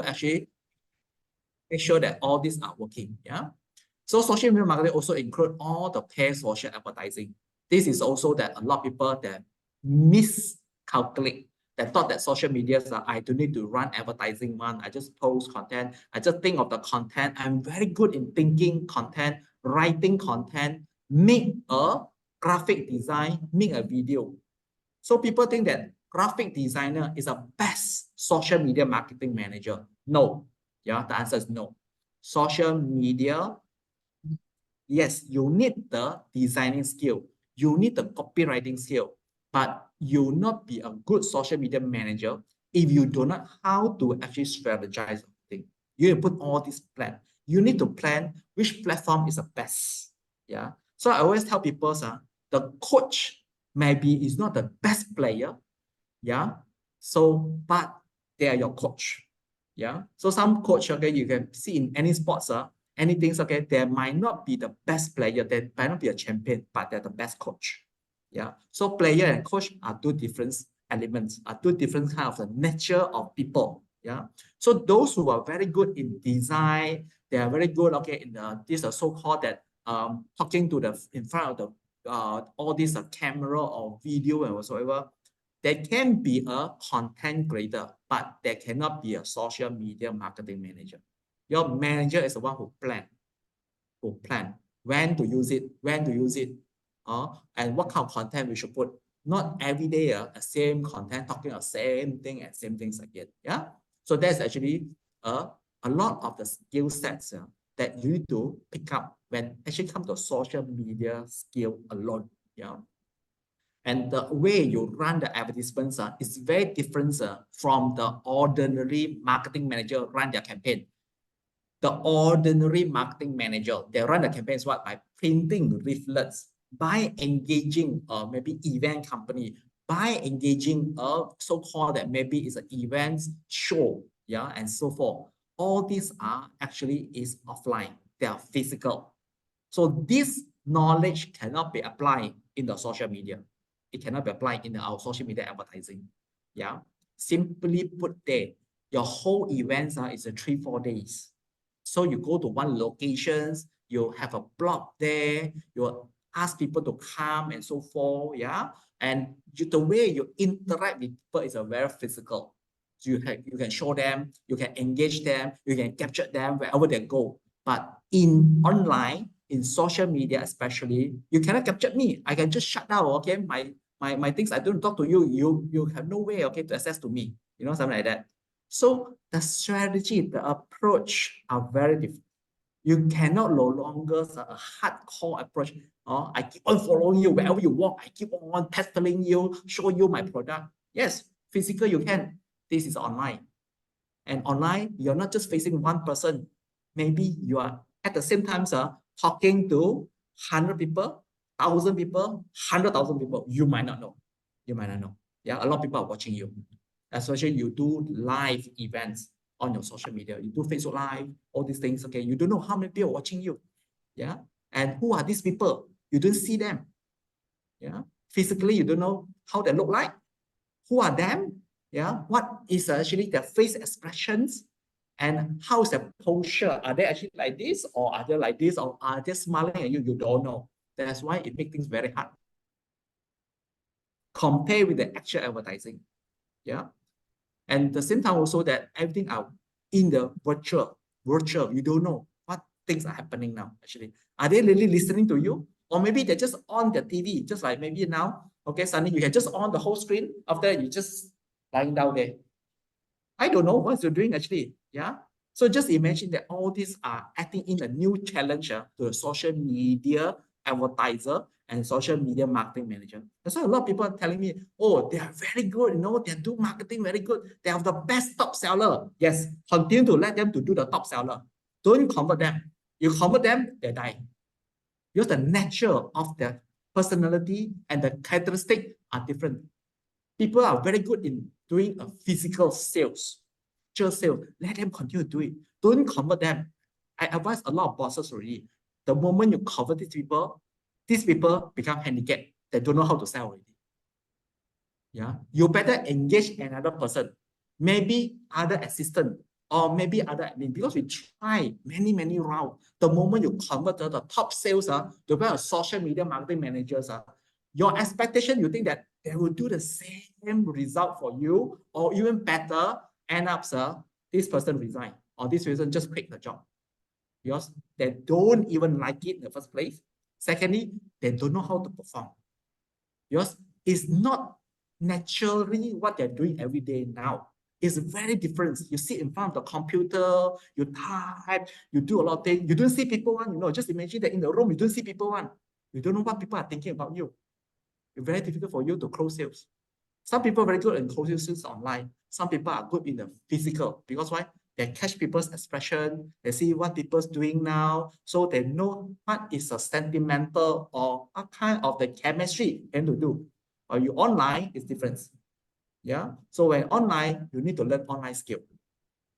actually make sure that all these are working. Yeah. So social media marketing also include all the paid social advertising. This is also that a lot of people that miscalculate, that thought that social media is I don't need to run advertising one. I just post content. I just think of the content. I'm very good in thinking content, writing content, make a graphic design, make a video. So people think that graphic designer is a best social media marketing manager. No. Yeah, the answer is no. Social media, yes, you need the designing skill, you need the copywriting skill, but you will not be a good social media manager if you do not how to actually strategize thing. You need to put all this plan. You need to plan which platform is the best. Yeah. So I always tell people, the coach maybe is not the best player. Yeah. So, but they are your coach. Yeah. So some coach, okay, you can see in any sports, anything, okay, there might not be the best player, they might not be a champion, but they're the best coach. Yeah. So player and coach are two different elements, are two different kind of the nature of people. Yeah. So those who are very good in design, they are very good, okay, in the this so-called that talking to the in front of the all this camera or video and whatsoever. They can be a content creator, but they cannot be a social media marketing manager. Your manager is the one who plan when to use it, and what kind of content we should put. Not every day the same content talking the same thing and same things again. Yeah. So that's actually a lot of the skill sets that you need to pick up when actually come to social media skill alone. Yeah. And the way you run the advertisements is very different from the ordinary marketing manager run their campaign. The ordinary marketing manager, they run the campaigns what? By printing leaflets, by engaging maybe event company, by engaging a so-called that maybe is an events show, yeah, and so forth. All these are actually is offline. They are physical. So this knowledge cannot be applied in the social media. It cannot be applied in our social media advertising. Yeah. Simply put there, your whole events is a 3-4 days. So you go to one locations, you have a blog there, you ask people to come and so forth. Yeah. And the way you interact with people is a very physical. So you can show them, you can engage them, you can capture them wherever they go. But in online, in social media especially, you cannot capture me. I can just shut down, okay, my things. I don't talk to you. You have no way, okay, to access to me. You know, something like that. So the strategy, the approach are very different. You cannot no longer a hardcore approach. I keep on following you wherever you walk. I keep on pestering you, show you my product. Yes, physical you can. This is online. And online, you're not just facing one person. Maybe you are at the same time talking to 100 people, 1,000 people, 100,000 people. You might not know. You might not know. Yeah, a lot of people are watching you. Especially you do live events on your social media. You do Facebook Live, all these things. Okay, you don't know how many people are watching you. Yeah, and who are these people? You don't see them. Yeah, physically you don't know how they look like. Who are them? Yeah, what is actually their face expressions, and how is their posture? Are they actually like this, or are they like this, or are they smiling at you? You don't know. That's why it makes things very hard. Compare with the actual advertising. Yeah. And the same time also that everything are in the virtual. You don't know what things are happening now, actually. Are they really listening to you? Or maybe they're just on the TV, just like maybe now, okay, suddenly you can just on the whole screen, after you just lying down there. I don't know what you're doing actually, yeah? So just imagine that all these are acting in a new challenge to the social media advertiser and social media marketing manager. That's why a lot of people are telling me, oh, they are very good, you know, they do marketing very good. They have the best top seller. Yes, continue to let them to do the top seller. Don't convert them. You convert them, they die. Because the nature of their personality and the characteristic are different. People are very good in doing a physical sales, just sales. Let them continue to do it. Don't convert them. I advise a lot of bosses already. The moment you convert these people become handicapped. They don't know how to sell already. Yeah, you better engage another person, maybe other assistant, or maybe other admin, because we try many rounds. The moment you convert to the top sales, to become a social media marketing managers, your expectation, you think that they will do the same result for you, or even better, end up, this person resign, or this person just quit the job because they don't even like it in the first place. Secondly, they don't know how to perform because it's not naturally what they're doing every day now. It's very different. You sit in front of the computer, you type, you do a lot of things. You don't see people one, just imagine that in the room, you don't see people one. You don't know what people are thinking about you. It's very difficult for you to close sales. Some people are very good in closing sales online. Some people are good in the physical because why? They catch people's expression. They see what people's doing now. So they know what is a sentimental or what kind of the chemistry they to do. Or you online is different. Yeah. So when online, you need to learn online skill.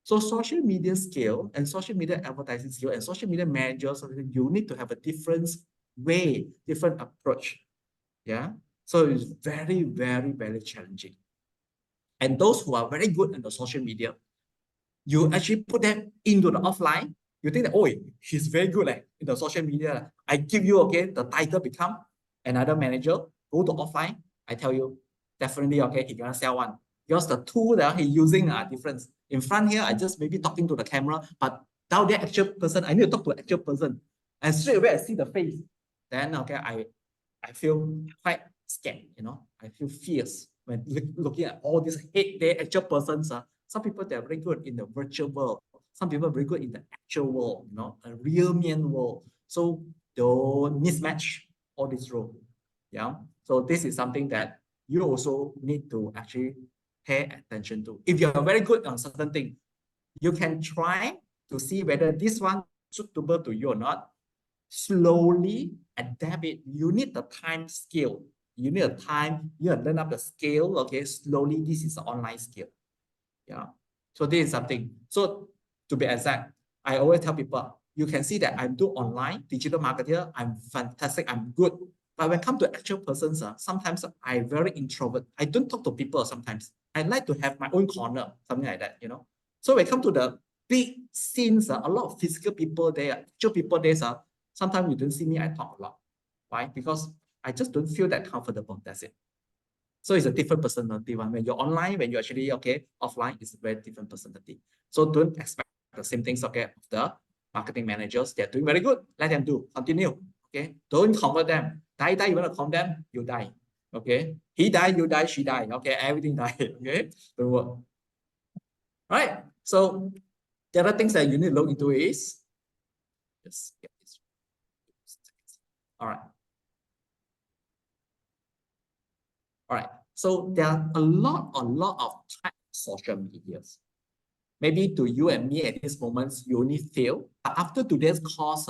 So social media skill and social media advertising skill and social media managers, you need to have a different way, different approach. Yeah. So it's very challenging. And those who are very good in the social media, you actually put them into the offline. You think that, oh, he's very good in the social media. I give you, okay, the title become another manager, go to offline. I tell you, definitely, okay, he's gonna sell one. Because the tool that he's using are different. In front here, I just maybe talking to the camera, but down there, actual person, I need to talk to an actual person. And straight away, I see the face. Then, okay, I feel quite scared, I feel fierce when looking at all these head-day actual persons. Some people, they're very good in the virtual world. Some people are very good in the actual world, a real man world. So don't mismatch all this role. Yeah. So this is something that you also need to actually pay attention to. If you're very good on certain thing, you can try to see whether this one is suitable to you or not. Slowly adapt it. You need the time scale. You need a time, you have to learn up the scale. Okay, slowly, this is an online skill. Yeah. So this is something. So to be exact, I always tell people, you can see that I do online digital marketer. I'm fantastic. I'm good. But when it comes to actual persons, sometimes I'm very introvert. I don't talk to people sometimes. I like to have my own corner, something like that, So when it comes to the big scenes, a lot of physical people there, actual people there, sometimes you don't see me, I talk a lot. Why? Because I just don't feel that comfortable. That's it. So it's a different personality one. When you're online, when you're actually, okay, offline, it's a very different personality. So don't expect the same things, okay, of the marketing managers. They're doing very good. Let them do. Continue. Okay. Don't convert them. Die, you want to convert them, you die. Okay. He died, you die, she died. Okay. Everything died. Okay. Don't work. All right. So the other things that you need to look into is just get this. All right. All right. So there are a lot of types of social medias. Maybe to you and me at this moment, you only feel. But after today's course,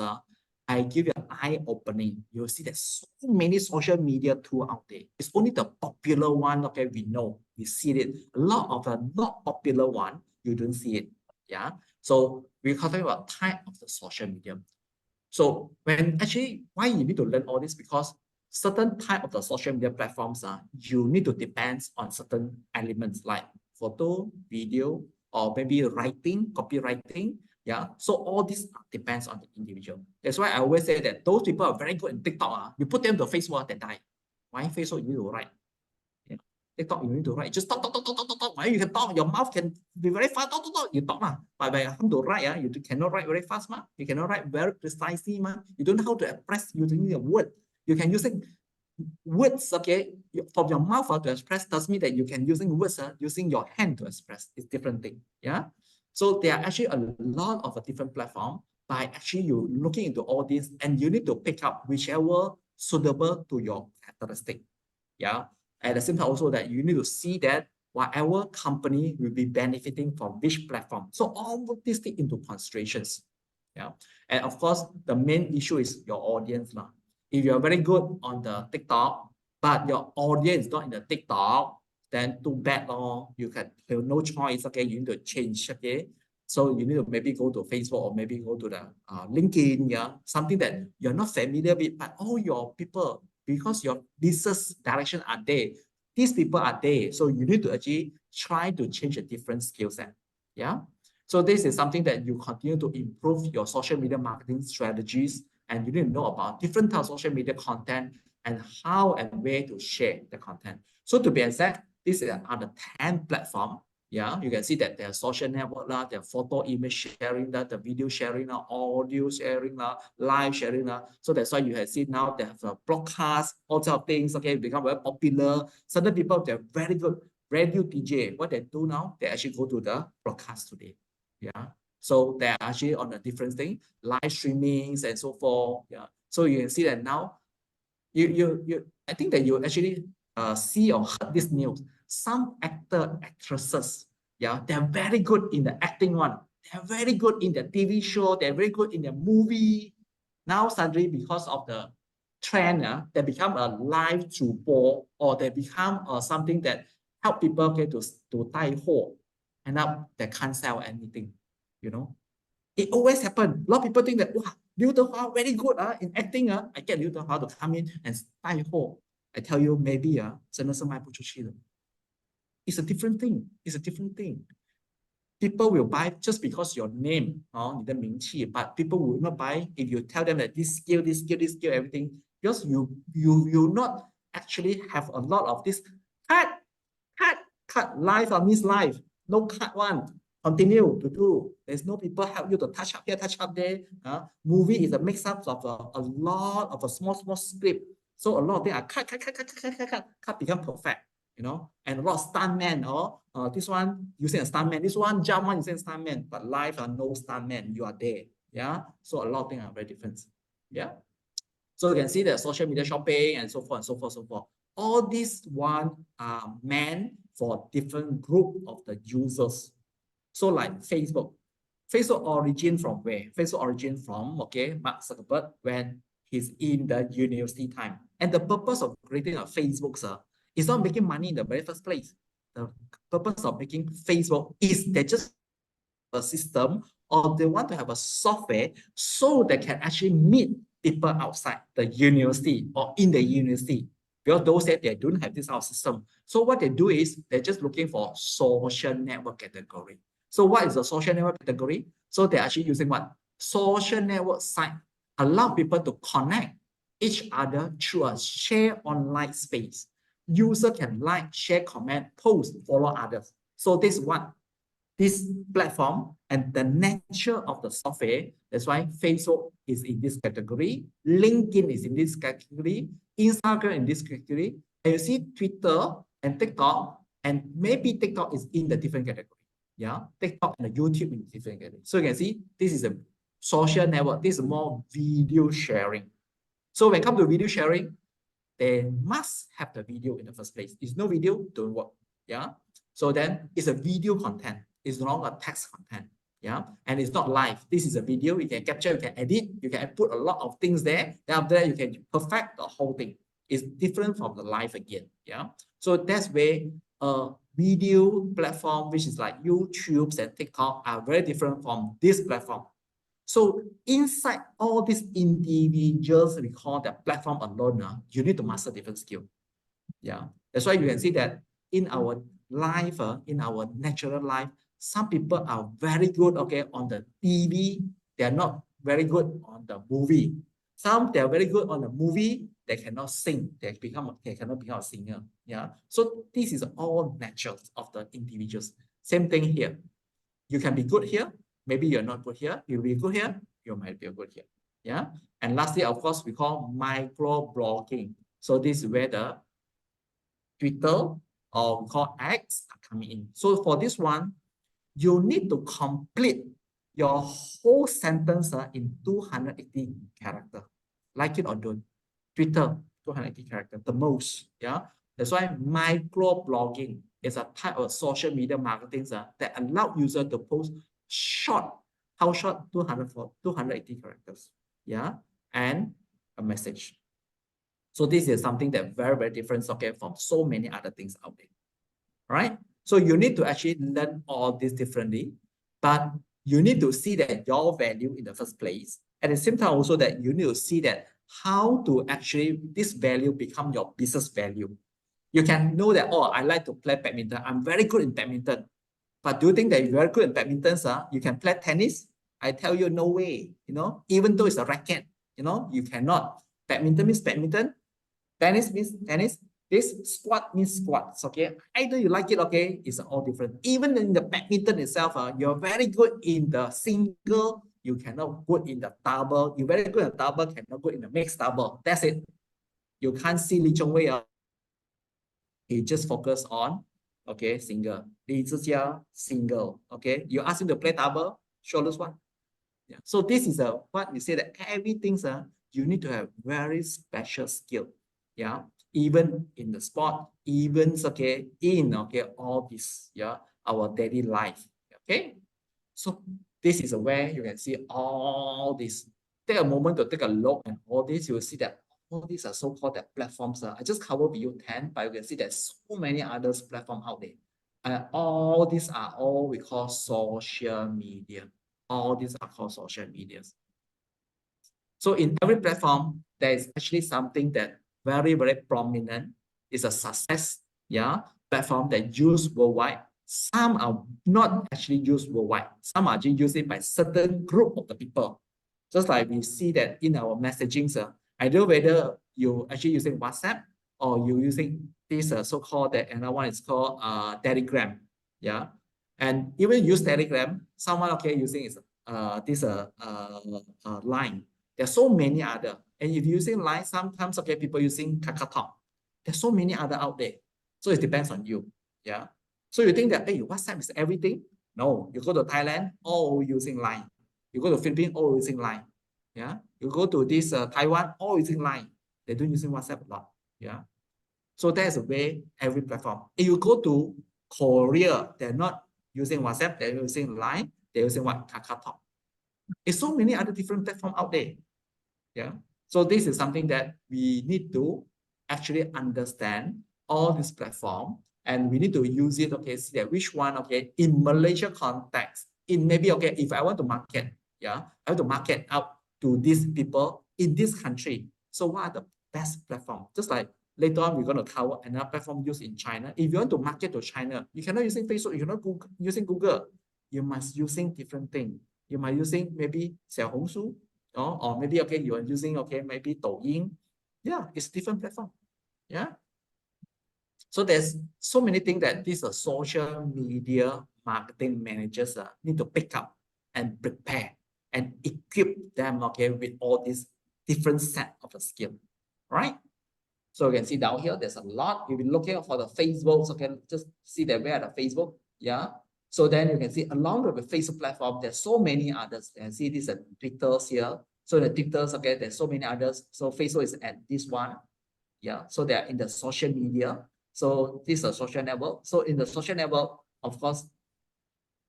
I give you an eye-opening. You'll see there's so many social media tools out there. It's only the popular one, okay, we know, we see it. A lot of the not popular one, you don't see it. Yeah. So we're talking about type of the social media. So when actually, why you need to learn all this? Because certain type of the social media platforms, you need to depend on certain elements like photo, video, or maybe writing, copywriting. Yeah. So all this depends on the individual. That's why I always say that those people are very good in TikTok. You put them to Facebook, they die. Why Facebook you need to write? TikTok, you need to write. Just talk. Why you can talk? Your mouth can be very fast. Talk. You talk. But when you have to write, you cannot write very fast. You cannot write very precisely. You don't know how to express using the word. You can use words, okay, from your mouth to express does mean that you can using words, using your hand to express. It's different thing. Yeah. So there are actually a lot of a different platform. By actually you looking into all this, and you need to pick up whichever suitable to your characteristic. Yeah. At the same time also that you need to see that whatever company will be benefiting from which platform. So all of these take into considerations. Yeah. And of course, the main issue is your audience. If you're very good on the TikTok, but your audience is not in the TikTok, then too bad. You have no choice. Okay, you need to change. Okay. So you need to maybe go to Facebook or maybe go to the LinkedIn. Yeah. Something that you're not familiar with, but all your people, because your business direction are there, these people are there. So you need to actually try to change a different skill set. Yeah. So this is something that you continue to improve your social media marketing strategies, and you need to know about different types of social media content and how and where to share the content. So to be exact, these are the 10 platforms. Yeah, you can see that there's social network, there photo image sharing, the video sharing, audio sharing, live sharing. So that's why you have seen now they have a broadcast, all sorts of things, okay, become very popular. Certain people, they're very good radio DJ. What they do now, they actually go to the broadcast today. Yeah. So they're actually on a different thing, live streamings and so forth. Yeah. So you can see that now, I think that you actually see or heard this news. Some actresses, yeah, they're very good in the acting one. They're very good in the TV show. They're very good in the movie. Now suddenly, because of the trend, they become a live主播, or they become something that help people, okay, to 带货, and now they can't sell anything, you know. It always happen. A lot of people think that, wow, Liu Dehua very good in acting. I get Liu Dehua to come in and 带货. I tell you, maybe 真的是卖不出去的. It's a different thing. It's a different thing. People will buy just because your name, 你的名气, but people will not buy if you tell them that this skill, everything, because you not actually have a lot of this cut, live or miss live, no cut one. Continue to do. There's no people help you to touch up here, touch up there. Movie is a mix-up of a lot of a small script. So a lot of them are cut, become perfect, you know. And a lot of stuntmen, this one using a stuntman, this one jump one using a stuntman, but live are no stuntman. You are there, yeah. So a lot of things are very different, yeah. So you can see the social media shopping and so forth and so forth, so forth. All these one are meant for different group of the users. So like Facebook origin from where? Facebook origin from, okay, Mark Zuckerberg when he's in the university time. And the purpose of creating a Facebook is not making money in the very first place. The purpose of making Facebook is they just a system, or they want to have a software so they can actually meet people outside the university or in the university. Because those that they don't have this system. So what they do is they're just looking for social network category. So what is the social network category? So they're actually using what? Social network site allow people to connect each other through a share online space. User can like, share, comment, post, follow others. So this is what this platform and the nature of the software. That's why Facebook is in this category, LinkedIn is in this category, Instagram in this category, and you see Twitter and TikTok, and maybe TikTok is in the different category. Yeah, TikTok and YouTube in different category. So you can see this is a social network. This is more video sharing. So when it comes to video sharing, they must have the video in the first place. If no video, don't work. Yeah. So then it's a video content. It's no longer text content. Yeah. And it's not live. This is a video. You can capture, you can edit, you can put a lot of things there. Then after that, you can perfect the whole thing. It's different from the live again. Yeah. So that's where a video platform, which is like YouTube and TikTok, are very different from this platform. So inside all these individuals, we call the platform alone, you need to master different skill. Yeah, that's why you can see that in our life, in our natural life, some people are very good, okay, on the TV. They are not very good on the movie. Some they are very good on the movie. They cannot sing. They cannot become a singer. Yeah. So this is all natural of the individuals. Same thing here. You can be good here. Maybe you're not good here. You'll be good here. You might be good here. Yeah. And lastly, of course, we call micro blogging. So this is where the Twitter or we call X are coming in. So for this one, you need to complete your whole sentence in 280 characters. Like it or don't. Twitter, 280 characters, the most. Yeah. That's why micro blogging is a type of social media marketing that allow users to post short, how short? 280 characters. Yeah. And a message. So this is something that very, very different, okay, from so many other things out there. All right. So you need to actually learn all this differently, but you need to see that your value in the first place. At the same time, also that you need to see that how to actually this value become your business value. You can know that, oh, I like to play badminton. I'm very good in badminton. But do you think that you're very good at badminton, you can play tennis? I tell you, no way. You know, even though it's a racket, you know, you cannot. Badminton means badminton. Tennis means tennis. This squat means squats. Okay, either you like it, okay, it's all different. Even in the badminton itself, you're very good in the single. You cannot good in the double. You're very good in the double, cannot good in the mixed double. That's it. You can't see Lee Chong Wei. He just focus on, okay, single. Li Zixia, single. Okay, you ask him to play double, sure lose one. Yeah. So this is what you say that everything's you need to have very special skill. Yeah. Even in the sport, even okay, in okay, all this, yeah, our daily life. Okay. So this is where you can see all this. Take a moment to take a look and all this, you will see that all these are so-called that platforms. I just covered with you 10, but you can see there's so many others platform out there. And all these are all we call social media. All these are called social medias. So in every platform, there is actually something that very, very prominent. Is a success, yeah, platform that used worldwide. Some are not actually used worldwide. Some are actually used by certain group of the people. Just like we see that in our messaging, I don't know whether you actually using WhatsApp or you using this so-called that another one is called Telegram, yeah. And even use Telegram, someone okay using is this line. There's so many other, and if you're using line, sometimes okay people using KakaoTalk. There's so many other out there, so it depends on you, yeah. So you think that hey, WhatsApp is everything? No, you go to Thailand, all using line. You go to Philippines, all using line. Yeah, you go to this Taiwan, all using line. They don't using WhatsApp a lot. Yeah, so that's the way every platform. If you go to Korea, they're not using WhatsApp, they're using line. They're using what? KakaoTalk. There's so many other different platforms out there. Yeah, so this is something that we need to actually understand all this platform, and we need to use it. Okay, see that which one. Okay, in Malaysia context, in maybe okay, if I want to market, yeah, I want to market out to these people in this country. So what are the best platform? Just like later on, we're going to cover another platform used in China. If you want to market to China, you cannot using Facebook, you cannot using Google. You must using different thing. You might using maybe Xiaohongshu, or maybe okay, you are using okay, maybe Douyin. Yeah, it's different platform. Yeah. So there's so many things that these social media marketing managers need to pick up and prepare and equip them okay with all these different set of a skill, right? So you can see down here, there's a lot. If you're looking for the Facebook, okay, just see that where the Facebook, yeah. So then you can see along with the Facebook platform, there's so many others. You can see these are Twitters here. So the Twitters, okay, there's so many others. So Facebook is at this one, yeah. So they are in the social media. So this is a social network. So in the social network, of course,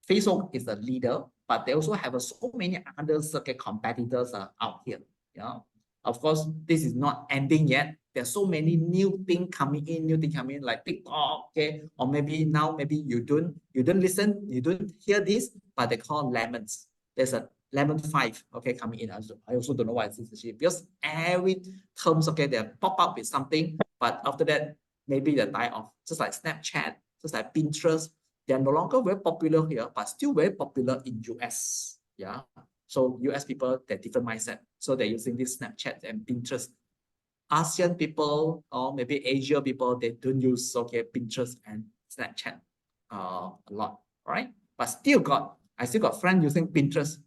Facebook is the leader, but they also have so many other competitors out here. Yeah. Of course, this is not ending yet. There's so many new things coming in, like TikTok, okay, or maybe now maybe you don't listen, you don't hear this, but they call lemons. There's a lemon 5, okay, coming in. I also don't know why it's because every terms, okay, they pop up with something, but after that, maybe they die off. Just like Snapchat, just like Pinterest, they are no longer very popular here, but still very popular in US. Yeah. So US people, they're different mindset. So they're using this Snapchat and Pinterest. ASEAN people or maybe Asia people, they don't use okay Pinterest and Snapchat a lot, right? But I still got friends using Pinterest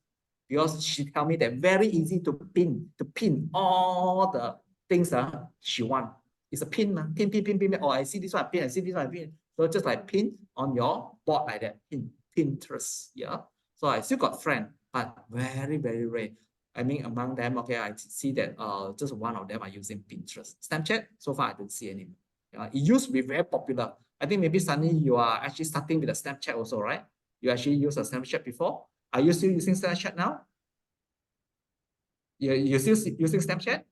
because she tell me that very easy to pin all the things she want. It's a pin, pin. Oh, I see this one, pin. I see this one, pin. So just like pin on your board like that, Pinterest. Yeah. So I still got friends, but very, very rare. I mean, among them, okay, I see that just one of them are using Pinterest. Snapchat, so far I don't see any. It used to be very popular. I think maybe Sunny, you are actually starting with a Snapchat also, right? You actually used a Snapchat before. Are you still using Snapchat now? You're still using Snapchat?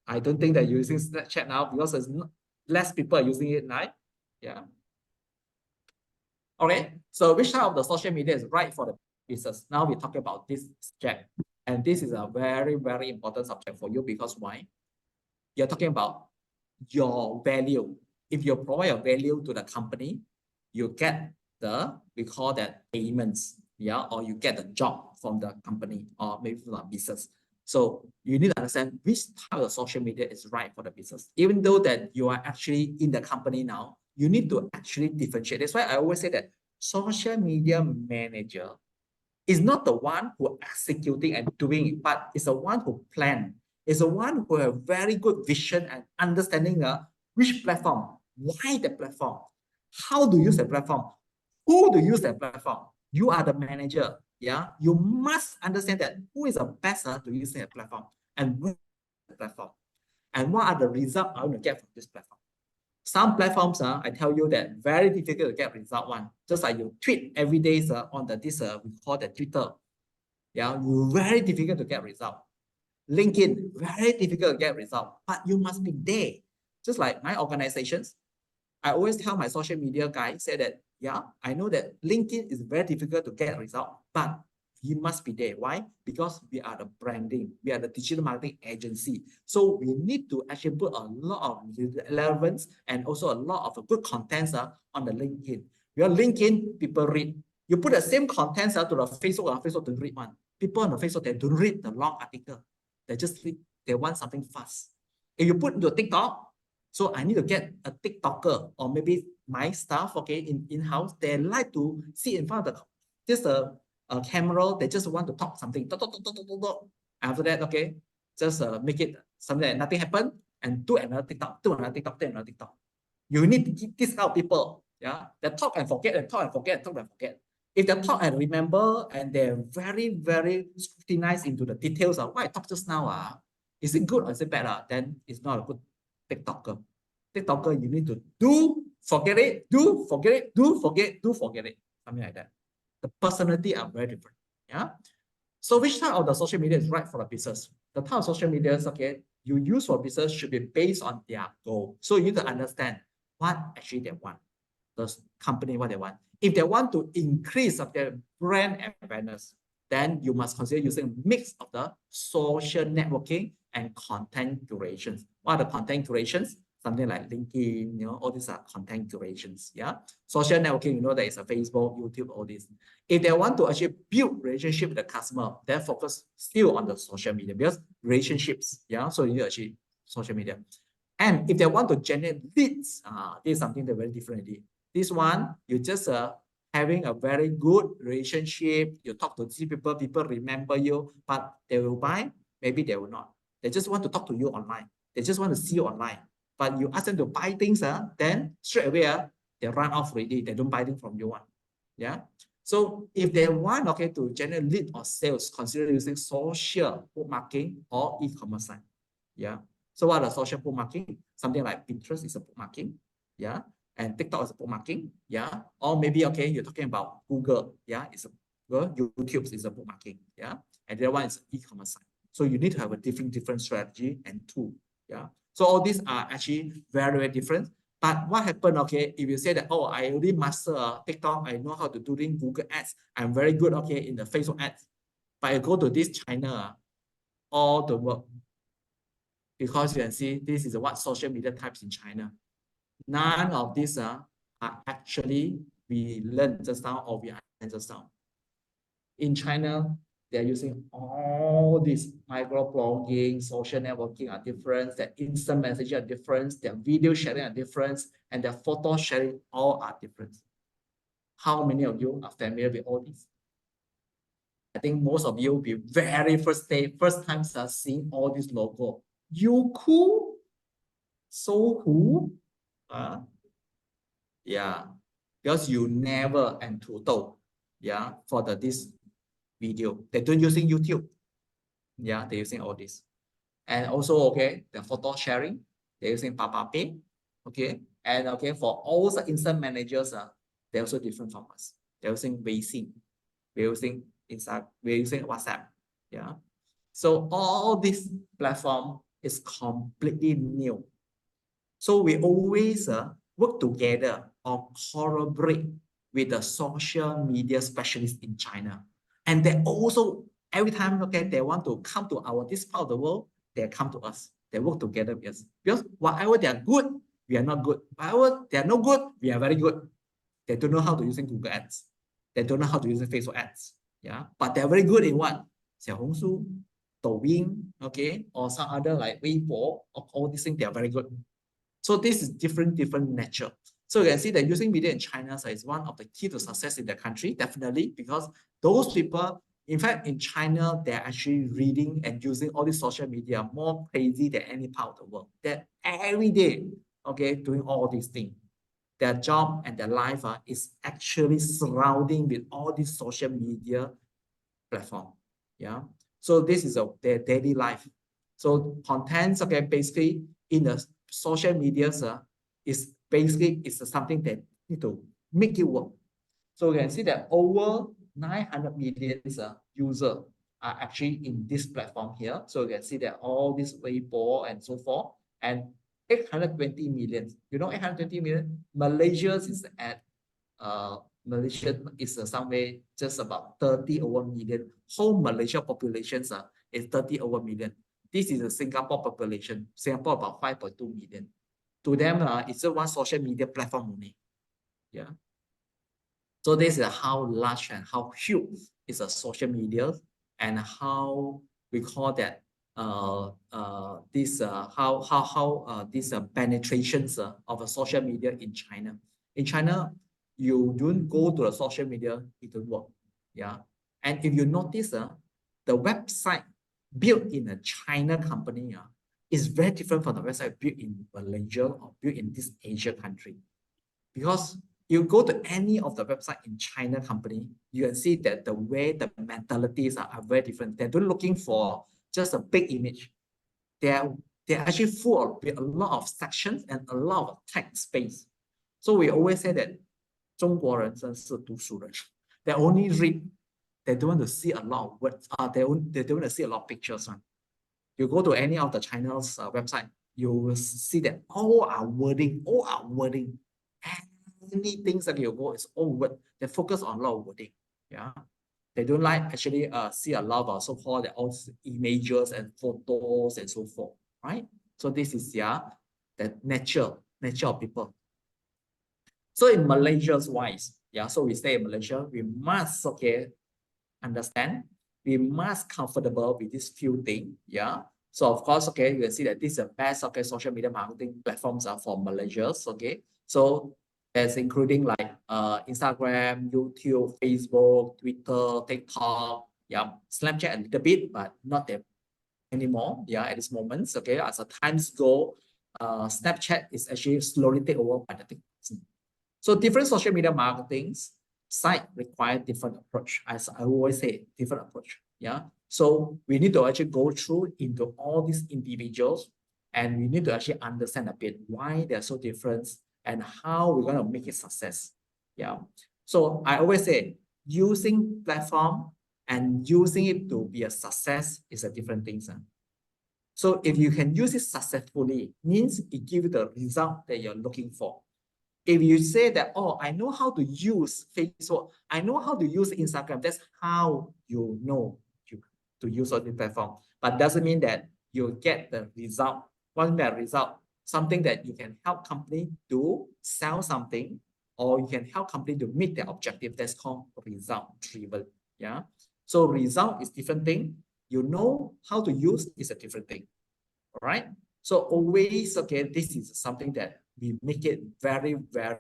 I don't think that you're using Snapchat now because there's less people are using it, right? Yeah. Okay, so which type of the social media is right for the business? Now we're talking about this subject. And this is a very, very important subject for you because why? You're talking about your value. If you provide a value to the company, you get we call that payments, yeah, or you get a job from the company or maybe from the business. So you need to understand which type of social media is right for the business. Even though that you are actually in the company now, you need to actually differentiate. That's why I always say that social media manager is not the one who executing and doing it, but it's the one who plan. It's the one who have very good vision and understanding which platform, why the platform, how to use the platform, who to use the platform. You are the manager. Yeah, you must understand that who is the best to use the platform and what the platform and what are the results I want to get from this platform. Some platforms, I tell you that very difficult to get result one. Just like you tweet every day on this we call the Twitter. Yeah, you very difficult to get result. LinkedIn, very difficult to get result, but you must be there. Just like my organizations, I always tell my social media guys, say that, yeah, I know that LinkedIn is very difficult to get result, but we must be there. Why? Because we are the branding, we are the digital marketing agency. So we need to actually put a lot of relevance and also a lot of good contents on the LinkedIn. Your LinkedIn, people read. You put the same contents to the Facebook, Facebook don't read one. People on the Facebook, they don't read the long article. They just read, they want something fast. If you put into TikTok, so I need to get a TikToker or maybe my staff, okay, in-house, they like to sit in front of this camera, they just want to talk something. After that, okay, just make it something like nothing happened and do another TikTok, do another TikTok, do another TikTok. You need to keep this out people, yeah, they talk and forget, and talk and forget, and talk and forget. If they talk and remember and they're very, very scrutinized into the details of what I talked just now, is it good or is it bad? Then it's not a good TikToker. TikToker, you need to do, forget it, do, forget it, do, forget, do, forget it. Something like that. The personality are very different. Yeah. So which type of the social media is right for the business? The type of social media is, okay, you use for business should be based on their goal. So you need to understand what actually they want. The company, what they want. If they want to increase of their brand awareness, then you must consider using a mix of the social networking and content curations. What are the content curations? Something like LinkedIn, all these are content curations. Yeah. Social networking, there is a Facebook, YouTube, all this. If they want to actually build relationship with the customer, then focus still on the social media because relationships. Yeah. So you need to achieve social media. And if they want to generate leads, this is something that's very different. This one, you just having a very good relationship. You talk to these people, people remember you, but they will buy, maybe they will not. They just want to talk to you online. They just want to see you online. But you ask them to buy things, then straight away, they run off already. They don't buy things from you. Yeah. So if they want, okay, to generate lead or sales, consider using social bookmarking or e-commerce site. Yeah. So what are social bookmarking? Something like Pinterest is a bookmarking. Yeah. And TikTok is a bookmarking. Yeah. Or maybe, okay, you're talking about Google. Yeah. It's a Google. YouTube is a bookmarking. Yeah. And the other one is e-commerce site. So you need to have a different strategy and tool. Yeah. So all these are actually very, very different. But what happened, okay, if you say that, oh, I already master TikTok, I know how to do Google ads, I'm very good, okay, in the Facebook ads. But I go to this China, all the work, because you can see this is what social media types in China. None of these are actually we learned just now or we understand just now. In China, they're using all these micro-blogging, social networking are different, their instant messaging are different, their video sharing are different, and their photo sharing all are different. How many of you are familiar with all these? I think most of you will be very first time seeing all these logo. Youku, Sohu, yeah, because you never and Tuto, yeah, for this video. They don't using YouTube. Yeah, they're using all this. And also, okay, the photo sharing, they're using Papape. Okay. And okay, for all the instant managers, they're also different from us. They're using Weixin. We're using Instagram, we're using WhatsApp. Yeah. So all this platform is completely new. So we always work together or collaborate with the social media specialists in China. And they also, every time, okay, they want to come to this part of the world, they come to us. They work together with us. Because whatever they are good, we are not good. Whatever they are not good, we are very good. They don't know how to use Google Ads. They don't know how to use Facebook Ads. Yeah, but they're very good in what? Xiaohongshu, Douyin, okay, or some other like Weibo, all these things, they are very good. So this is different nature. So you can see that using media in China is one of the key to success in the country, definitely, because those people, in fact, in China, they're actually reading and using all these social media more crazy than any part of the world. They're every day, okay, doing all these things. Their job and their life is actually surrounding with all these social media platform. Yeah. So this is their daily life. So contents, okay, basically in the social medias is basically something that need to make it work. So you can see that over 900 million users are actually in this platform here. So you can see that all this Weibo and so forth, and 820 million. You know, 820 million. Malaysia is at Malaysia is somewhere just about 30 over million. Whole Malaysia populations is 30 over million. This is the Singapore population. Singapore about 5.2 million. To them, it's a one social media platform only. Yeah. So this is how large and how huge is a social media, and how we call that this penetrations of a social media in China. In China, you don't go to a social media, it don't work. Yeah. And if you notice, the website built in a China company is very different from the website built in Malaysia or built in this Asia country. Because you go to any of the website in China company, you can see that the way the mentalities are very different. They're not looking for just a big image. They're actually full of a lot of sections and a lot of text space. So we always say that 中国人真是读书人. They only read. They don't want to see a lot of words. They don't want to see a lot of pictures. You go to any of the China's website, you will see that all are wording. Anything that you go is all word. They focus on a lot of wording. Yeah, they don't like actually see a lot of so-called all images and photos and so forth. Right. So this is the nature of people. So in Malaysia's wise, so we stay in Malaysia, we must understand, we must comfortable with this few things. Yeah. So of course, you can see that this is the best social media marketing platforms are for Malaysia. So that's including like Instagram, YouTube, Facebook, Twitter, TikTok, Snapchat a little bit, but not that anymore. At this moment, as the times go, Snapchat is actually slowly taken over by the TikTok. So different social media marketing site require different approach. As I always say, different approach. Yeah. So we need to actually go through into all these individuals, and we need to actually understand a bit why they're so different and how we're going to make it success. Yeah. So I always say using platform and using it to be a success is a different thing. So if you can use it successfully, means it gives you the result that you're looking for. If you say that, oh, I know how to use Facebook, I know how to use Instagram, that's how you know to use on the platform. But doesn't mean that you get the result. One bad result, something that you can help company to sell something, or you can help company to meet their objective. That's called result driven. Yeah. So result is different thing. You know how to use is a different thing. All right. So always, this is something that we make it very, very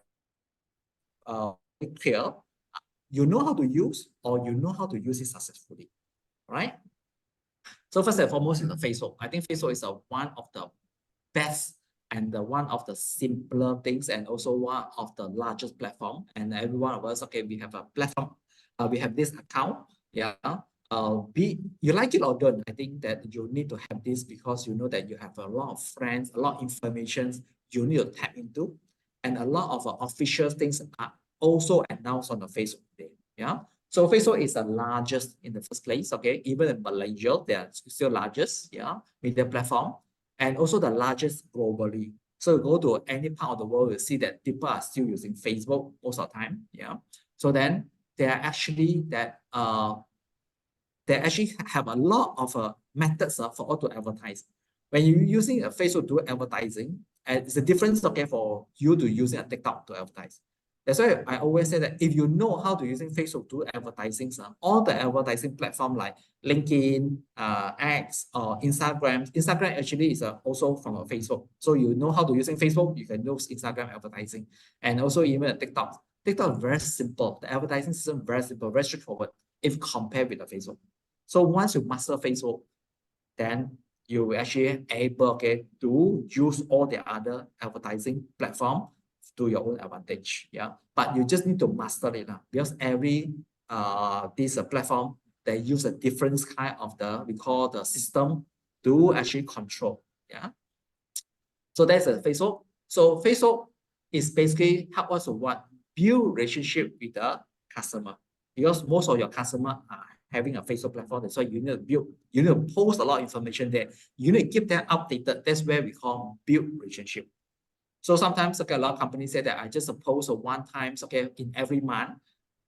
clear. You know how to use, or you know how to use it successfully, right? So first and foremost is the Facebook. I think Facebook is one of the best and one of the simpler things, and also one of the largest platform. And every one of us, we have a platform. We have this account. Yeah. You like it or don't, I think that you need to have this, because you know that you have a lot of friends, a lot of information you need to tap into, and a lot of official things are also announced on the Facebook today. Yeah. So Facebook is the largest in the first place. Even in Malaysia, they are still largest. Yeah, media platform, and also the largest globally. So you go to any part of the world, you see that people are still using Facebook most of the time. Yeah. So then they are actually they actually have a lot of methods for how to advertise. When you're using a Facebook to do advertising, it's a difference for you to use a TikTok to advertise. That's why I always say that if you know how to using Facebook to do advertising, all the advertising platform like LinkedIn, X, or Instagram. Instagram actually is also from a Facebook. So you know how to using Facebook, you can use Instagram advertising. And also even a TikTok. TikTok is very simple. The advertising system very simple, very straightforward if compared with the Facebook. So once you master Facebook, then you will actually able, okay, to use all the other advertising platform to your own advantage. Yeah, but you just need to master it because every this platform, they use a different kind of we call the system to actually control. Yeah, so that's a Facebook. So Facebook is basically help us to what, build relationship with the customer, because most of your customer are having a Facebook platform. That's why you need to build, you need to post a lot of information there. You need to keep them updated. That's where we call build relationship. So sometimes, okay, a lot of companies say that I just post one time, okay, in every month.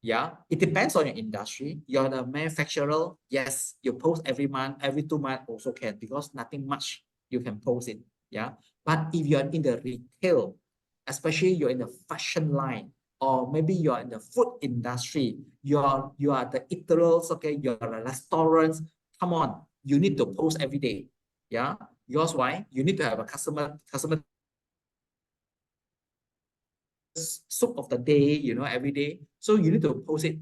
Yeah, it depends on your industry. You're the manufacturer, yes, you post every month, every 2 months also can, because nothing much you can post it. Yeah, but if you're in the retail, especially you're in the fashion line, or maybe you're in the food industry, you are the eaterers, okay, you're the restaurants. Come on, you need to post every day. Yeah, because why? You need to have a customer soup of the day, you know, every day. So you need to post it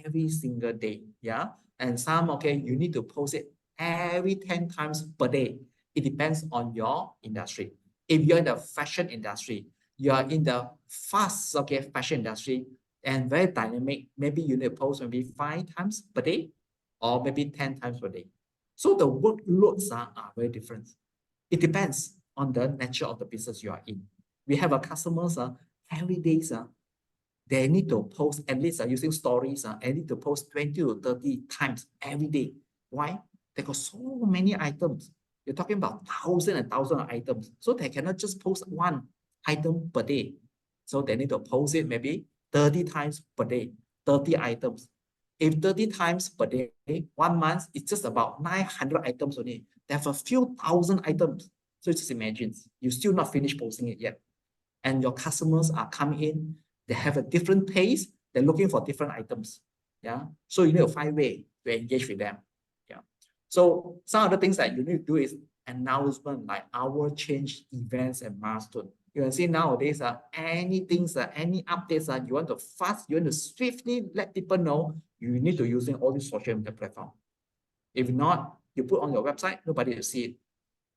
every single day. Yeah. And some, okay, you need to post it every 10 times per day. It depends on your industry. If you're in the fashion industry, you are in the fast, okay, fashion industry and very dynamic, maybe you need to post maybe 5 times per day or maybe 10 times per day. So the workloads are very different. It depends on the nature of the business you are in. We have a customers every day, they need to post at least using stories, they need to post 20 to 30 times every day. Why? They got so many items. You're talking about thousands and thousands of items. So they cannot just post one item per day. So they need to post it maybe 30 times per day, 30 items. If 30 times per day, 1 month, it's just about 900 items only. They have a few thousand items. So just imagine, you still not finished posting it yet. And your customers are coming in, they have a different taste, they're looking for different items. Yeah. So you need to find a way to engage with them. Yeah. So some other things that you need to do is announcement like our change events and milestone. You can see nowadays, any things, any updates, you want to fast, you want to swiftly let people know, you need to using all these social media platform. If not, you put on your website, nobody will see it.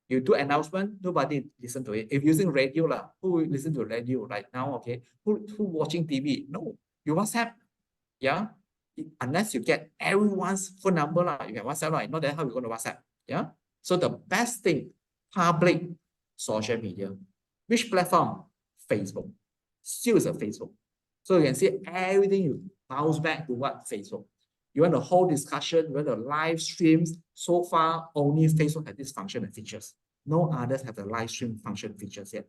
You do announcement, nobody listen to it. If using radio, who will listen to radio right now? Okay, who watching TV? No, you WhatsApp. Yeah, unless you get everyone's phone number, you can WhatsApp, right? Not that how you going to WhatsApp. Yeah, so the best thing, public social media. Which platform? Facebook. Still is a Facebook. So you can see everything you bounce back to what? Facebook. You want the whole discussion, you want the live streams. So far, only Facebook has this function and features. No others have the live stream function features yet.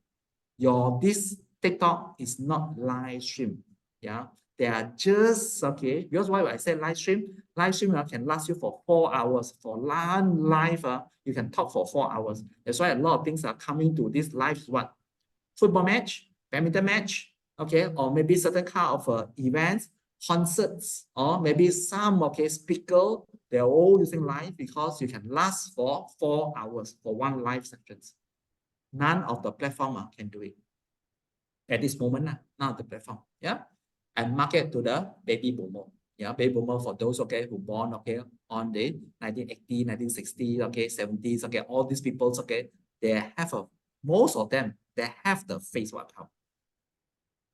This TikTok is not live stream. Yeah, they are just, okay, because why I say live stream can last you for 4 hours. For live, you can talk for 4 hours. That's why a lot of things are coming to this live, what? Football match, badminton match, okay, or maybe certain kind of events, concerts, or maybe some, okay, speaker, they're all using live because you can last for 4 hours for one live sessions. None of the platform can do it at this moment. None of the platform. Yeah, and market to the baby boomer. Yeah, baby boomer for those, okay, who born, okay, on the 1980, 1960, okay, 70s, okay, all these people, okay, they have most of them, they have the Facebook account.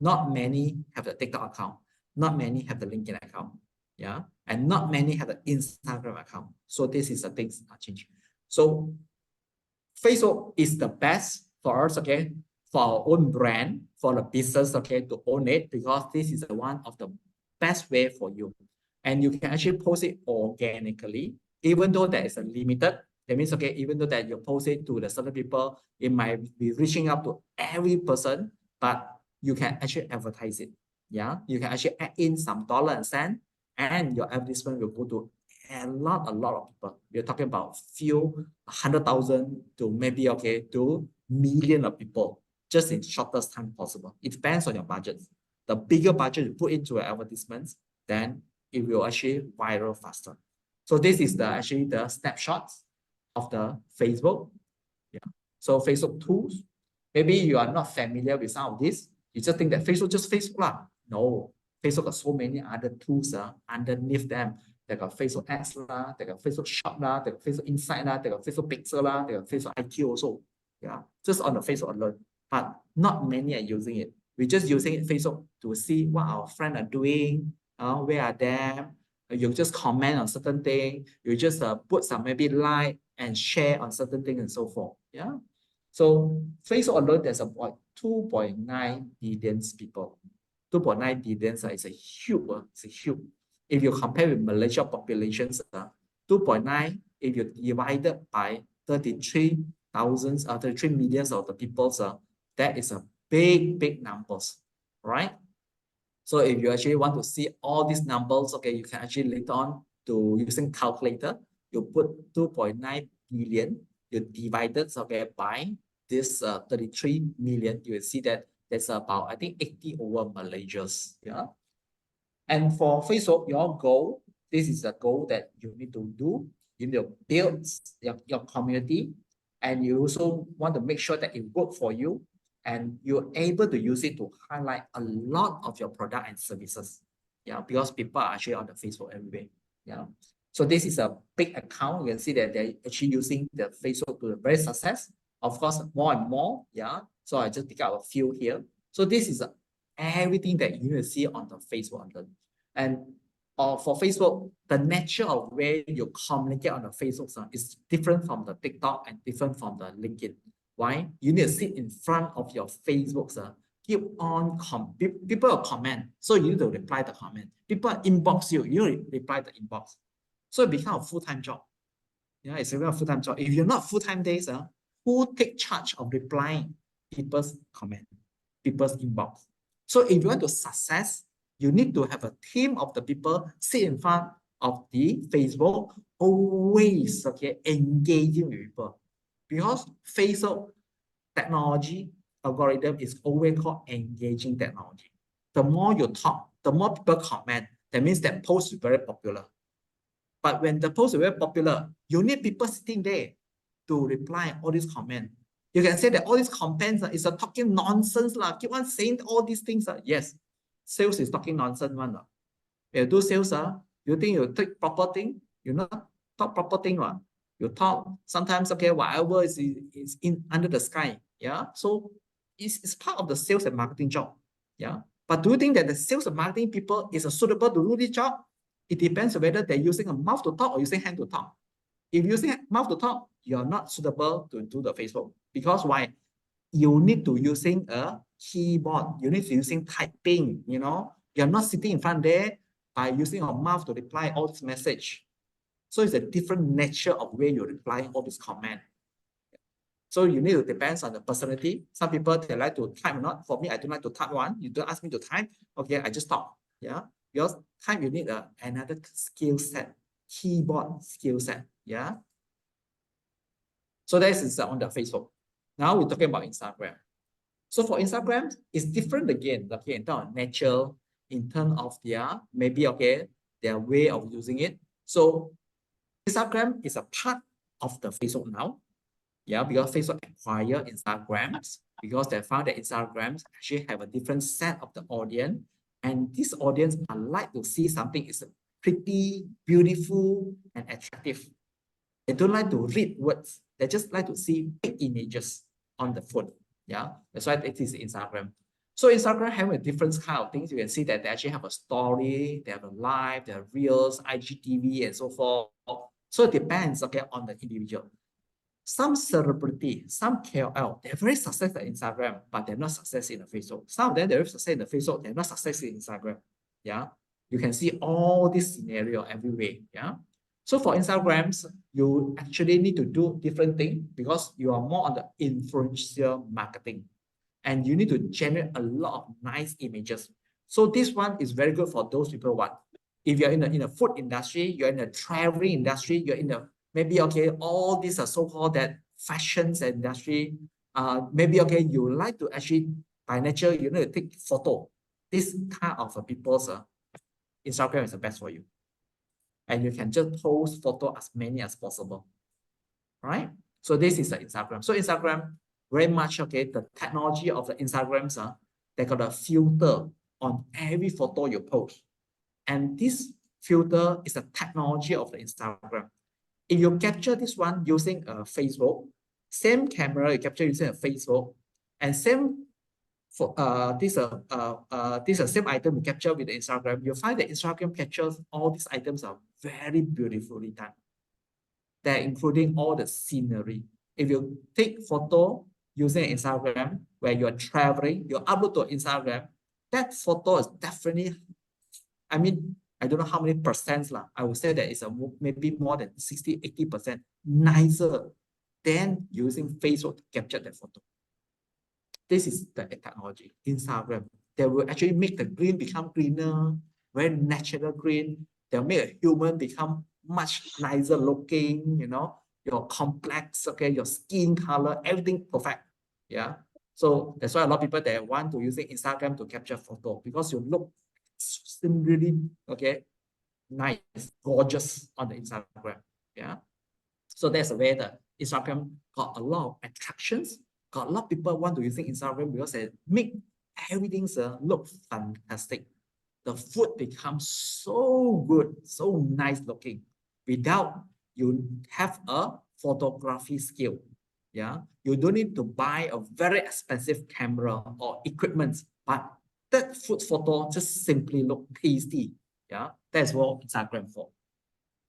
Not many have the TikTok account. Not many have the LinkedIn account. Yeah, and not many have the Instagram account. So this is the things are changing. So Facebook is the best for us, okay, for our own brand, for the business, okay, to own it, because this is one of the best way for you. And you can actually post it organically, even though there is a limited. That means, okay, even though that you post it to the certain people, it might be reaching out to every person, but you can actually advertise it. Yeah, you can actually add in some dollar and cent, and your advertisement will go to a lot of people. You're talking about few 100,000 to maybe, okay, to million of people just in shortest time possible. It depends on your budget. the bigger budget you put into advertisements, then it will actually viral faster. So this is actually the snapshots of the Facebook. Yeah. So Facebook tools. Maybe you are not familiar with some of this. You just think that Facebook just Facebook lah. No, Facebook got so many other tools underneath them. They got Facebook Ads lah, they got Facebook Shop lah, they got Facebook Insight lah, they got Facebook Pixel lah, they got Facebook IQ also. Yeah, just on the Facebook alone. But not many are using it. We're just using it Facebook to see what our friends are doing, where are them. You just comment on certain thing. You just put some maybe like and share on certain things and so forth. Yeah. So Facebook alone, there's about 2.9 billion people. 2.9 billion is a huge. It's a huge. If you compare with Malaysia populations, 2.9, if you divide it by 33 millions of the people, that is a big numbers, right? So if you actually want to see all these numbers, okay, you can actually later on to using calculator, you put 2.9 billion, you divide it, okay, by this 33 million, you will see that there's about, I think, 80 over Malaysians. Yeah. And for Facebook, your goal, this is the goal that you need to do. You need to build your community, and you also want to make sure that it works for you, and you're able to use it to highlight a lot of your product and services. Yeah, because people are actually on the Facebook everywhere. Yeah. So this is a big account. You can see that they're actually using the Facebook to very success. Of course, more and more. Yeah. So I just pick out a few here. So this is everything that you will see on the Facebook. And for Facebook, the nature of where you communicate on the Facebook is different from the TikTok and different from the LinkedIn. Why? You need to sit in front of your Facebook. Keep on people will comment, so you need to reply the comment. People inbox you, you need to reply the inbox. So it becomes a full-time job. Yeah, it's a full-time job. If you're not full-time days, who take charge of replying people's comment, people's inbox? So if you want to success, you need to have a team of the people sit in front of the Facebook, always engaging with people. Because Facebook technology algorithm is always called engaging technology. The more you talk, the more people comment. That means that post is very popular. But when the post is very popular, you need people sitting there to reply all these comments. You can say that all these comments is a talking nonsense. Keep on saying all these things. Yes, sales is talking nonsense. When you do sales, you think you take proper thing? You not talk proper thing. You talk sometimes, okay, whatever is in under the sky. Yeah. So it's part of the sales and marketing job. Yeah. But do you think that the sales and marketing people is suitable to do this job? It depends whether they're using a mouth to talk or using hand to talk. If using mouth to talk, you're not suitable to do the Facebook. Because why? You need to using a keyboard. You need to using typing, you know. You're not sitting in front there by using your mouth to reply all this message. So it's a different nature of where you're replying all this comment. So you need to depends on the personality. Some people, they like to type or not. For me, I don't like to type one. You don't ask me to type. Okay, I just talk. Yeah. Because type, you need another skill set, keyboard skill set. Yeah. So this is on the Facebook. Now we're talking about Instagram. So for Instagram, it's different again. Okay, in terms of nature, in terms of their maybe their way of using it. So Instagram is a part of the Facebook now. Yeah, because Facebook acquired Instagrams because they found that Instagrams actually have a different set of the audience, and this audience are like to see something is pretty, beautiful, and attractive. They don't like to read words. They just like to see big images on the phone. Yeah, that's why it is Instagram. So Instagram have a different kind of things. You can see that they actually have a story, they have a live, they have reels, IGTV, and so forth. So it depends, on the individual. Some celebrity, some KOL, they're very successful in Instagram, but they're not successful in the Facebook. Some of them, they're successful in the Facebook, they're not successful in Instagram. Yeah, you can see all this scenario everywhere. Yeah. So for Instagrams, you actually need to do different things because you are more on the influencer marketing, and you need to generate a lot of nice images. So this one is very good for those people. If you're in the food industry, you're in the traveling industry, you're in the maybe all these are so-called that fashions industry. Maybe you like to actually by nature you need to take photo. this kind of people's Instagram is the best for you. And you can just post photo as many as possible, right? So this is the Instagram. So Instagram, very much, okay, the technology of the Instagrams, they got a filter on every photo you post. And this filter is the technology of the Instagram. If you capture this one using Facebook, same camera you capture using a Facebook, and same for this same item you capture with the Instagram, you'll find that Instagram captures all these items are very beautifully done. They're including all the scenery. If you take photo using Instagram where you're traveling, you upload to Instagram, that photo is definitely, I mean, I don't know how many percents lah. I would say that it's maybe more than 60, 80% nicer than using Facebook to capture that photo. This is the technology, Instagram. They will actually make the green become greener, very natural green. They'll make a human become much nicer looking, you know, your complex, okay, your skin color, everything perfect. Yeah. So that's why a lot of people, they want to using Instagram to capture photo because you look really, okay, nice, gorgeous on the Instagram. Yeah. So that's the way that Instagram got a lot of attractions, got a lot of people want to using Instagram because they make everything look fantastic. The food becomes so good, so nice looking without you have a photography skill. Yeah, you don't need to buy a very expensive camera or equipment, but that food photo just simply look tasty. Yeah, that's what Instagram for.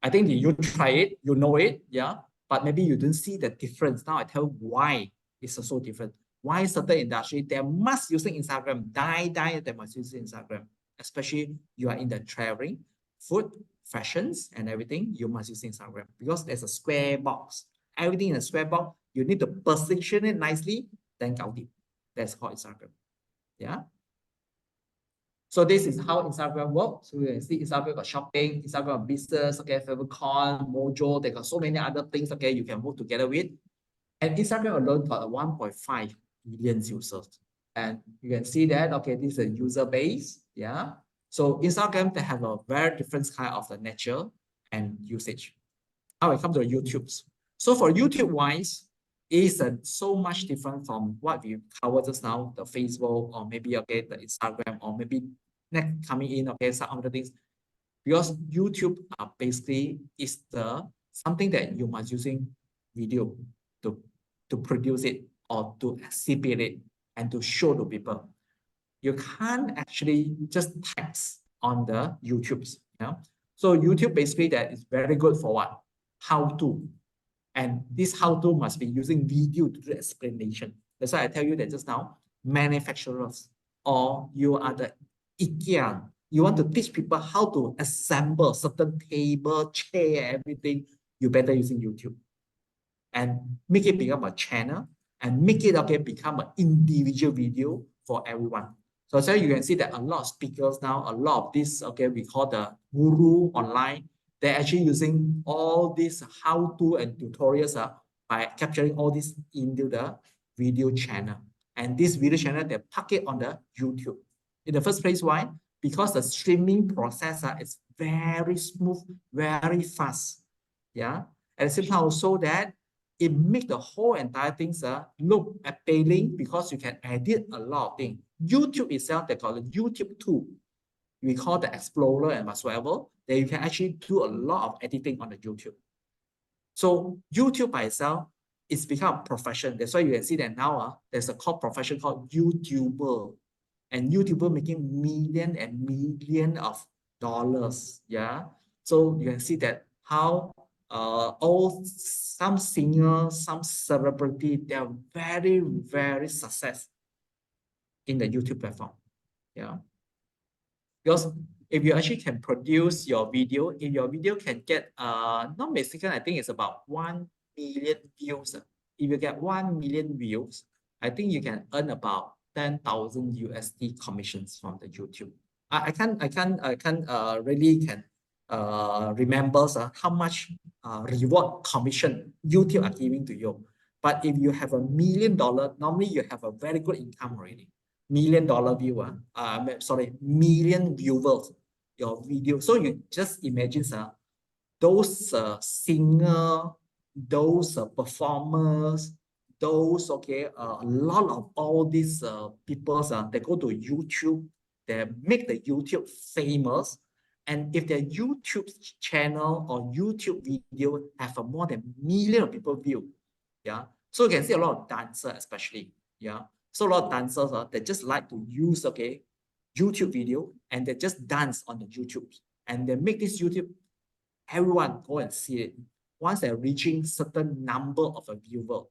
I think you try it, you know it, yeah, but maybe you don't see the difference. Now I tell you why it's so different. Why certain industry, they must using Instagram, they must use Instagram. Especially you are in the traveling, food, fashions, and everything, you must use Instagram because there's a square box. Everything in a square box, you need to position it nicely, then count it. That's called Instagram. Yeah. So this is how Instagram works. So you can see Instagram got shopping, Instagram business, okay, Favicon, Mojo, they got so many other things, okay, you can work together with. And Instagram alone got 1.5 million users. And you can see that, okay, this is a user base, yeah. So Instagram, they have a very different kind of the nature and usage. Now we come to YouTube's. So for YouTube-wise, is so much different from what we covered just now, the Facebook or maybe, okay, the Instagram or maybe next coming in, okay, some other things. Because YouTube basically is the something that you must using video to produce it or to exhibit it and to show to people. You can't actually just text on the YouTubes. Yeah? So YouTube basically that is very good for what? How to. And this how-to must be using video to do explanation. That's why I tell you that just now, manufacturers or you are the IKEA, you want to teach people how to assemble certain table, chair, everything, you better using YouTube. And make it become a channel and make it, okay, become an individual video for everyone. So you can see that a lot of speakers now, a lot of this, okay, we call the guru online, they're actually using all these how-to and tutorials by capturing all this into the video channel. And this video channel, they pack it on the YouTube. In the first place, why? Because the streaming process is very smooth, very fast. Yeah. At the same time also that it makes the whole entire things look appealing because you can edit a lot of things. YouTube itself, they call it YouTube tool. We call the Explorer and whatsoever, that you can actually do a lot of editing on the YouTube. So YouTube by itself, it's become a profession. That's why you can see that now there's a profession called YouTuber. And YouTuber making millions and millions of dollars. Yeah. So you can see that how some singers, some celebrity, they are very, very successful in the YouTube platform. Yeah. Because if you actually can produce your video, if your video can get not Mexican, I think it's about 1 million views. If you get 1 million views, I think you can earn about 10,000 USD commissions from the YouTube. I can't really can remember how much reward commission YouTube are giving to you. But if you have $1 million, normally you have a very good income already. million view, sorry, million viewers, your video. So you just imagine those singer, those performers, those a lot of all these people they go to YouTube, they make the YouTube famous, and if their YouTube channel or YouTube video have more than million of people view, yeah, so you can see a lot of dancers especially, yeah, so a lot of dancers they just like to use YouTube video and they just dance on the YouTube and they make this YouTube, everyone go and see it. Once they're reaching certain number of a viewer,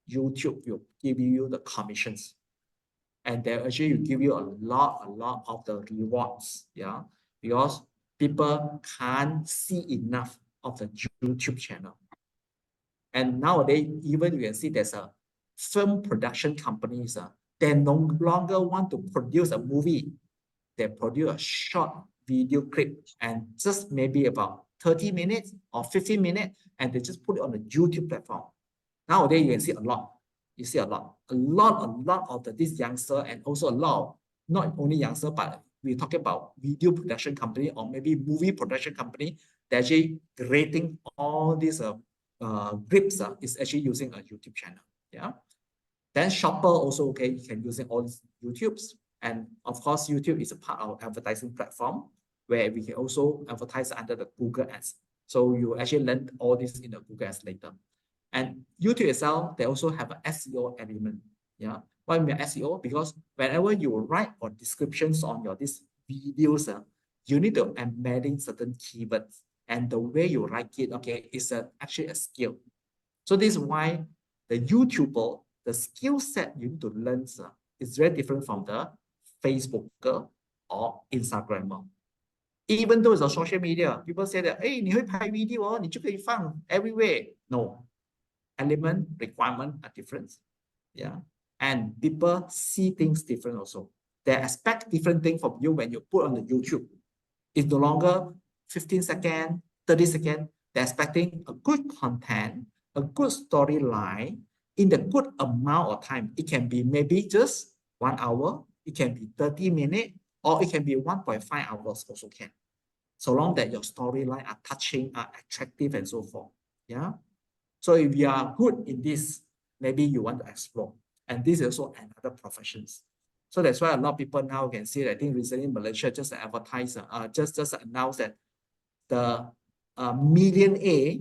YouTube will give you the commissions, and they actually will give you a lot of the rewards, yeah, because people can't see enough of the YouTube channel. And nowadays, even you can see there's a film production companies, they no longer want to produce a movie. They produce a short video clip and just maybe about 30 minutes or 15 minutes, and they just put it on the YouTube platform. Nowadays, you can see a lot. You see a lot of these youngsters, and also a lot of, not only youngsters, but we're talking about video production company or maybe movie production company. They're actually creating all these clips is actually using a YouTube channel. Yeah. Then shopper also, okay, you can using all these YouTubes. And of course, YouTube is a part of advertising platform where we can also advertise under the Google Ads. So you actually learn all this in the Google Ads later. And YouTube itself, they also have an SEO element. Yeah. Why we SEO? Because whenever you write or descriptions on your these videos, you need to embedding certain keywords. And the way you write it, okay, is actually a skill. So this is why the YouTuber, the skill set you need to learn is very different from the Facebooker or Instagrammer. Even though it's a social media, people say that, hey, 你会拍 video 哦，你就可以放 everywhere. No, element requirement are different. Yeah, and people see things different also. They expect different things from you when you put on the YouTube. It's no longer 15 seconds, 30 seconds. They're expecting a good content, a good storyline in the good amount of time. It can be maybe just 1 hour, it can be 30 minutes, or it can be 1.5 hours also can. So long that your storyline are touching, are attractive and so forth. Yeah. So if you are good in this, maybe you want to explore. And this is also another professions. So that's why a lot of people now can see that I think recently Malaysia just advertised, just announced that the millionaire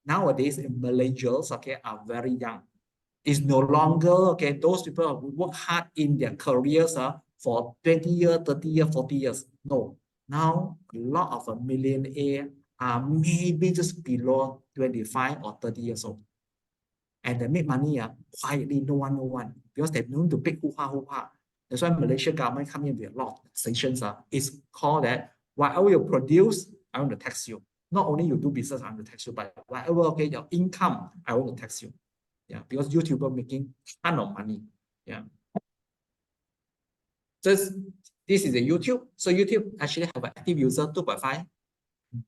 nowadays in Malaysia, okay, are very young. It's no longer, okay, those people who work hard in their careers for 20 years, 30 years, 40 years. No, now a lot of a millionaire are maybe just below 25 or 30 years old. And they make money quietly, no one, because they don't need to pay hoo-ha. That's why Malaysia government come in with a lot of taxations. It's called that whatever you produce, I want to tax you. Not only you do business, I want to tax you, but whatever, okay, your income, I want to tax you. Yeah, because YouTuber making a ton of money. Yeah. This is a YouTube. So YouTube actually have an active user 2.5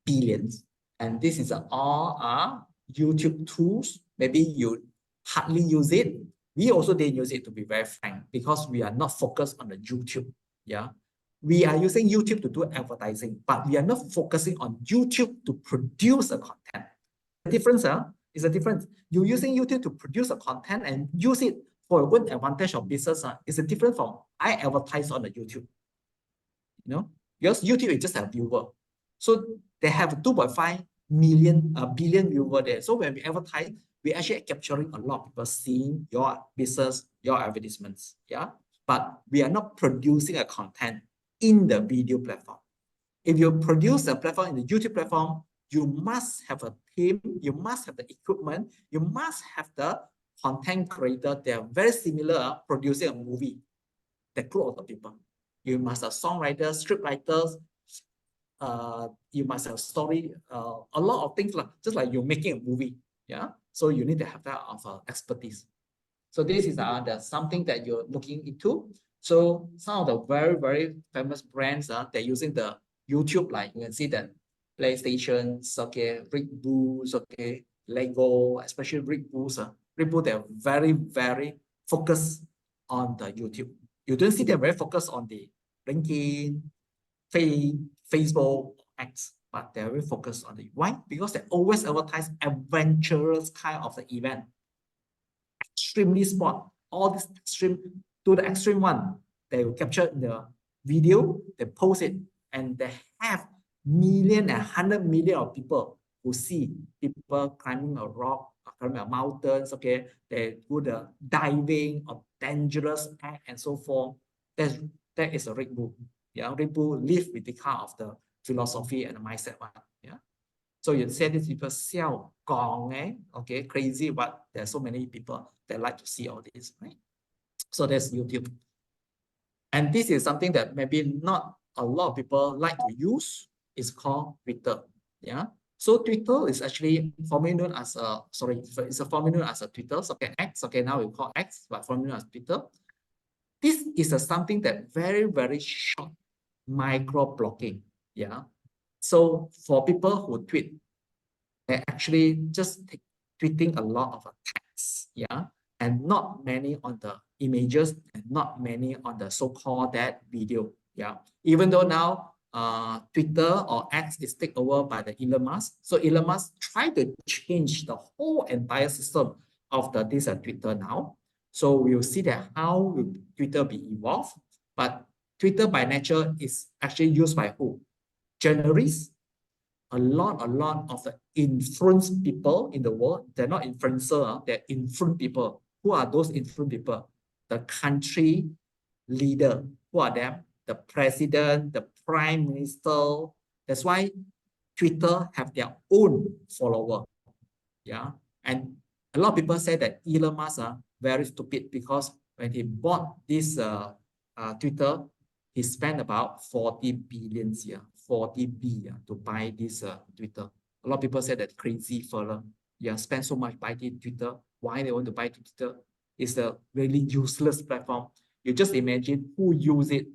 billions. And this is all YouTube tools. Maybe you hardly use it. We also didn't use it, to be very frank, because we are not focused on the YouTube. Yeah. We are using YouTube to do advertising, but we are not focusing on YouTube to produce a content. The difference is a difference. You're using YouTube to produce a content and use it for a good advantage of business. Is a different from I advertise on the YouTube. You know, because YouTube is just a viewer. So they have 2.5 billion viewer there. So when we advertise, we actually capturing a lot of people seeing your business, your advertisements. Yeah. But we are not producing a content in the video platform. If you produce a platform in the YouTube platform, you must have a team, you must have the equipment, you must have the content creator. They are very similar producing a movie. The group of the people. You must have songwriters, script writers, you must have story, a lot of things, just like you're making a movie. Yeah. So you need to have that of expertise. So this is something that you're looking into. So some of the very, very famous brands they're using the YouTube, like you can see that PlayStations, okay, Red Bulls, okay, Lego, especially Red Bulls. Red Bull, they're very, very focused on the YouTube. You don't see them very focused on the LinkedIn, Facebook, X, but they're very focused on the why? Because they always advertise adventurous kind of the event, extremely sport, all this extreme to the extreme one. They will capture the video, they post it, and they have million and 100 million of people who see people climbing a rock, climbing a mountains. Okay, they do the diving or dangerous act and so forth. That is a Red Bull. Yeah, Red Bull live with the kind of the philosophy and the mindset one. Yeah. So you say these people sell gong, okay, crazy, but there's so many people that like to see all this, right? So that's YouTube. And this is something that maybe not a lot of people like to use. It's called Twitter. Yeah. So Twitter is actually formerly known as it's a formerly known as a Twitter. Okay, X. Okay, now we call X, but formerly known as Twitter. This is something that very, very short micro blogging. Yeah. So for people who tweet, they're actually just tweeting a lot of text, yeah, and not many on the images and not many on the so-called that video, yeah. Even though now Twitter or X is taken over by the Elon Musk, so Elon Musk tried to change the whole entire system of this Twitter now. So we'll see that how will Twitter be evolved, but Twitter by nature is actually used by who? Journalists, a lot of the influence people in the world. They're not influencer, they're influence people. Who are those influence people? The country leader. Who are them? The president, the prime minister. That's why Twitter have their own follower. Yeah. And a lot of people say that Elon Musk are very stupid because when he bought this Twitter, he spent about 40 billion here, 40 billion to buy this Twitter. A lot of people say that crazy fella, yeah, spend so much buy Twitter. Why they want to buy Twitter? It's a really useless platform. You just imagine who use it.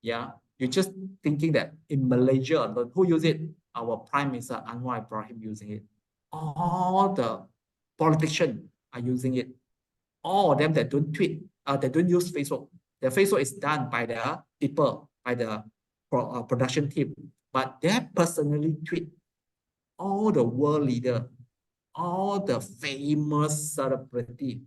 Yeah, you're just thinking that in Malaysia alone, who use it? Our Prime Minister Anwar Ibrahim using it. All the politicians are using it. All of them that don't tweet, that don't use Facebook. The Facebook is done by the people, by the production team, but they personally tweet all the world leader, all the famous celebrity,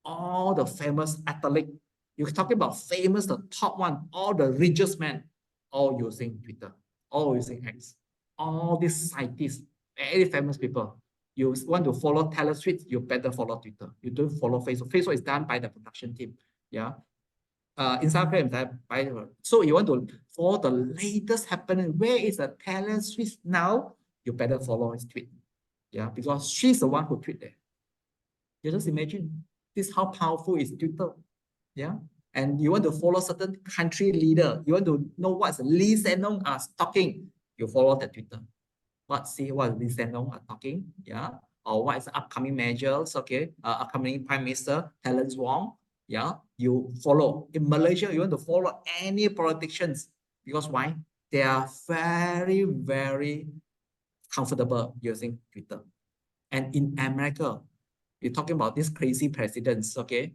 all the famous athlete. You're talking about famous, the top one, all the richest men, all using Twitter, all using X. All these scientists, very famous people. You want to follow Taylor Swift, you better follow Twitter. You don't follow Facebook. Facebook is done by the production team. Yeah. Instagram is done by the, so you want to follow the latest happening. Where is the Taylor Swift now? You better follow his tweet. Yeah, because she's the one who tweet there. You just imagine this how powerful is Twitter. Yeah. And you want to follow certain country leader. You want to know what's Lee Hsien-loong are talking. You follow the Twitter. See what Lee Hsien-loong are talking. Yeah. Or what is the upcoming measures. Okay. Upcoming Prime Minister Terence Wong. Yeah. You follow. In Malaysia, you want to follow any politicians. Because why? They are very, very comfortable using Twitter. And in America, you're talking about these crazy presidents, okay?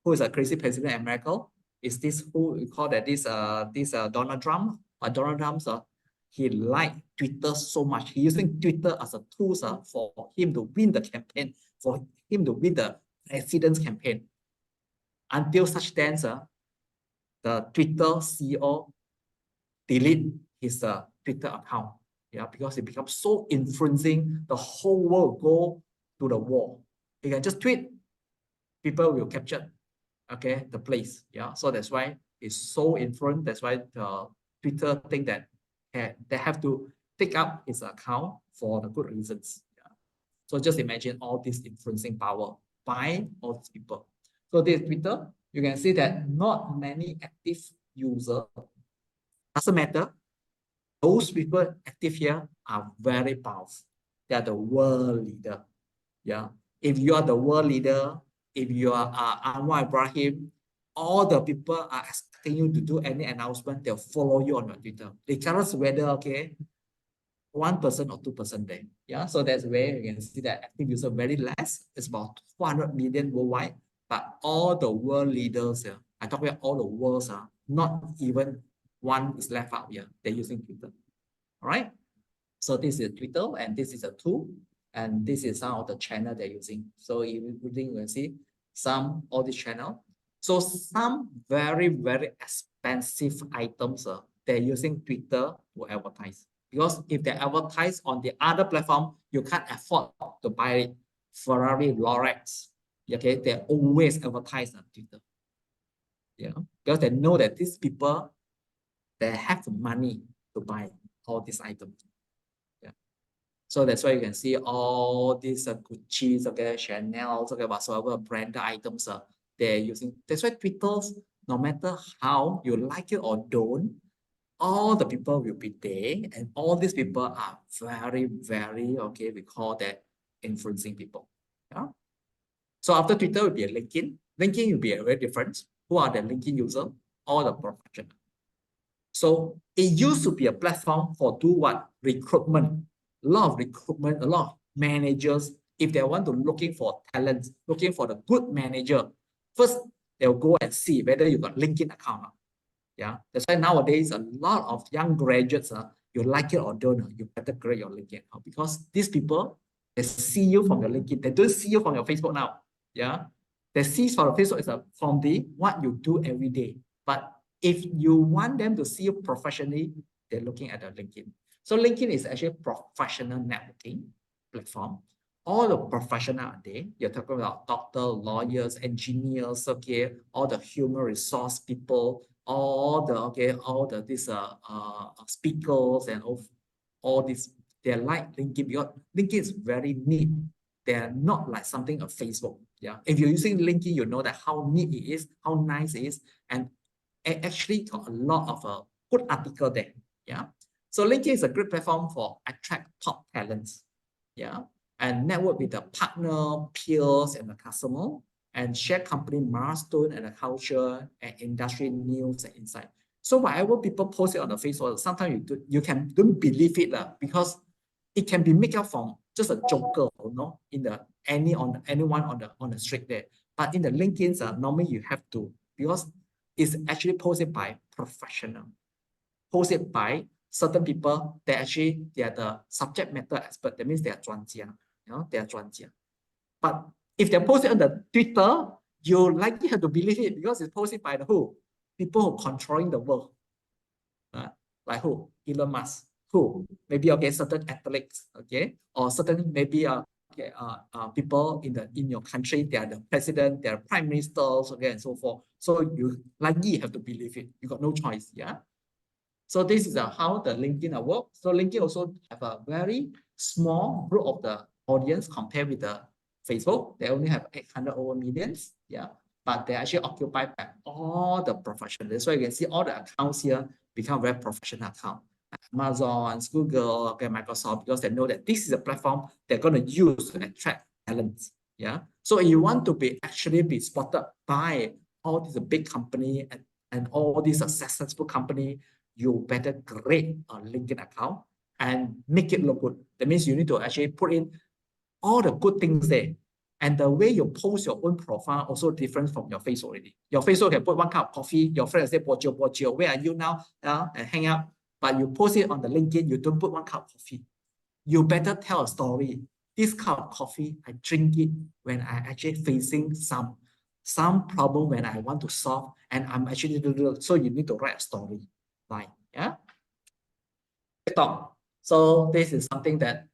Who is a crazy president in America? Is this who we call that this Donald Trump? Donald Trump, he liked Twitter so much. He using Twitter as a tool for him to win the campaign, for him to win the president's campaign. Until such then, the Twitter CEO delete his Twitter account. Yeah, because it becomes so influencing, the whole world go to the wall. You can just tweet, people will capture, okay, the place. Yeah, so that's why it's so influential. That's why Twitter think that they have to take up his account for the good reasons. Yeah. So just imagine all this influencing power by all these people. So this Twitter, you can see that not many active users. Doesn't matter. Those people active here are very powerful. They are the world leader. Yeah. If you are the world leader, if you are Anwar Ibrahim, all the people are expecting you to do any announcement, they'll follow you on your Twitter. Regardless whether, okay, 1% or 2% there. Yeah. So that's where you can see that active user very less. It's about 400 million worldwide. But all the world leaders, I talk about all the worlds, not even one is left out here. They're using Twitter. All right. So this is Twitter, and this is a tool, and this is some of the channel they're using. So you can see some all this channel. So some very, very expensive items, they're using Twitter to advertise. Because if they advertise on the other platform, you can't afford to buy it. Ferrari, Rolex, okay, they always advertise on Twitter. Yeah, because they know that these people, they have money to buy all these items. Yeah, so that's why you can see all these Gucci, okay, Chanel, okay, whatsoever branded items, they're using. That's why Twitter's, no matter how you like it or don't, all the people will be there, and all these people are very, very, okay, we call that influencing people. Yeah. So after Twitter will be a LinkedIn. LinkedIn will be a very different. Who are the LinkedIn user? All the professionals. So it used to be a platform for do what? Recruitment. A lot of recruitment, a lot of managers, if they want to looking for talent, looking for the good manager, first they'll go and see whether you got LinkedIn account. Yeah, that's why nowadays a lot of young graduates, you like it or don't, you better create your LinkedIn account, because these people, they see you from your LinkedIn. They don't see you from your Facebook now. Yeah, they see from the Facebook is from the what you do every day. But if you want them to see you professionally, they're looking at the LinkedIn. So LinkedIn is actually a professional networking platform. All the professional are there. You're talking about doctors, lawyers, engineers, okay, all the human resource people, all the these speakers and all this. They're like LinkedIn, because LinkedIn is very neat. They're not like something of Facebook. Yeah, if you're using LinkedIn, you know that how neat it is, how nice it is, and it actually got a lot of good article there. Yeah, so LinkedIn is a great platform for attract top talents. Yeah, and network with the partner, peers, and the customer, and share company milestone and the culture and industry news and insight. So whatever people post it on the Facebook, sometimes you can don't believe it, because it can be made up from just a joker, in the anyone on the street there. But in the LinkedIn, normally you have to, because it's actually posted by professional, posted by certain people that actually they are the subject matter expert. That means they are 专家, they are 专家. But if they're posted on the Twitter, you likely have to believe it, because it's posted by the who? People who are controlling the world. Like who? Elon Musk. Who? Maybe certain athletes, or certain maybe people in your country, they are the president, they are prime ministers, and so forth. So you likely have to believe it. You got no choice, yeah. So this is how the LinkedIn works. So LinkedIn also have a very small group of the audience compared with the Facebook. They only have 800 over millions, yeah. But they actually occupied by all the professionals. So you can see all the accounts here become very professional account. Amazon, Google, Microsoft, because they know that this is a platform they're going to use to attract talents. Yeah. So you want to actually be spotted by all these big company and all these successful company, you better create a LinkedIn account and make it look good. That means you need to actually put in all the good things there. And the way you post your own profile also different from your Facebook already. Your Facebook can put 1 cup of coffee. Your friends say, Bojo, where are you now? And hang up. But you post it on the LinkedIn, you don't put 1 cup of coffee. You better tell a story. This cup of coffee, I drink it when I actually facing some problem when I want to solve, and I'm actually, so you need to write a story. Like, yeah. TikTok. So this is something that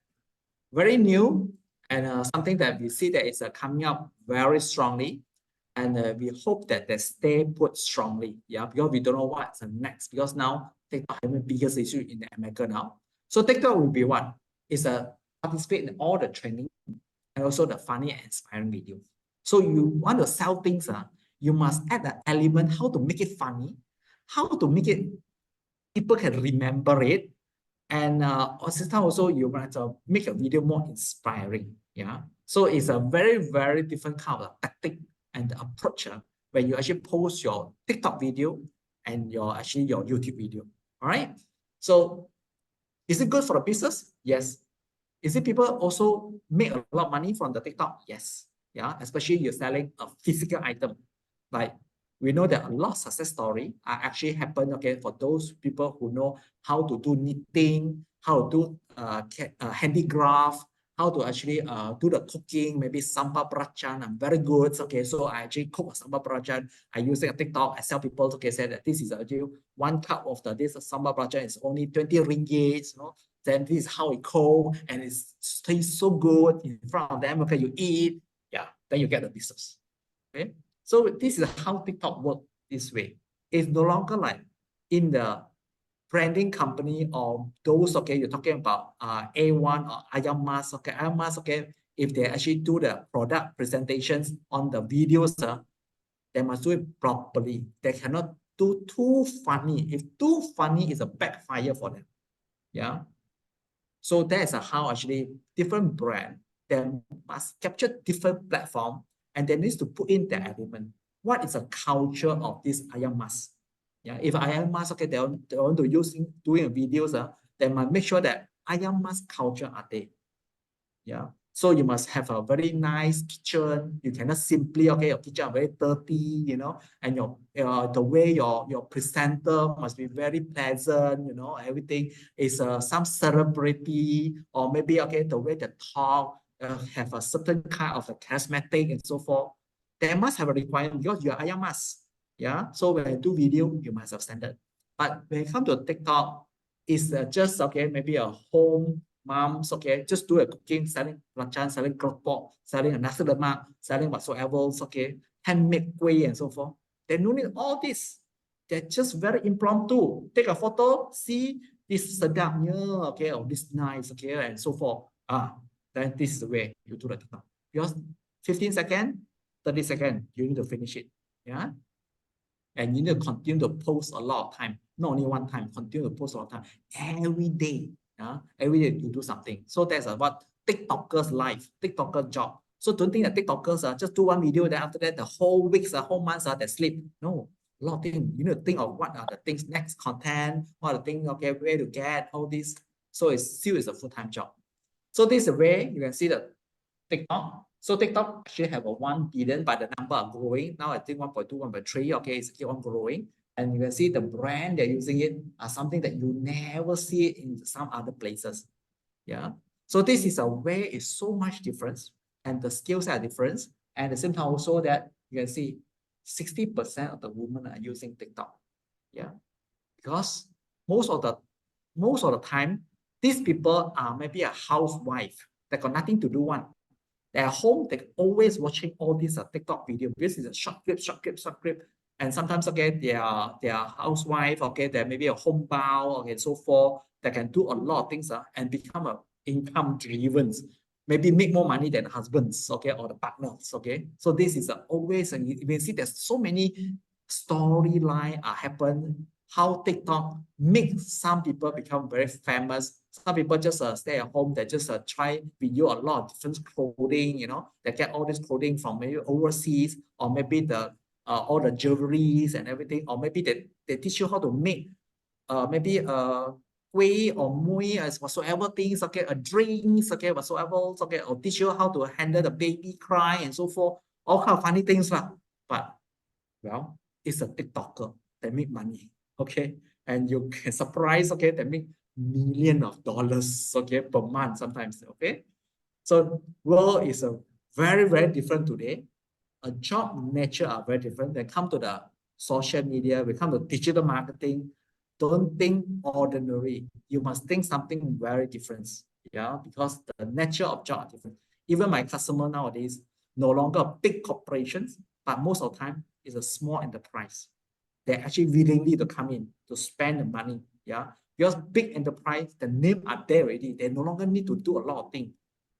very new, and something that we see that is coming up very strongly, and we hope that they stay put strongly, yeah, because we don't know what's the next, because now TikTok having biggest issue in America now. So TikTok will be what? Is participate in all the training and also the funny and inspiring video. So you want to sell things, you must add an element how to make it funny, how to make it people can remember it, and also you want to make a video more inspiring. Yeah, so it's a very, very different kind of tactic and approach when you actually post your TikTok video and your YouTube video. All right. So is it good for the business? Yes. Is it people also make a lot of money from the TikTok? Yes. Yeah, especially you're selling a physical item. Like we know that a lot of success story are actually happen, okay, for those people who know how to do knitting, how to do handicraft, how to actually do the cooking, maybe sambal belacan. I'm very good. Okay, so I actually cook a sambal belacan. I use it on TikTok. I sell people. Okay, say that this is actually 1 cup of this sambal belacan is only 20 ringgit. You know, then this is how it cold and it tastes so good in front of them. Okay, you eat, yeah, then you get the business. Okay, so this is how TikTok works this way. It's no longer like in the branding company or those, okay, you're talking about A1 or Ayam Mas, okay, Ayam Mas, okay, if they actually do the product presentations on the videos, they must do it properly. They cannot do too funny. If too funny, is a backfire for them. Yeah. So that's how actually different brand, they must capture different platform and they need to put in their element. What is the culture of this Ayam Mas? Yeah, if Ayam Mas, okay, they want to doing videos, they must make sure that Ayam Mas culture are there. Yeah. So you must have a very nice kitchen. You cannot simply, okay, your kitchen are very dirty, you know, and your the way your presenter must be very pleasant, you know, everything is some celebrity, or maybe, okay, the way they talk have a certain kind of a charismatic and so forth. They must have a requirement because you're Ayam Mas. Yeah. So when you do video, you must have standard. But when it comes to TikTok, it's just, okay, maybe a home moms, okay, just do a cooking, selling belacan, selling keropok, selling a nasi lemak, selling whatsoever, okay, handmade kueh and so forth. They don't need all this. They're just very impromptu. Take a photo, see this sedap, yeah, okay, or this nice, okay, and so forth. Then this is the way you do the TikTok. Because 15 seconds, 30 seconds, you need to finish it. Yeah. And you need to continue to post a lot of time, not only one time, continue to post a lot of time, every day. Every day you do something. So that's what TikTokers' life, TikToker job. So don't think that TikTokers just do one video, then after that, the whole weeks, the whole months, they sleep. No, a lot of things. You need to think of what are the things, next content, what are the things, okay, where to get all this. So it's still is a full-time job. So this is the way you can see the TikTok. So TikTok actually have a 1 billion, but the number are growing. Now I think 1.2, 1.3, okay, it's keep on growing. And you can see the brand they're using it are something that you never see it in some other places. Yeah. So this is a way is so much difference and the skills are different. And at the same time also that you can see 60% of the women are using TikTok. Yeah. Because most of the time, these people are maybe a housewife. They got nothing to do one. They're home, they're always watching all these TikTok video. This is a short clip. And sometimes, okay, they are housewife, okay, they're maybe a homebound, okay, so forth. They can do a lot of things and become a income driven. Maybe make more money than husbands, okay, or the partners, okay. So this is always, and you can see there's so many storyline happen. How TikTok makes some people become very famous. Some people just stay at home. They just try video a lot of different clothing. You know, they get all this clothing from maybe overseas, or maybe the all the jewelries and everything, or maybe they teach you how to make maybe kueh or mui as whatsoever things, okay, a drinks, okay, whatsoever, okay, or teach you how to handle the baby cry and so forth, all kind of funny things lah. But well, it's a TikToker that make money, okay, and you can surprise, okay, that make millions of dollars, okay, per month sometimes, okay. So world is a very different today. A job nature are very different. They come to the social media, we come to digital marketing. Don't think ordinary. You must think something very different. Yeah, because the nature of job are different. Even my customer nowadays, no longer big corporations, but most of the time is a small enterprise. They're actually willingly to come in to spend the money. Yeah, because big enterprise, the name are there already. They no longer need to do a lot of things.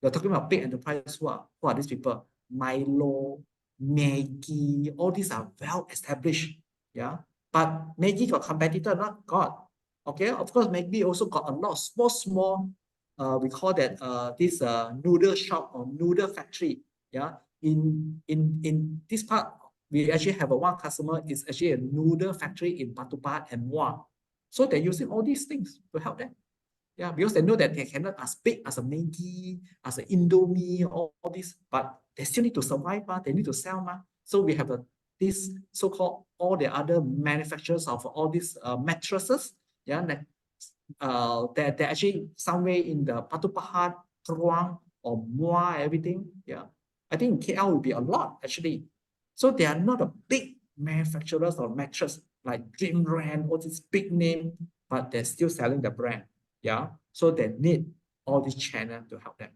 You're talking about big enterprise. Who are these people? Milo, Maggie, all these are well established. Yeah, but Maggie got competitor, not God. Okay, of course, Maggie also got a lot of small. We call that this noodle shop or noodle factory. Yeah, in this part, we actually have one customer is actually a noodle factory in Batu Pahat and Muar. So they're using all these things to help them. Yeah, because they know that they cannot as big as a Maggi, as an Indomie, all this, but they still need to survive, they need to sell. So we have this so-called all the other manufacturers of all these mattresses, yeah, that they're actually somewhere in the Batu Pahat, Keruang, or Muar, everything. Yeah, I think KL will be a lot actually. So they are not a big manufacturers of mattress like Dreamland, all this big name, but they're still selling the brand. Yeah, so they need all this channel to help them.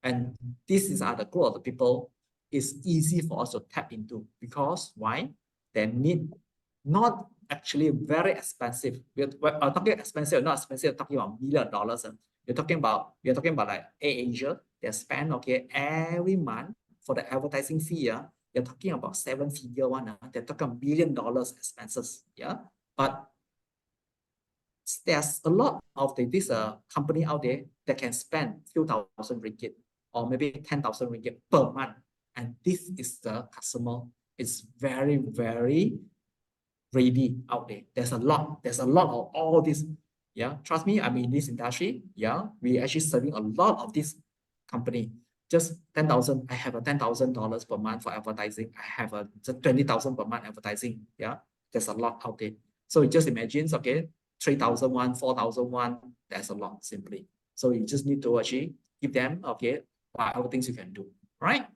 And this is the group of the people is easy for us to tap into because why? They need not actually very expensive. We're talking expensive, not expensive, talking about $1 million. We're talking about like AirAsia. They spend every month for the advertising fee. You're talking about 7-figure one. They're talking $1 million expenses. Yeah, but there's a lot of this company out there that can spend few thousand ringgit or maybe 10,000 ringgit per month. And this is the customer is very, very ready out there. There's a lot of all this. Yeah, trust me, I'm in this industry. Yeah, we actually serving a lot of this company. Just 10,000, I have a $10,000 per month for advertising. I have a 20,000 per month advertising. Yeah, there's a lot out there. So you just imagine, 3,001, 4,001, that's a lot simply. So you just need to actually give them, whatever things you can do, right?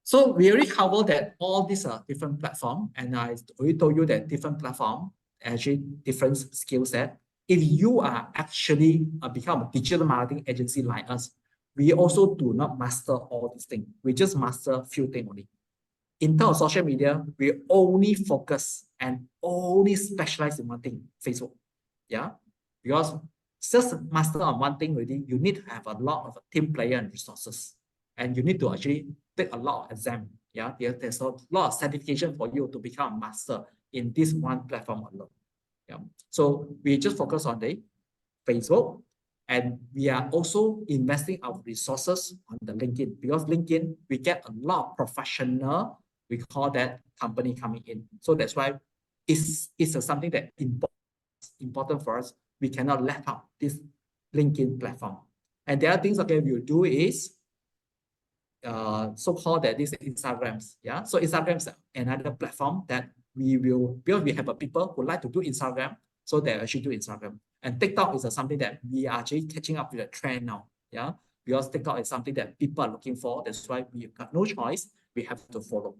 So we already covered that all these are different platforms, and I already told you that different platform actually different skill set. If you are actually become a digital marketing agency like us, we also do not master all these things. We just master a few things only. In terms of social media, we only focus and only specialize in one thing, Facebook. Yeah, because just master on one thing already, you need to have a lot of team player and resources, and you need to actually take a lot of exam. Yeah, there's a lot of certification for you to become a master in this one platform alone. Yeah, so we just focus on the Facebook, and we are also investing our resources on the LinkedIn, because LinkedIn we get a lot of professional, we call that company coming in. So that's why it's something that important for us. We cannot let out this LinkedIn platform. And the other things we'll do is so-called that these Instagrams. Yeah, so Instagrams are another platform that we will, because we have a people who like to do Instagram, so they actually do Instagram. And TikTok is something that we are actually catching up with the trend now. Yeah, because TikTok is something that people are looking for. That's why we got no choice. We have to follow.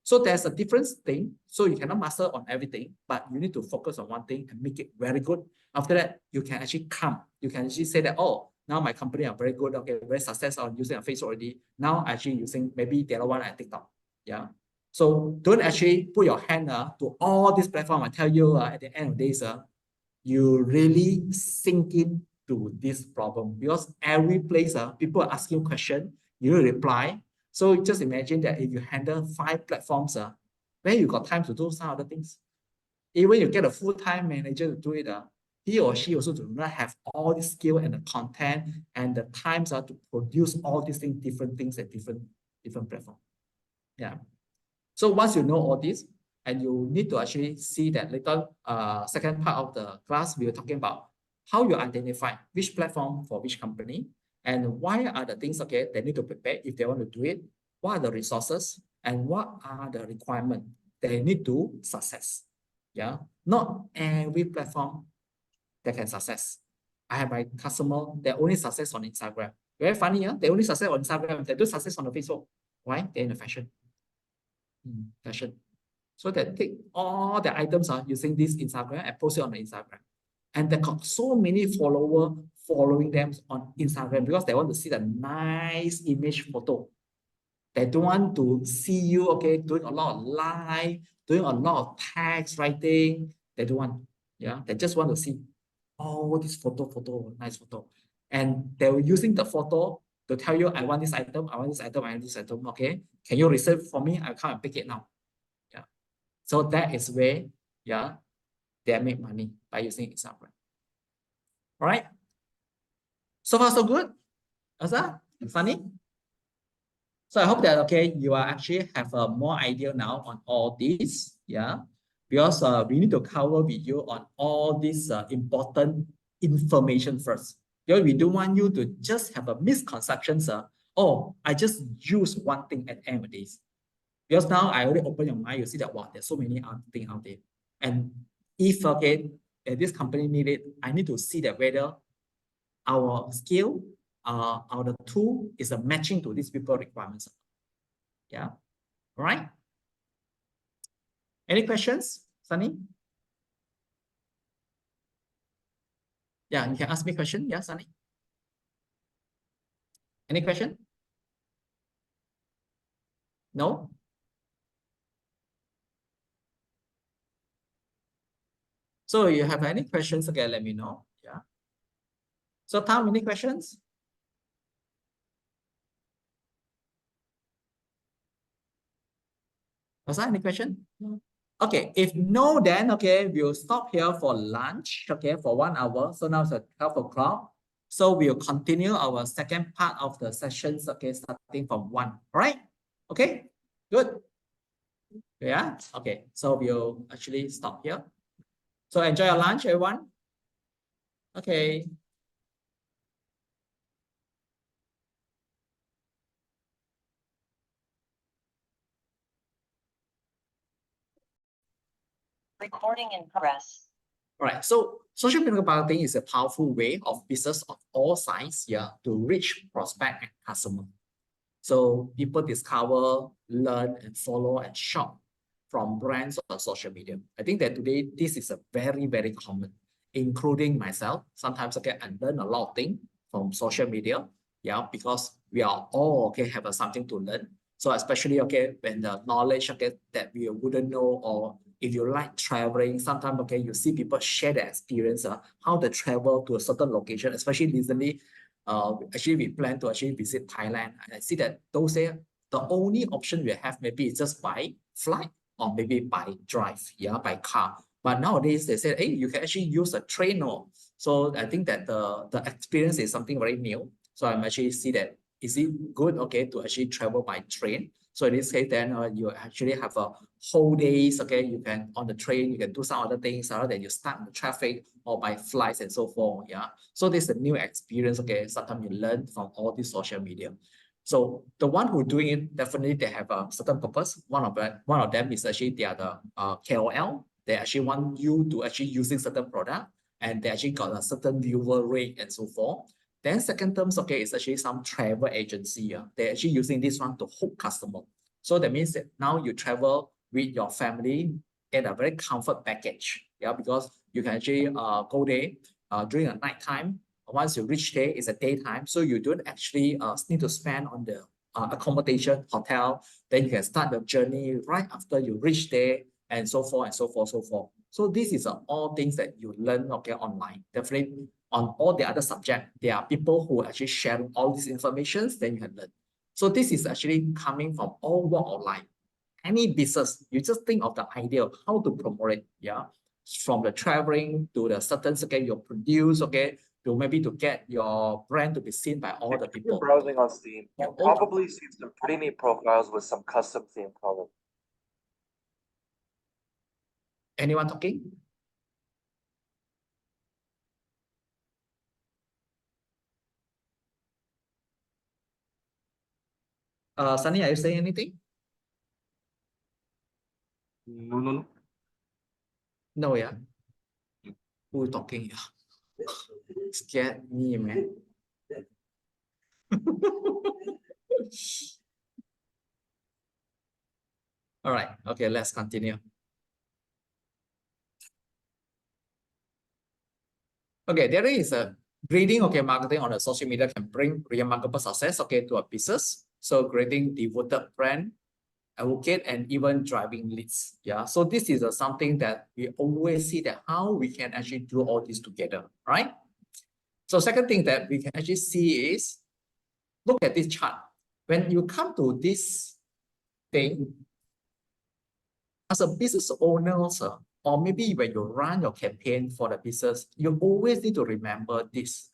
So there's a different thing. So you cannot master on everything, but you need to focus on one thing and make it very good. After that, you can actually come. You can actually say that, oh, now my company are very good, very successful on using a Facebook already. Now actually using maybe the other one at TikTok. Yeah. So don't actually put your hand to all these platforms. I tell you at the end of the day, you really sink into this problem, because every place people are asking questions, you reply. So just imagine that if you handle 5 platforms, where you got time to do some other things. Even you get a full-time manager to do it, he or she also do not have all the skill and the content and the times to produce all these things, different things at different platforms. Yeah. So once you know all this, and you need to actually see that later, second part of the class, we are talking about how you identify which platform for which company, and why are the things they need to prepare if they want to do it, what are the resources, and what are the requirements they need to success. Yeah, not every platform that can success. I have my customer, they only success on Instagram. Very funny, they only success on Instagram. They do success on the Facebook. Why? They're in the fashion. Fashion. So they take all the items using this Instagram and post it on the Instagram. And they got so many followers following them on Instagram because they want to see the nice image photo. They don't want to see you, doing a lot of live, doing a lot of text writing. They don't want, they just want to see, oh, this photo, nice photo. And they were using the photo to tell you, I want this item, I want this item, I want this item, can you reserve for me? I'll come and pick it now. Yeah. So that is where, they make money by using Instagram. All right. So far, so good. Asa, funny? So I hope that, you are actually have a more idea now on all this. Yeah. Because we need to cover with you on all these important information first. Because we don't want you to just have a misconception, oh, I just use one thing at the end of this. Because now I already open your mind, you see that, wow, there's so many things out there. And if, okay, this company need it, I need to see that whether our skill, our tool is a matching to these people requirements. Yeah, all right. Any questions, Sunny? Yeah, you can ask me a question. Yeah, Sunny. Any question? No? So you have any questions, okay, let me know. Yeah. So Tom, any questions? Was there any question? No. Okay, if no, then okay, we'll stop here for lunch, okay, for 1 hour. So now it's at 12 o'clock. So we'll continue our second part of the sessions, okay, starting from 1. All right? Okay, good. Yeah, okay. So we'll actually stop here. So enjoy your lunch, everyone. Okay. Recording in progress. All right, so social media marketing is a powerful way of business of all sizes, yeah, to reach prospect and customer. So people discover, learn, and follow and shop from brands on social media. I think that today this is a very, very common, including myself. Sometimes okay, I learn a lot of things from social media, yeah, because we are all okay have something to learn. So especially okay when the knowledge okay that we wouldn't know, or if you like traveling, sometimes okay you see people share their experience, how they travel to a certain location. Especially recently, actually we plan to actually visit Thailand, and I see that those say the only option we have maybe is just by flight or maybe by drive, yeah, by car. But nowadays they say, hey, you can actually use a train. Or so I think that the experience is something very new. So I'm actually see that is it good okay to actually travel by train. So in this case, then you actually have a whole days. Okay, you can on the train, you can do some other things other than you stuck in the traffic or by flights and so forth. Yeah. So this is a new experience. Okay, sometimes you learn from all these social media. So the one who doing it, definitely they have a certain purpose. One of them is actually they are the KOL. They actually want you to actually using certain product, and they actually got a certain viewer rate and so forth. Then second terms, okay, is actually some travel agency. They're actually using this one to hook customer. So that means that now you travel with your family in a very comfort package. Yeah, because you can actually go there during a night time. Once you reach there, it's a daytime, so you don't actually need to spend on the accommodation, hotel. Then you can start the journey right after you reach there, and so forth and so forth, so forth. So this is all things that you learn okay online. Definitely on all the other subject, there are people who actually share all these informations, then you can learn. So this is actually coming from all walk of life. Any business, you just think of the idea of how to promote it. Yeah, from the traveling to the certain okay you produce, okay, to maybe to get your brand to be seen by all the If you're people. browsing on Steam, you'll probably see some pretty neat profiles with some custom theme color. Anyone talking? Sunny, are you saying anything? No. No, yeah. Who talking? Scared me, man. All right. Okay, let's continue. Okay, there is a grading, okay, marketing on the social media can bring remarkable success, okay, to a business. So grading devoted brand, advocate, and even driving leads. Yeah, so this is something that we always see that how we can actually do all this together, right? So second thing that we can actually see is, look at this chart. When you come to this thing, as a business owner, or maybe when you run your campaign for the business, you always need to remember this.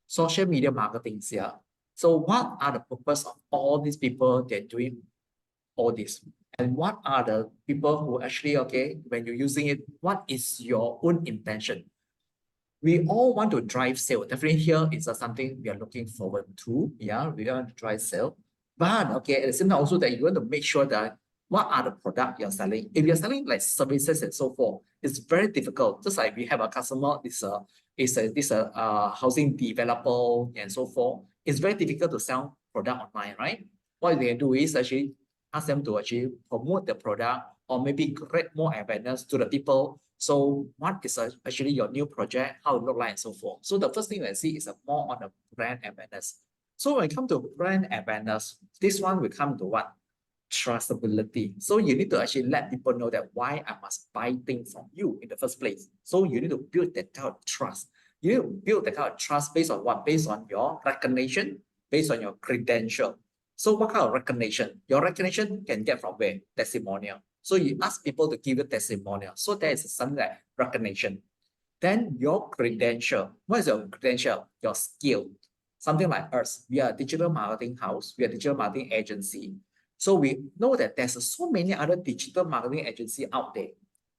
Social media marketing here. So what are the purpose of all these people that doing all this? And what are the people who actually, okay, when you're using it, what is your own intention? We all want to drive sale. Definitely here is something we are looking forward to. Yeah, we want to drive sale. But okay, at the same time also that you want to make sure that what are the products you're selling. If you're selling like services and so forth, it's very difficult. Just like we have a customer, housing developer and so forth. It's very difficult to sell product online, right? What they can do is actually ask them to actually promote the product or maybe create more awareness to the people. So what is actually your new project, how it look like and so forth. So the first thing I see is more on the brand awareness. So when it comes to brand awareness, this one will come to what? Trustability. So you need to actually let people know that why I must buy things from you in the first place. So you need to build that kind of trust. You need to build that kind of trust based on what? Based on your recognition, based on your credential. So what kind of recognition? Your recognition can get from where? Testimonial. So you ask people to give you testimonial. So there is something like recognition. Then your credential. What is your credential? Your skill. Something like us. We are a digital marketing house. We are a digital marketing agency. So we know that there's so many other digital marketing agencies out there.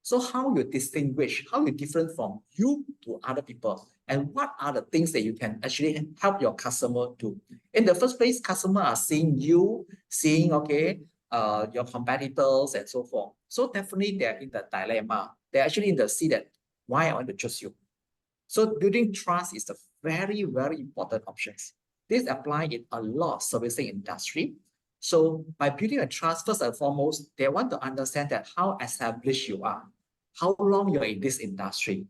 So how you distinguish, how you different from you to other people, and what are the things that you can actually help your customer to? In the first place, customers are seeing you, seeing, okay, your competitors and so forth. So definitely they're in the dilemma. They're actually in the see that why I want to choose you. So building trust is a very, very important option. This applies in a lot of servicing industry. So by building a trust, first and foremost, they want to understand that how established you are, how long you're in this industry,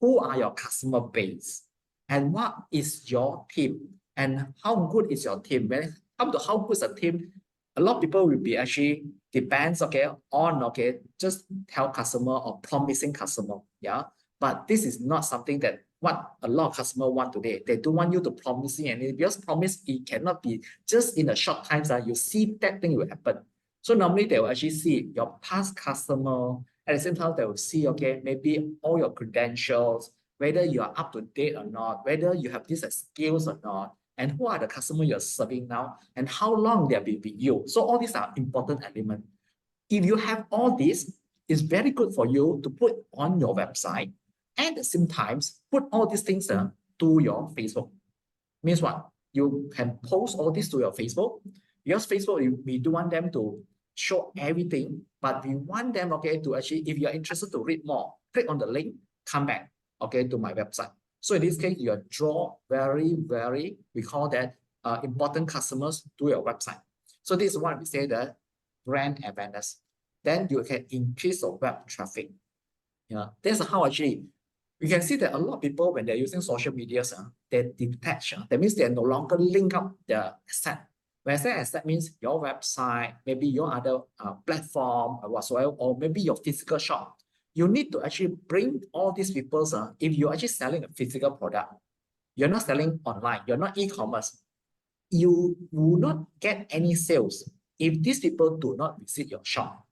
who are your customer base, and what is your team, and how good is your team. When it comes to how good is a team, a lot of people will be actually depends, okay, on, okay, just tell customer or promising customer, yeah. But this is not something that what a lot of customers want today. They don't want you to promising anything, because promise it cannot be just in a short time that you see that thing will happen. So normally they will actually see your past customer. At the same time, they will see, okay, maybe all your credentials, whether you are up to date or not, whether you have these skills or not, and who are the customers you're serving now, and how long they'll be with you. So all these are important elements. If you have all this, it's very good for you to put on your website, and at the same time, put all these things to your Facebook. Means what? You can post all this to your Facebook. Because Facebook, we do want them to show everything, but we want them, okay, to actually, if you're interested to read more, click on the link, come back, okay, to my website. So in this case, you draw very, very, we call that important customers to your website. So this is what we say the brand awareness. Then you can increase your web traffic. Yeah, that's how actually we can see that a lot of people, when they're using social media, they detach. That means they no longer link up the asset. When I say asset means your website, maybe your other platform or whatsoever, or maybe your physical shop. You need to actually bring all these people. If you're actually selling a physical product, you're not selling online, you're not e-commerce, you will not get any sales if these people do not visit your shop.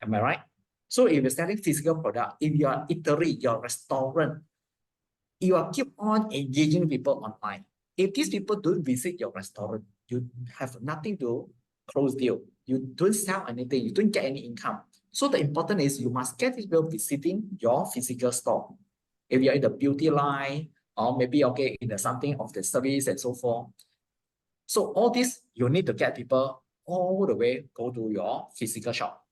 Am I right? So if you're selling physical product, if you are eatery, your restaurant, you are keep on engaging people online. If these people don't visit your restaurant, you have nothing to close deal. You don't sell anything, you don't get any income. So the important is you must get these people visiting your physical store. If you're in the beauty line, or maybe, okay, in the something of the service and so forth. So all this, you need to get people all the way go to your physical shop.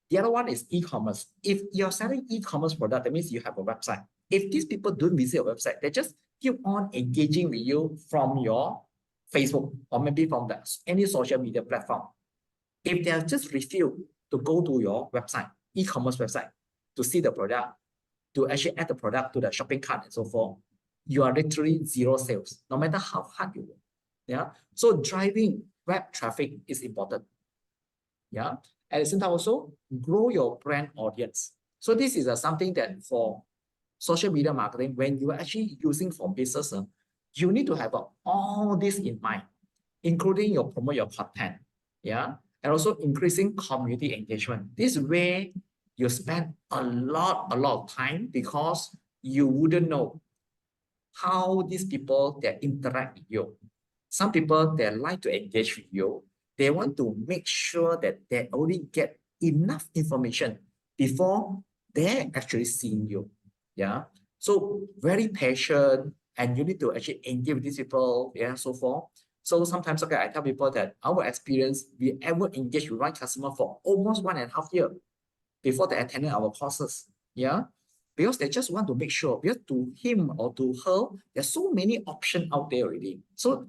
The other one is e-commerce. If you're selling e-commerce product, that means you have a website. If these people don't visit your website, they just keep on engaging with you from your Facebook or maybe from any social media platform. If they just refuse to go to your website, e-commerce website, to see the product, to actually add the product to the shopping cart and so forth, you are literally zero sales, no matter how hard you work. Yeah. So driving web traffic is important. Yeah. At the same time also, grow your brand audience. So this is something that for social media marketing, when you are actually using for business, you need to have all this in mind, including your promote your content. Yeah. And also increasing community engagement. This way you spend a lot of time, because you wouldn't know how these people that interact with you. Some people, they like to engage with you. They want to make sure that they only get enough information before they're actually seeing you. Yeah. So very patient, and you need to actually engage with these people, yeah, so forth. So sometimes, okay, I tell people that our experience, we ever engage with one customer for almost 1.5 years before they attended our courses. Yeah. Because they just want to make sure, because to him or to her, there's so many options out there already. So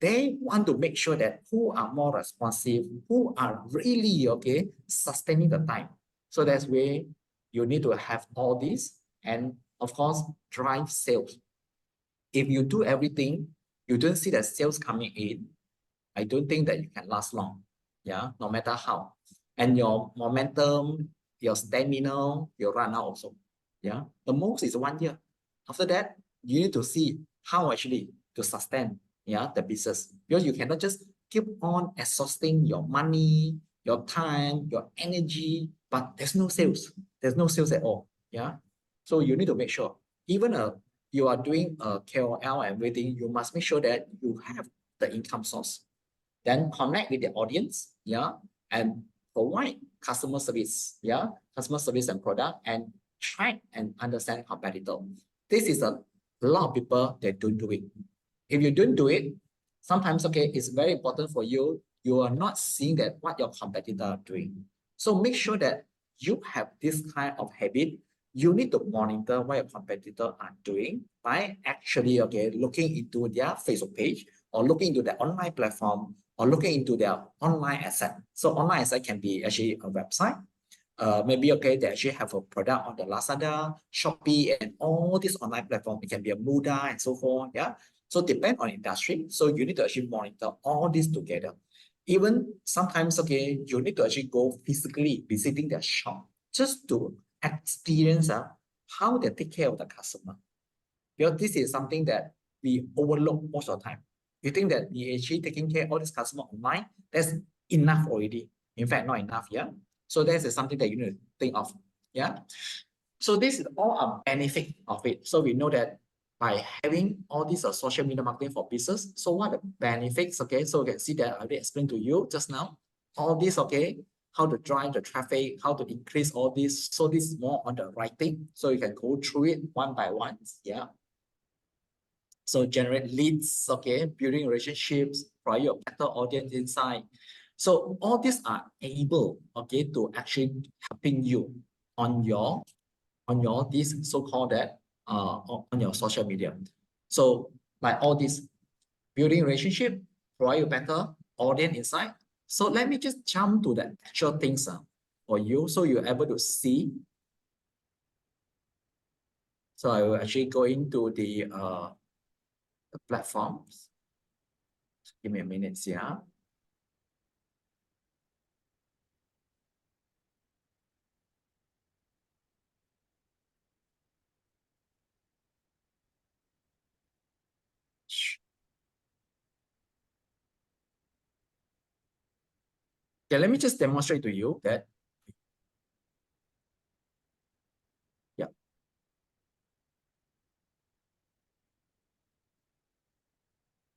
they want to make sure that who are more responsive, who are really, okay, sustaining the time. So that's where you need to have all this, and of course, drive sales. If you do everything, you don't see the sales coming in, I don't think that you can last long. Yeah, no matter how. And your momentum, your stamina, will run out also. Yeah, the most is 1 year. After that, you need to see how actually to sustain, yeah, the business, because you cannot just keep on exhausting your money, your time, your energy, but there's no sales. There's no sales at all. Yeah, so you need to make sure, even you are doing a KOL and everything, you must make sure that you have the income source. Then connect with the audience, yeah, and provide customer service, yeah, customer service and product, and track and understand competitor. This is a lot of people that don't do it. If you don't do it, sometimes, okay, it's very important for you. You are not seeing that what your competitor are doing. So make sure that you have this kind of habit. You need to monitor what your competitor are doing by actually, okay, looking into their Facebook page or looking into their online platform or looking into their online asset. So online asset can be actually a website. Maybe, okay, they actually have a product on the Lazada, Shopee, and all these online platforms. It can be a Muda and so forth. Yeah. So depend on industry. So you need to actually monitor all this together. Even sometimes, okay, you need to actually go physically visiting their shop just to experience how they take care of the customer. Because this is something that we overlook most of the time. You think that we actually taking care of all this customer online, that's enough already. In fact, not enough, yeah. So that is something that you need to think of, yeah. So this is all a benefit of it. So we know that by having all these social media marketing for business, so what are the benefits? Okay, so you can see that I already explained to you just now. All this, okay, how to drive the traffic, how to increase all this. So this is more on the writing. So you can go through it one by one, yeah. So generate leads, okay, building relationships, provide a better audience insight. So all these are able, okay, to actually helping you on your this so-called that on your social media. So like all this building relationship, provide you better audience insight. So let me just jump to the actual things for you, so you're able to see. So I will actually go into the platforms. Give me a minute here. Okay, let me just demonstrate to you that. Yeah.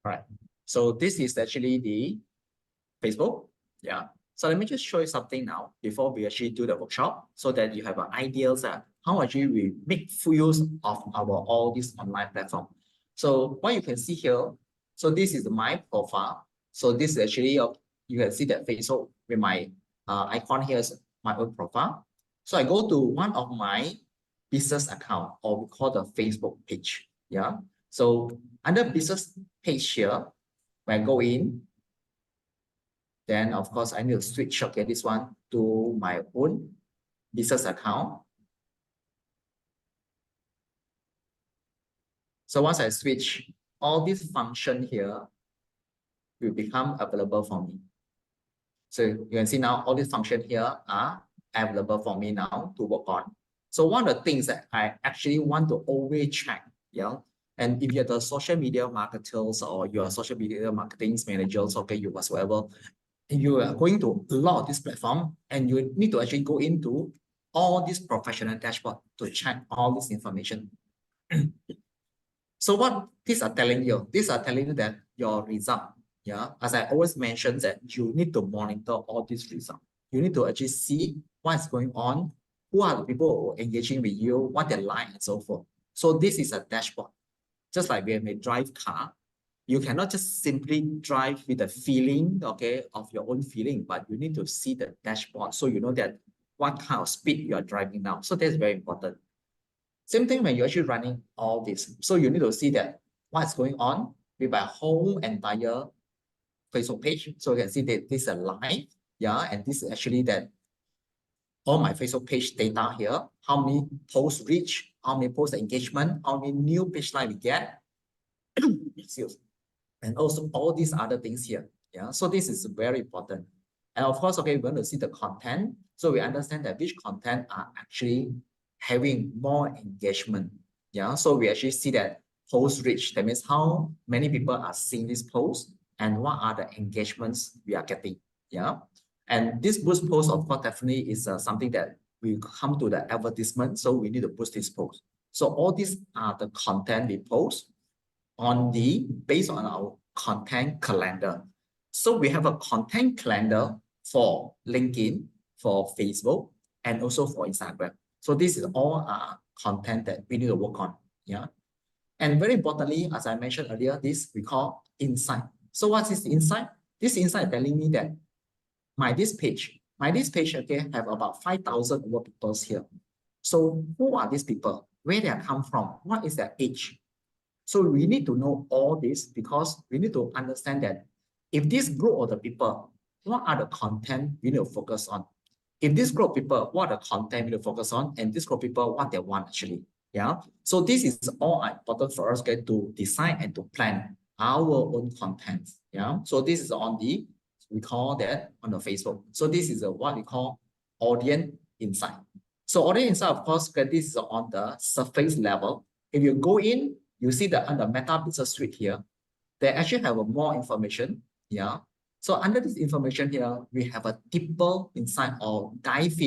All right. So this is actually the Facebook. Yeah. So let me just show you something now before we actually do the workshop, so that you have an idea that how actually we make full use of our all these online platform. So what you can see here, so this is my profile. So this is actually you can see that Facebook with my icon here is my own profile. So I go to one of my business account, or we call the Facebook page. Yeah. So under business page here, when I go in, then of course I need to switch, okay, this one to my own business account. So once I switch, all this function here will become available for me. So you can see now all these functions here are available for me now to work on. So one of the things that I actually want to always check, yeah, and if you're the social media marketers or you're social media marketing managers, okay, you whatsoever, you are going to a lot of this platform, and you need to actually go into all this professional dashboard to check all this information. So what these are telling you? These are telling you that your result, yeah, as I always mention, that you need to monitor all these results. You need to actually see what's going on, who are the people engaging with you, what they like, and so forth. So this is a dashboard. Just like when we drive car, you cannot just simply drive with the feeling, okay, of your own feeling, but you need to see the dashboard so you know that what kind of speed you are driving now. So that's very important. Same thing when you're actually running all this. So you need to see that what's going on with my whole entire Facebook page. So you can see that this is a live, yeah, and this is actually that all my Facebook page data here, how many posts reach, how many post engagement, how many new page line we get, and also all these other things here. Yeah, so this is very important. And of course, okay, we're going to see the content. So we understand that which content are actually having more engagement. Yeah, so we actually see that post reach. That means how many people are seeing this post and what are the engagements we are getting. Yeah, and this boost post, of course, definitely is something that we come to the advertisement. So we need to boost this post. So all these are the content we post based on our content calendar. So we have a content calendar for LinkedIn, for Facebook, and also for Instagram. So this is all content that we need to work on. Yeah. And very importantly, as I mentioned earlier, this we call insight. So what is insight? This insight telling me that this page, okay, have about 5,000 over people here. So who are these people? Where they come from? What is their age? So we need to know all this because we need to understand that if this group of the people, what are the content we need to focus on? If this group of people, what are the content we need to focus on? And this group of people, what they want actually. Yeah. So this is all important for us to design and to plan our own content. Yeah. So this is on we call that on the Facebook. So this is what we call audience insight. So audience insight, of course, this is on the surface level. If you go in, you see that under Meta Business Suite here, they actually have more information. Yeah. So under this information here, we have a deeper insight or dive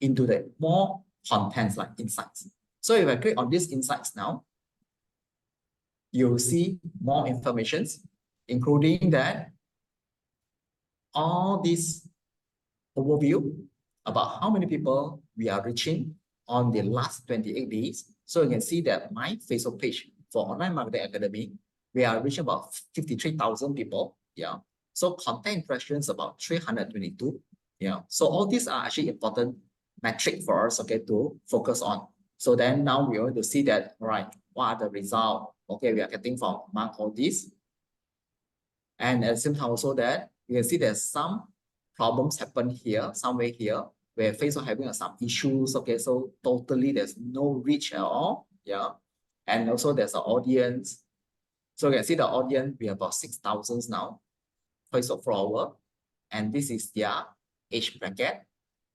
into the more contents like insights. So if I click on these insights now, you'll see more informations, including that all this overview about how many people we are reaching on the last 28 days. So you can see that my Facebook page for Online Marketing Academy, we are reaching about 53,000 people. Yeah. So content impressions about 322. Yeah. So all these are actually important metric for us, okay, to focus on. So then now we are going to see that, all right, what are the results, okay, we are getting from among all these. And at the same time also that you can see there's some problems happen here, somewhere here, where Facebook having some issues, okay, so totally there's no reach at all, yeah. And also there's an audience. So you can see the audience, we have about 6,000 now, Facebook follower, and this is their age bracket.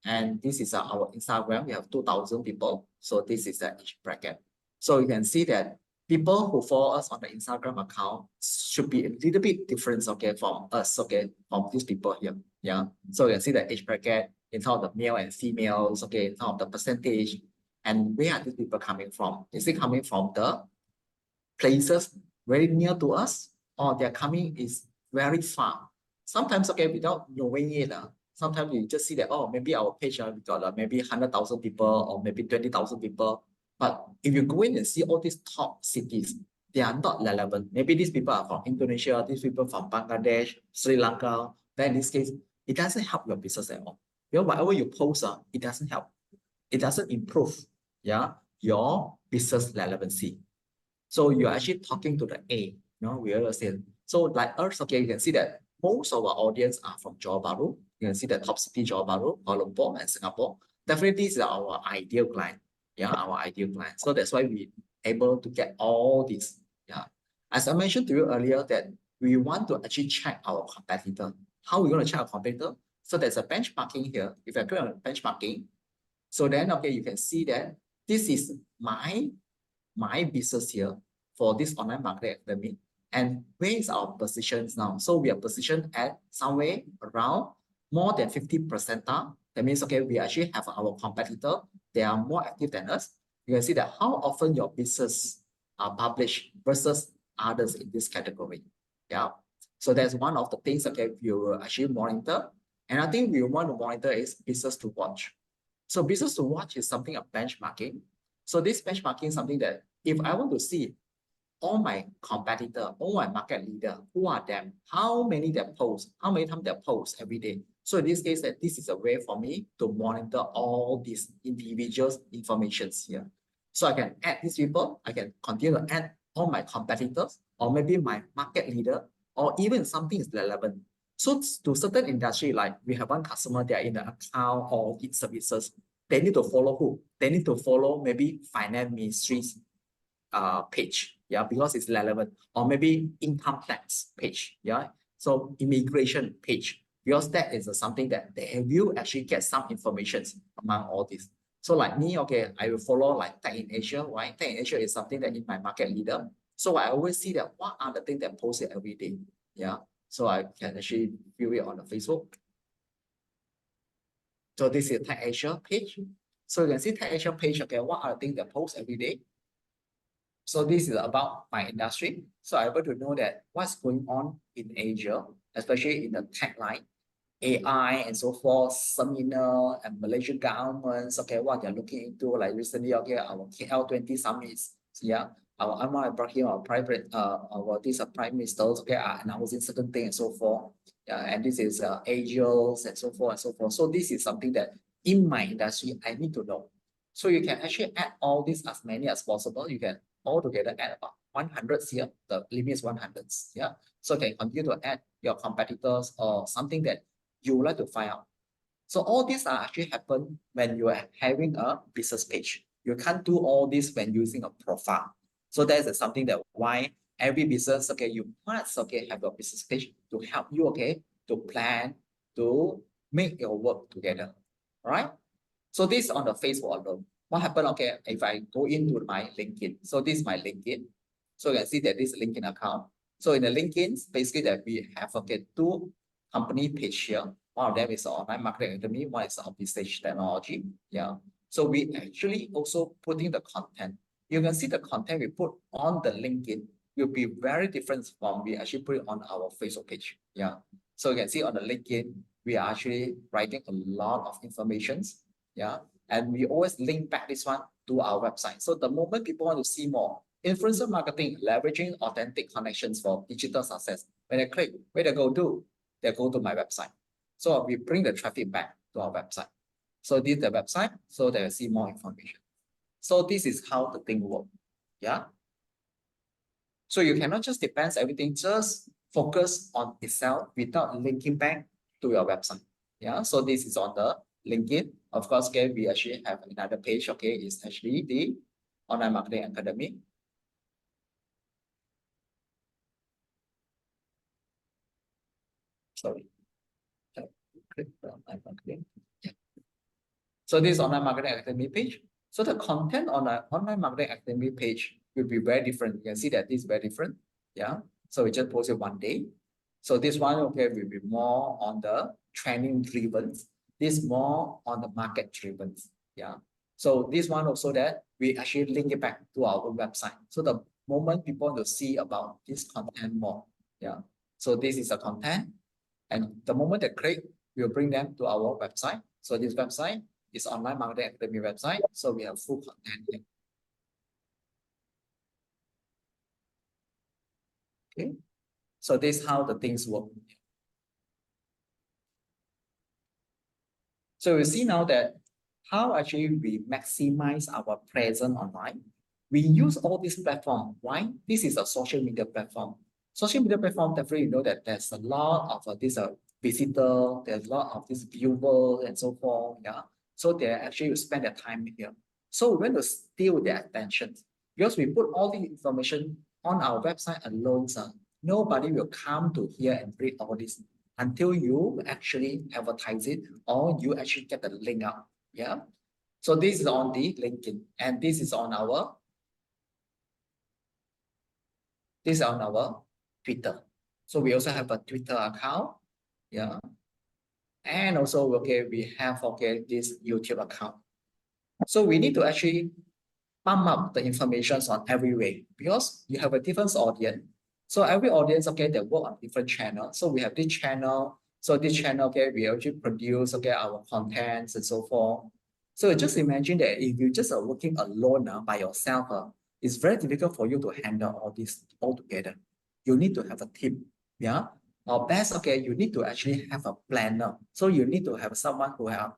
And this is our Instagram, we have 2,000 people. So this is the age bracket. So you can see that people who follow us on the Instagram account should be a little bit different, okay, from us, okay, from these people here. Yeah. So you can see the age bracket in terms of the male and females, okay, in terms of the percentage. And where are these people coming from? Is it coming from the places very near to us, or they're coming is very far? Sometimes, okay, without knowing it, sometimes you just see that, oh, maybe our page we got maybe 100,000 people or maybe 20,000 people. But if you go in and see all these top cities, they are not relevant. Maybe these people are from Indonesia, these people from Bangladesh, Sri Lanka. Then in this case, it doesn't help your business at all. You know, whatever you post, it doesn't help. It doesn't improve, yeah, your business relevancy. So you're actually talking to the A, we always say. So like us, okay, you can see that most of our audience are from Johor Bahru. You can see the top city, Johor Bahru, Kuala Lumpur, and Singapore. Definitely, this is our ideal client. Yeah, our ideal client. So that's why we able to get all this. Yeah. As I mentioned to you earlier, that we want to actually check our competitor. How are we going to check our competitor? So there's a benchmarking here. If I click on benchmarking, so then, okay, you can see that this is my business here for this Online Marketing Academy. And where is our positions now? So we are positioned at somewhere around more than 50%. That means, okay, we actually have our competitor. They are more active than us. You can see that how often your business are published versus others in this category. Yeah. So that's one of the things, okay, you will actually monitor. And I think we want to monitor is business to watch. So business to watch is something of benchmarking. So this benchmarking is something that if I want to see all my competitor, all my market leader, who are them, how many they post, how many times they post every day. So in this case, that this is a way for me to monitor all these individuals' informations here. So I can add these people, I can continue to add all my competitors, or maybe my market leader, or even something is relevant. So to certain industry, like we have one customer, they are in the account or its services, they need to follow who? They need to follow maybe finance ministry's page, yeah, because it's relevant, or maybe income tax page, yeah, so immigration page, because that is something that they will actually get some information among all this. So like me, okay, I will follow like Tech in Asia, right? Tech in Asia is something that is my market leader. So I always see that what are the things that posted every day, yeah. So I can actually view it on the Facebook. So this is Tech Asia page. So you can see Tech Asia page, okay, what are the things that post every day? So this is about my industry. So I'm able to know that what's going on in Asia, especially in the tech line, AI and so forth, seminar and Malaysian governments, okay, what they're looking into, like recently, okay, our KL20 summits, yeah, our Anwar Ibrahim, our private, these are prime ministers, okay, are announcing certain things and so forth. Yeah, and this is Asians and so forth and so forth. So this is something that in my industry, I need to know. So you can actually add all this as many as possible. You can altogether add about 100 here. The limit is 100. Yeah. So you can continue to add your competitors or something that you would like to find out. So all these are actually happen when you are having a business page. You can't do all this when using a profile. So that is something that why every business, okay, you must, okay, have a business page to help you, okay, to plan, to make your work together, all right? So this on the Facebook alone. What happened, okay, if I go into my LinkedIn, so this is my LinkedIn. So you can see that this LinkedIn account. So in the LinkedIn, basically that we have, okay, two company page here. One of them is online marketing academy, one is of stage technology. Yeah. So we actually also putting the content. You can see the content we put on the LinkedIn will be very different from we actually put it on our Facebook page. Yeah. So you can see on the LinkedIn, we are actually writing a lot of informations. Yeah. And we always link back this one to our website. So the moment people want to see more, influencer marketing, leveraging authentic connections for digital success. When they click, where they go do? They go to my website. So we bring the traffic back to our website. So this is the website, so they will see more information. So this is how the thing works. Yeah. So you cannot just depend everything, just focus on itself without linking back to your website. Yeah. So this is on the LinkedIn. Of course, okay, we actually have another page. Okay, it's actually the Online Marketing Academy. Sorry. Click the Online Marketing. Yeah. So this Online Marketing Academy page. So the content on the Online Marketing Academy page will be very different. You can see that this is very different. Yeah. So we just posted one day. So this one, okay, will be more on the training driven. This more on the market driven. Yeah. So this one also that we actually link it back to our website. So the moment people want to see about this content more. Yeah. So this is the content. And the moment they click, we'll bring them to our website. So this website is Online Marketing Academy website. So we have full content here. Okay. So this is how the things work. So you see now that how actually we maximize our presence online. We use all these platforms. Why? This is a social media platform. Social media platform, definitely you know that there's a lot of this visitor, there's a lot of this viewer and so forth. Yeah. So they actually spend their time here. So we want to steal their attention because we put all the information on our website alone. Nobody will come to here and read all this until you actually advertise it or you actually get the link out. Yeah. So this is on the LinkedIn and this is on our Twitter. So we also have a Twitter account. Yeah. And also, okay, we have, okay, this YouTube account. So we need to actually pump up the information on every way because you have a different audience. So every audience, okay, they work on different channels. So we have this channel. So this channel, okay, we actually produce, okay, our contents and so forth. So just imagine that if you just are working alone by yourself, it's very difficult for you to handle all this all together. You need to have a team, yeah. Or best, okay, you need to actually have a planner. So you need to have someone who help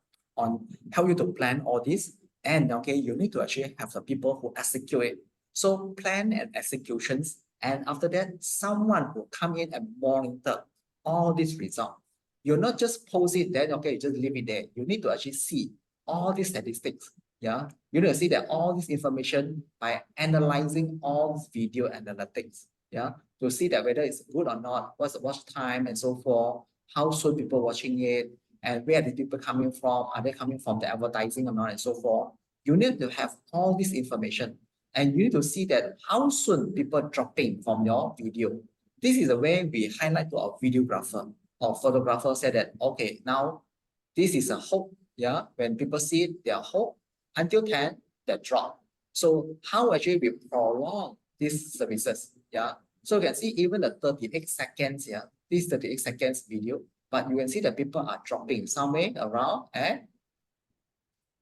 you to plan all this, and okay, you need to actually have the people who execute it. So plan and executions, and after that, someone who come in and monitor all these results. You're not just post it, then okay, just leave it there. You need to actually see all these statistics. Yeah, you need to see that all this information by analyzing all this video analytics. Yeah, to see that whether it's good or not, what's the watch time and so forth, how soon people watching it, and where the people coming from, are they coming from the advertising or not, and so forth. You need to have all this information, and you need to see that how soon people dropping from your video. This is the way we highlight to our videographer or photographer, say that, okay, now this is a hook. Yeah, when people see it, they are hooked until 10, they drop. So how actually we prolong these services? Yeah, so you can see even the 38 seconds here, this 38 seconds video, but you can see that people are dropping somewhere around at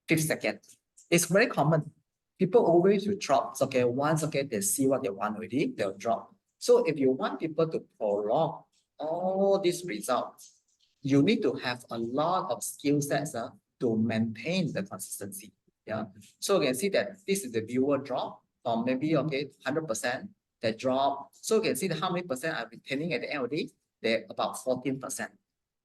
5 seconds. It's very common. People always will drop. So, okay, once okay, they see what they want already, they'll drop. So if you want people to prolong all these results, you need to have a lot of skill sets to maintain the consistency. Yeah. So you can see that this is the viewer drop from maybe okay 100%. They drop. So you can see how many percent are retaining at the end of the day. They're about 14%.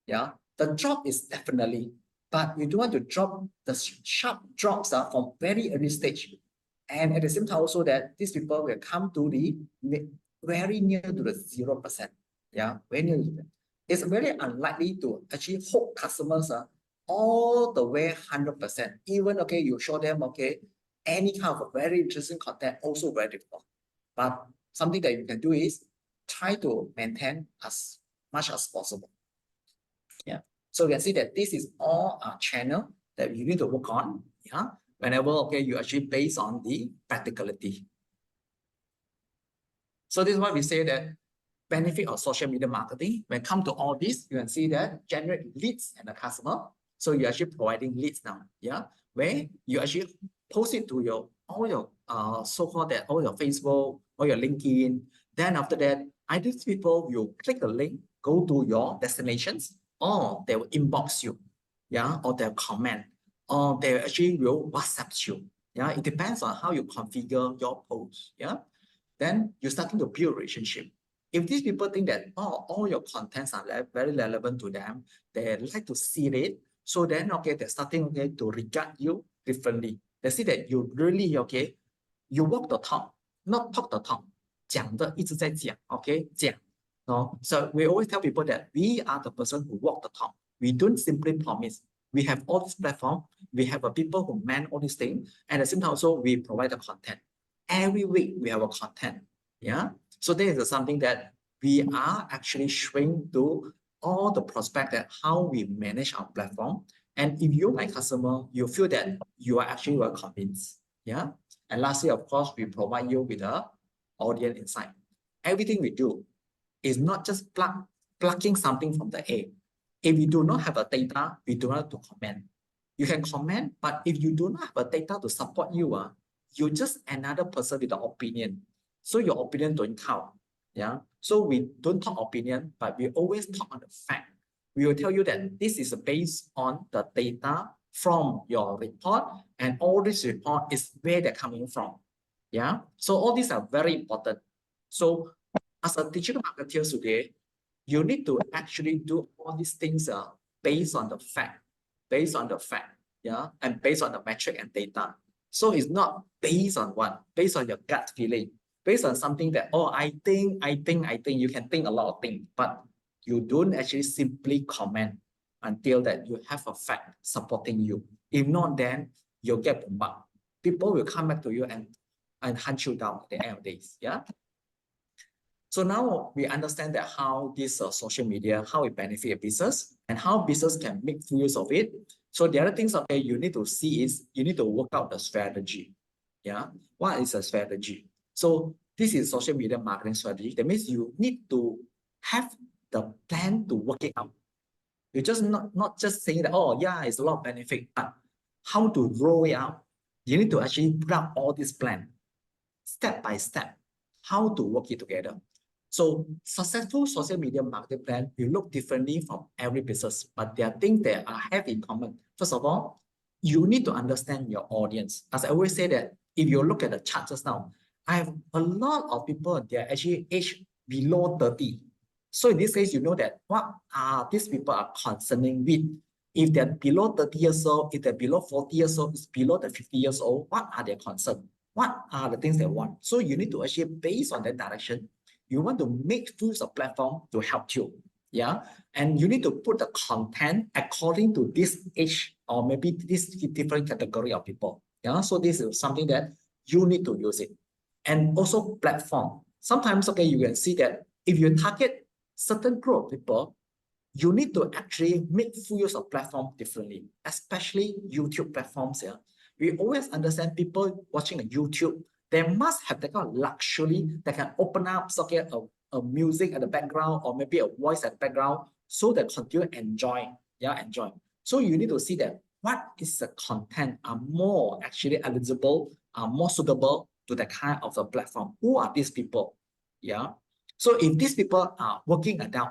Yeah. The drop is definitely, but you don't want to drop the sharp drops from very early stage. And at the same time also that these people will come to the very near to the 0%. Yeah, very near. It's very unlikely to actually hold customers all the way 100%. Even okay, you show them okay, any kind of very interesting content also very difficult. But something that you can do is try to maintain as much as possible. Yeah. So you can see that this is all a channel that you need to work on. Yeah. Whenever okay, you actually based on the practicality. So this is why we say that benefit of social media marketing. When it comes to all this, you can see that generate leads and the customer. So you're actually providing leads now. Yeah. Where you actually post it to your all your so-called that all your Facebook or your LinkedIn. Then after that, either people will click the link, go to your destinations, or they will inbox you. Yeah, or they'll comment, or they actually will WhatsApp you. Yeah, it depends on how you configure your post. Yeah. Then you're starting to build a relationship. If these people think that all your contents are very relevant to them, they like to see it. So then, okay, they're starting okay, to regard you differently. They see that you really, okay, you walk the talk, not talk the talk. 讲的一直在讲 okay, 讲 no? So we always tell people that we are the person who walk the talk. We don't simply promise. We have all this platform. We have people who man all these things. And at the same time also, we provide the content. Every week we have a content. Yeah. So this is something that we are actually showing to all the prospect that how we manage our platform. And if you're my customer, you feel that you are actually well convinced. Yeah. And lastly, of course, we provide you with a audience insight. Everything we do is not just plugging something from the air. If you do not have a data, we do not have to comment. You can comment, but if you do not have a data to support you, you're just another person with an opinion. So your opinion don't count. Yeah. So we don't talk opinion, but we always talk on the fact. We will tell you that this is based on the data from your report, and all this report is where they're coming from. Yeah. So all these are very important. So as a digital marketer today, you need to actually do all these things based on the fact, yeah, and based on the metric and data. So it's not based on what? Based on your gut feeling, based on something that, oh, I think, you can think a lot of things, but you don't actually simply comment until that you have a fact supporting you. If not, then you'll get bombarded. People will come back to you and hunt you down at the end of the days. Yeah. So now we understand that how this social media, how it benefit a business and how business can make full use of it. So the other things, okay, you need to see is you need to work out the strategy. Yeah. What is a strategy? So this is social media marketing strategy. That means you need to have the plan to work it out. You're just not just saying that, oh yeah, it's a lot of benefit, but how to roll it out. You need to actually put out all this plan. step by step how to work it together. So successful social media marketing plan will look differently from every business, but there are things that have in common. First of all, you need to understand your audience. As I always say that if you look at the chart just now, I have a lot of people, they're actually aged below 30. So in this case, you know that what are these people are concerning with. If they're below 30 years old, if they're below 40 years old, it's below the 50 years old, what are their concerns? What are the things they want? So you need to actually, based on that direction, you want to make use of platform to help you. Yeah. And you need to put the content according to this age or maybe this different category of people. Yeah. So this is something that you need to use it. And also platform. Sometimes, okay, you can see that if you target certain group of people, you need to actually make full use of platform differently, especially YouTube platforms. Yeah. We always understand people watching a YouTube, they must have that kind of luxury that can open up a music at the background or maybe a voice at the background so that continue enjoy. Yeah, enjoy. So you need to see that what is the content are more actually eligible, are more suitable to the kind of the platform. Who are these people? Yeah. So if these people are working adult,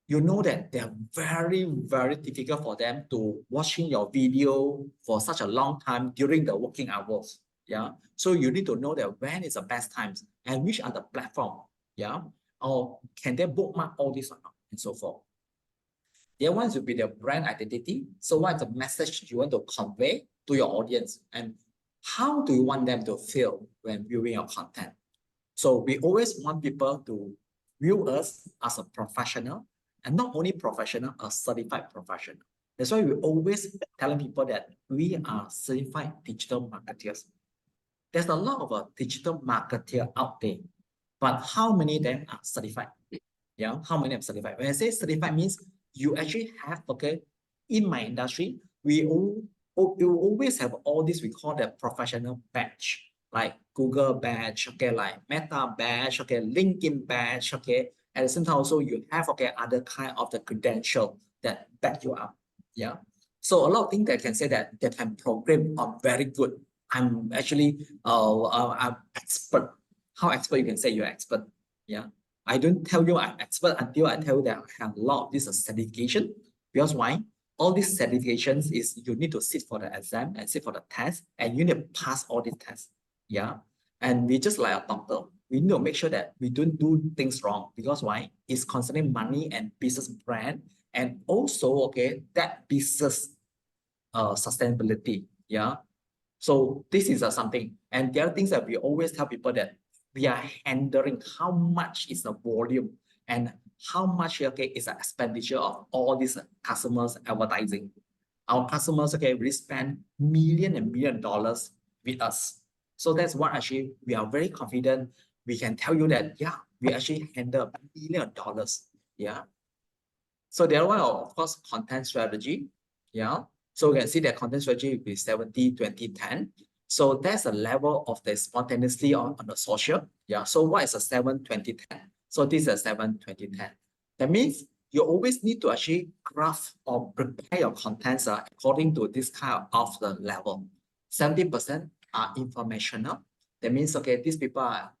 you know that they are very, very difficult for them to watching your video for such a long time during the working hours. Yeah. So you need to know that when is the best times and which are the platform. Yeah. Or can they bookmark all this and so forth. The other one will be the brand identity. So what is the message you want to convey to your audience and how do you want them to feel when viewing your content? So we always want people to view us as a professional and not only professional, a certified professional. That's why we always telling people that we are certified digital marketers. There's a lot of digital marketer out there, but how many of them are certified? Yeah, how many are certified? When I say certified means you actually have, okay, in my industry, we always have all this we call the professional badge, like Google badge, okay, like Meta badge, okay, LinkedIn badge, okay. At the same time, also you have, okay, other kind of the credential that back you up. Yeah. So a lot of things that can say that they can program are very good. I'm actually I'm expert. How expert you can say you're expert? Yeah. I don't tell you I'm expert until I tell you that I have a lot of this certification. Because why? All these certifications is you need to sit for the exam and sit for the test, and you need to pass all these tests. Yeah. And we just like a doctor. We need to make sure that we don't do things wrong. Because why? It's concerning money and business brand, and also, okay, that business sustainability. Yeah. So this is something. And the other things that we always tell people that we are handling how much is the volume and how much, okay, is the expenditure of all these customers advertising. Our customers, okay, really spend million and million dollars with us. So that's what actually we are very confident. We can tell you that, yeah, we actually handle $1 million. Yeah. So the other one, of course, content strategy. Yeah. So we can see that content strategy will be 70, 20, 10. So that's a level of the spontaneously on the social. Yeah. So what is a 7, 20, 10? So this is a 7, 20, 10. That means you always need to actually craft or prepare your contents according to this kind of the level. 70% are informational. That means, okay, these people are,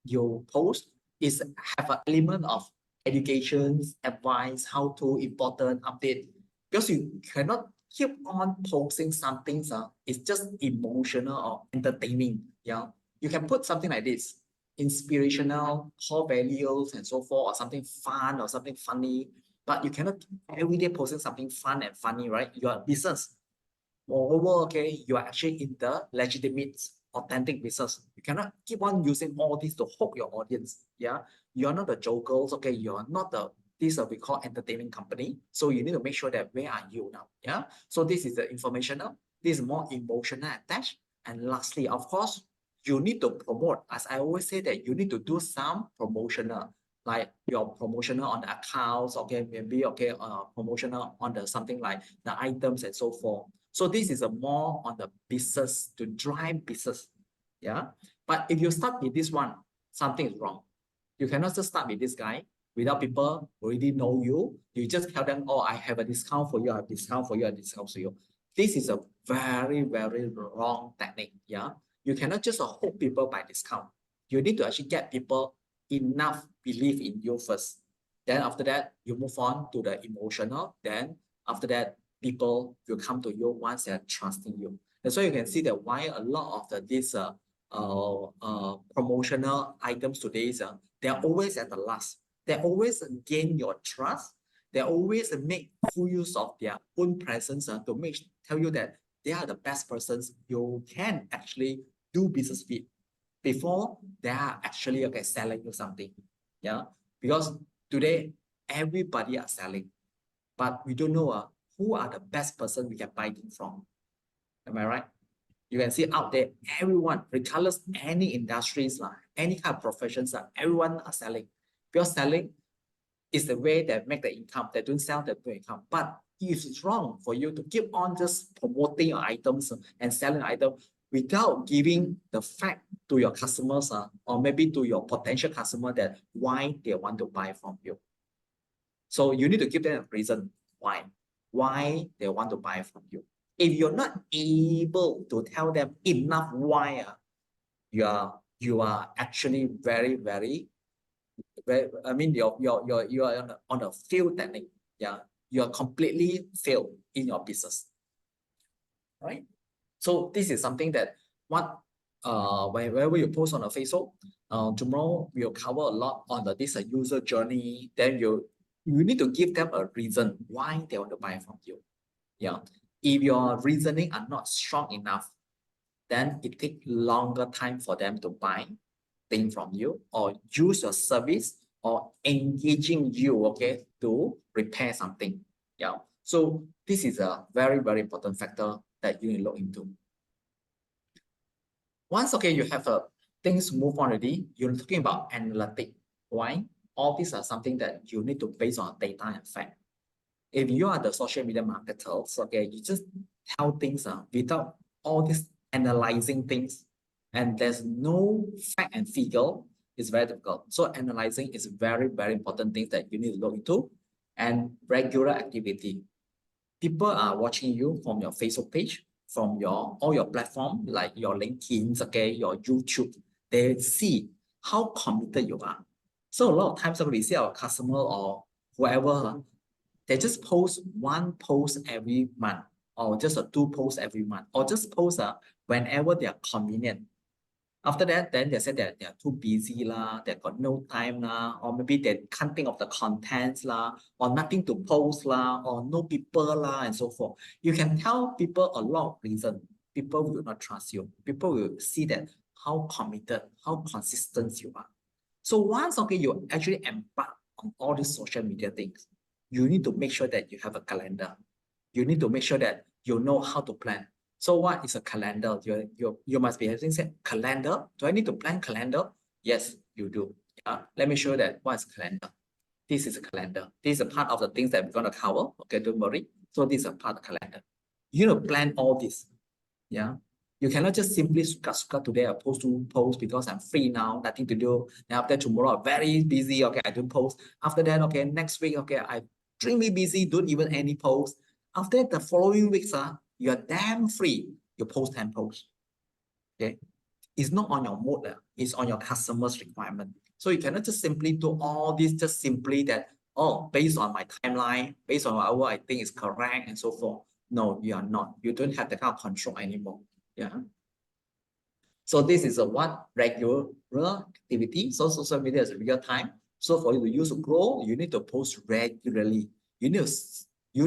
you post is have an element of education, advice, how to important update, because you cannot keep on posting something it's just emotional or entertaining. Yeah, you can put something like this, inspirational, core values and so forth, or something fun or something funny, but you cannot every day posting something fun and funny, right? You are a business. Moreover, okay, you are actually in the legitimate, authentic business. You cannot keep on using all this to hook your audience. Yeah, you are not the jokers. Okay, you are not the this we call entertainment company. So you need to make sure that where are you now? Yeah. So this is the informational. This is more emotional attached. And lastly, of course, you need to promote. As I always say that you need to do some promotional, like your promotional on the accounts. Okay, maybe okay, promotional on the something like the items and so forth. So this is a more on the business to drive business. Yeah. But if you start with this one, something is wrong. You cannot just start with this guy without people already know you. You just tell them, oh, I have a discount for you, I have a discount for you, I have a discount for you. This is a very, very wrong technique. Yeah. You cannot just hook people by discount. You need to actually get people enough belief in you first. Then after that, you move on to the emotional. Then after that, people will come to you once they are trusting you. That's why you can see that why a lot of these promotional items today, they are always at the last. They always gain your trust. They always make full use of their own presence to tell you that they are the best persons you can actually do business with before they are actually selling you something. Yeah, because today everybody are selling, but we don't know who are the best person we can buy it from. Am I right? You can see out there, everyone, regardless any industries, any kind of professions, everyone are selling. Because selling is the way that make the income. They don't sell, they don't income. But if it's wrong for you to keep on just promoting your items and selling items without giving the fact to your customers or maybe to your potential customer that why they want to buy from you. So you need to give them a reason why they want to buy from you. If you're not able to tell them enough why, you are actually very I mean you are on a failed technique. Yeah, you are completely failed in your business, right? So this is something that whenever you post on a Facebook, tomorrow we'll cover a lot on this user journey. Then you need to give them a reason why they want to buy from you. Yeah, if your reasoning are not strong enough, then it takes longer time for them to buy things from you or use your service or engaging you, okay, to repair something. Yeah, so this is a very important factor that you need to look into. Once, okay, you have things move on already, you're talking about analytic. Why? All these are something that you need to base on data and fact. If you are the social media marketers, okay, you just tell things without all this analyzing things, and there's no fact and figure, it's very difficult. So analyzing is very important thing that you need to look into, and regular activity. People are watching you from your Facebook page, from all your platform, like your LinkedIn, okay, your YouTube. They see how committed you are. So a lot of times we see our customer or whoever, they just post one post every month, or just two posts every month, or just post whenever they are convenient. After that, then they say that they are too busy they got no time or maybe they can't think of the contents or nothing to post or no people and so forth. You can tell people a lot of reasons. People will not trust you. People will see that how committed, how consistent you are. So once, okay, you actually embark on all these social media things, you need to make sure that you have a calendar. You need to make sure that you know how to plan. So what is a calendar? You must be having said calendar. Do I need to plan calendar? Yes, you do. Yeah. Let me show you that what is calendar. This is a calendar. This is a part of the things that we're going to cover. Okay, don't worry. So this is a part of the calendar. You know, plan all this. Yeah. You cannot just simply suka today I post to post because I'm free now, nothing to do. Then after tomorrow, I'm very busy. Okay, I don't post. After that, okay, next week, okay, I'm extremely busy, don't even any post. After the following weeks, you're damn free. You post 10 posts. Okay. It's not on your mood, it's on your customer's requirement. So you cannot just simply do all this just simply that, oh, based on my timeline, based on what I think is correct and so forth. No, you are not. You don't have that kind of control anymore. Yeah. So this is one regular activity. So social media is real time. So for you to use to grow, you need to post regularly. You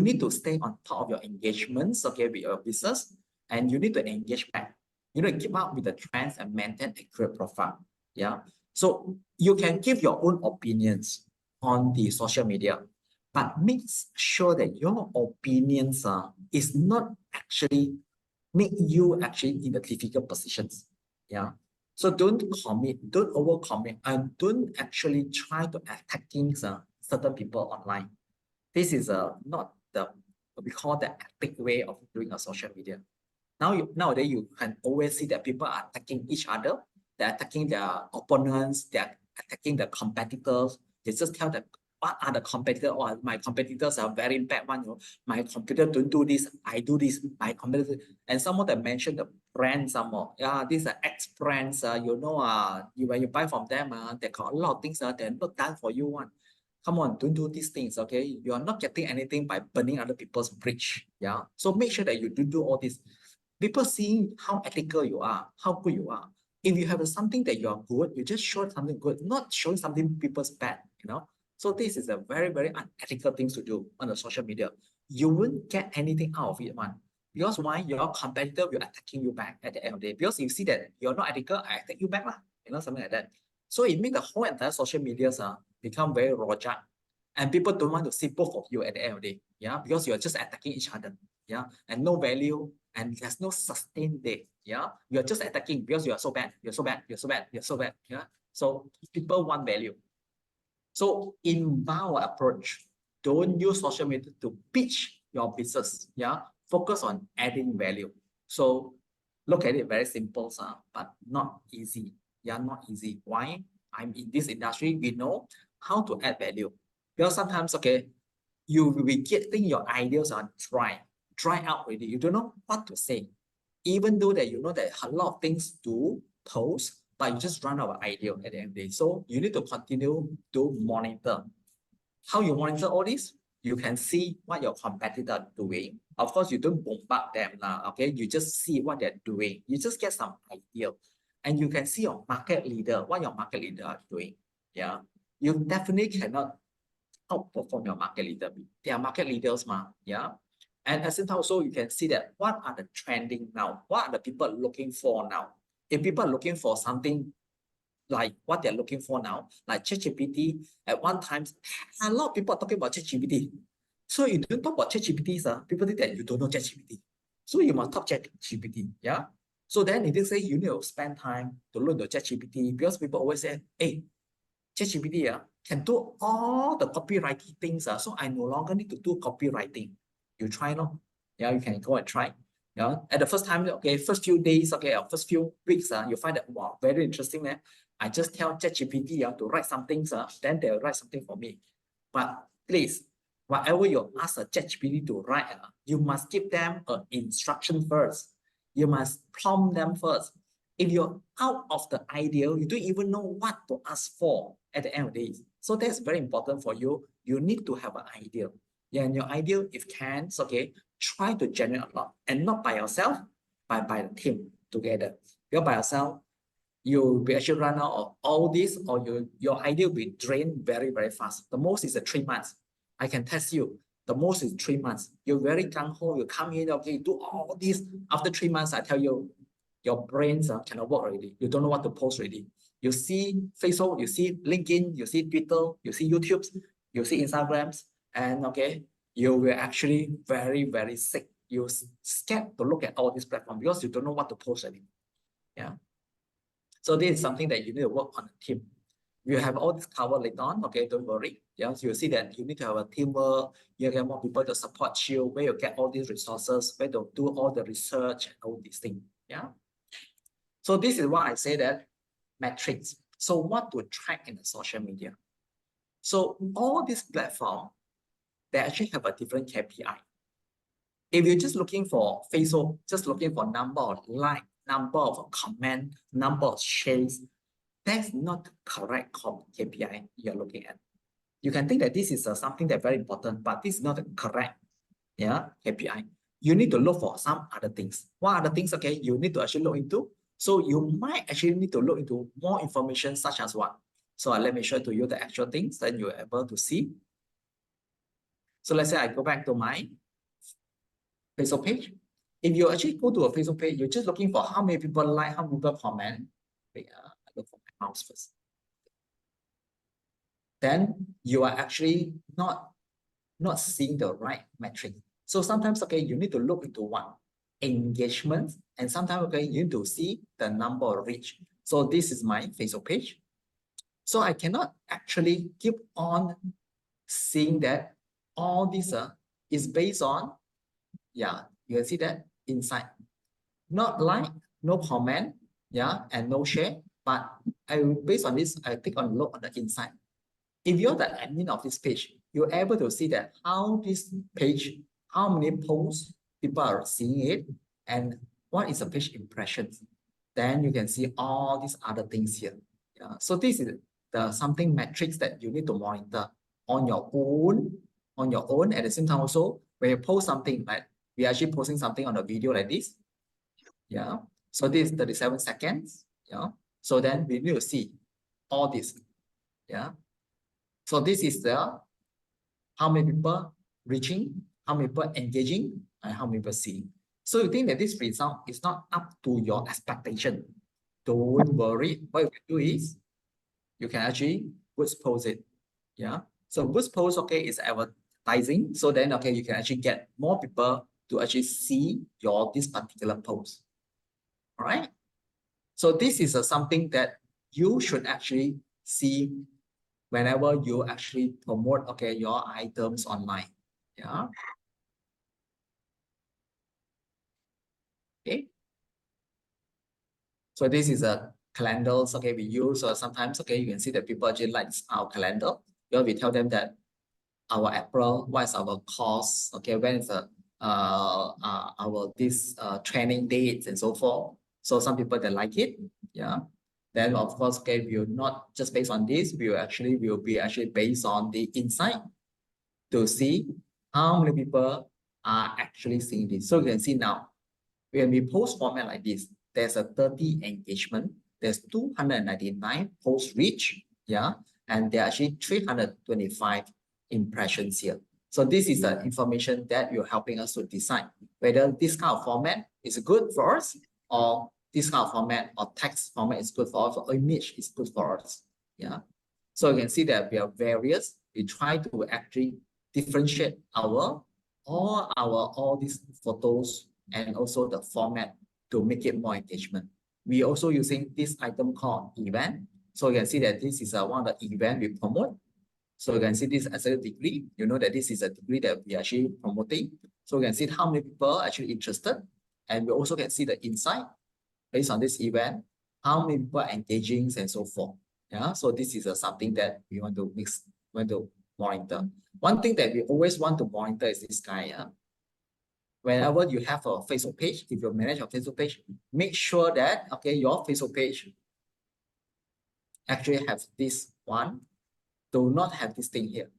need to stay on top of your engagements, okay, with your business, and you need to engage back. You need to keep up with the trends and maintain accurate profile. Yeah. So you can give your own opinions on the social media, but make sure that your opinions is not actually make you actually in the difficult positions. Yeah. So don't commit, don't overcommit, and don't actually try to attacking certain people online. This is not what we call the epic way of doing a social media. Nowadays, you can always see that people are attacking each other. They're attacking their opponents. They're attacking the competitors. They just tell that what are the competitors? Or my competitors are very bad one. You know, my competitor don't do this, I do this. My competitor, and someone that mentioned the brand some more. Yeah, these are X brands. You know, when you buy from them, they got a lot of things. They're not done for you one. Come on, don't do these things. Okay, you are not getting anything by burning other people's bridge. Yeah, so make sure that you do all this. People seeing how ethical you are, how good you are. If you have something that you are good, you just show something good, not showing something people's bad, you know. So this is a very, very unethical thing to do on the social media. You won't get anything out of it, one. Because why? Your competitor will attacking you back at the end of the day. Because you see that you're not ethical, I attack you back, you know, something like that. So it makes the whole entire social media become very rojak. And people don't want to see both of you at the end of the day. Yeah, because you're just attacking each other. Yeah, and no value, and there's no sustained day. Yeah, you're just attacking because you are so bad, you're so bad, you're so bad, you're so bad. Yeah, so people want value. So inbound approach, don't use social media to pitch your business. Yeah, focus on adding value. So look at it very simple, but not easy. Yeah, not easy. Why? I'm in this industry, we know how to add value. Because sometimes, okay, you will be getting your ideas are dry out already. You don't know what to say. Even though that you know that a lot of things to post, but you just run out of idea at the end of the day. So you need to continue to monitor. How you monitor all this? You can see what your competitor are doing. Of course, you don't bombard them, okay? You just see what they're doing. You just get some idea. And you can see your market leader, what your market leader are doing. Yeah. You definitely cannot outperform your market leader. They are market leaders, yeah. And at the same time, also you can see that what are the trending now? What are the people looking for now? If people are looking for something like what they're looking for now, like ChatGPT, at one time, a lot of people are talking about ChatGPT. So you don't talk about ChatGPT, people think that you don't know ChatGPT. So you must talk ChatGPT, yeah. So then if they say you need to spend time to learn the ChatGPT, because people always say, hey, ChatGPT can do all the copywriting things. So I no longer need to do copywriting. You try, no? Yeah, you can go and try. Yeah, at the first time, okay, first few days, okay, or first few weeks, you find that wow, very interesting. I just tell ChatGPT to write some things, then they'll write something for me. But please, whatever you ask a ChatGPT to write, you must give them an instruction first. You must prompt them first. If you're out of the idea, you don't even know what to ask for at the end of the day. So that's very important for you. You need to have an idea. Yeah, and your idea, if can, okay, try to generate a lot. And not by yourself, but by the team together. You're by yourself, you'll be actually run out of all this, or your idea will be drained very, very fast. The most is 3 months. I can test you. The most is 3 months. You're very gung-ho, you come in, okay, do all this. After 3 months, I tell you, your brains cannot work already. You don't know what to post already. You see Facebook, you see LinkedIn, you see Twitter, you see YouTube, you see Instagrams, and okay, you will actually very, very sick. You're scared to look at all these platforms because you don't know what to post already. Yeah. So this is something that you need to work on a team. You have all this covered later on, okay, don't worry. Yeah, so you see that you need to have a teamwork, you get more people to support you, where you get all these resources, where to do all the research and all these things. Yeah. So this is why I say that metrics. So what to track in the social media? So all these platforms, they actually have a different KPI. If you're just looking for Facebook, just looking for number of likes, number of comment, number of shares, that's not correct KPI you're looking at. You can think that this is something that's very important, but this is not correct KPI. You need to look for some other things. What other things, okay, you need to actually look into? So you might actually need to look into more information such as what? So let me show to you the actual things, then you're able to see. So let's say I go back to my Facebook page. If you actually go to a Facebook page, you're just looking for how many people like, how many people comment. Wait, I look for my mouse first. Then you are actually not seeing the right metric. So sometimes, okay, you need to look into one, engagement, and sometimes, okay, you need to see the number of reach. So this is my Facebook page. So I cannot actually keep on seeing that all this is based on, yeah, you can see that inside. Not like, no comment, yeah, and no share, but based on this, I take a look on the inside. if you're the admin of this page, you're able to see that how this page, how many posts people are seeing it, and what is the page impressions. Then you can see all these other things here. Yeah. So this is the something metrics that you need to monitor on your own. At the same time also, when you post something, like we're actually posting something on a video like this. Yeah. So this is 37 seconds. Yeah. So then we need to see all this. Yeah. So this is the how many people reaching, how many people engaging, and how many people seeing. So you think that this result is not up to your expectation. Don't worry. What you can do is you can actually boost post it. Yeah. So boost post, okay, is advertising. So then, okay, you can actually get more people to actually see this particular post. All right. So this is something that you should actually see whenever you actually promote, okay, your items online. Yeah. Okay. So this is a calendars, okay, we use, or sometimes, okay, you can see that people actually like our calendar. Because we tell them that our April, what is our course, okay, when is our this training dates and so forth. So some people that like it, yeah. Then of course, okay, we will not just based on this, we will be actually based on the insight to see how many people are actually seeing this. So you can see now, when we post format like this, there's a 30 engagement, there's 299 post reach, yeah, and there are actually 325 impressions here. So this is the information that you're helping us to decide whether this kind of format is good for us, or this kind of format or text format is good for us, or image is good for us. Yeah. So you can see that we are various. We try to actually differentiate all these photos and also the format to make it more engagement. We also using this item called event. So you can see that this is one of the event we promote. So you can see this as a degree. You know that this is a degree that we are actually promoting. So you can see how many people are actually interested. And we also can see the insight based on this event, how many people are engaging and so forth. Yeah, so this is something that we want to monitor. One thing that we always want to monitor is this guy. Yeah. Whenever you have a Facebook page, if you manage your Facebook page, make sure that, okay, your Facebook page actually have this one. Do not have this thing here.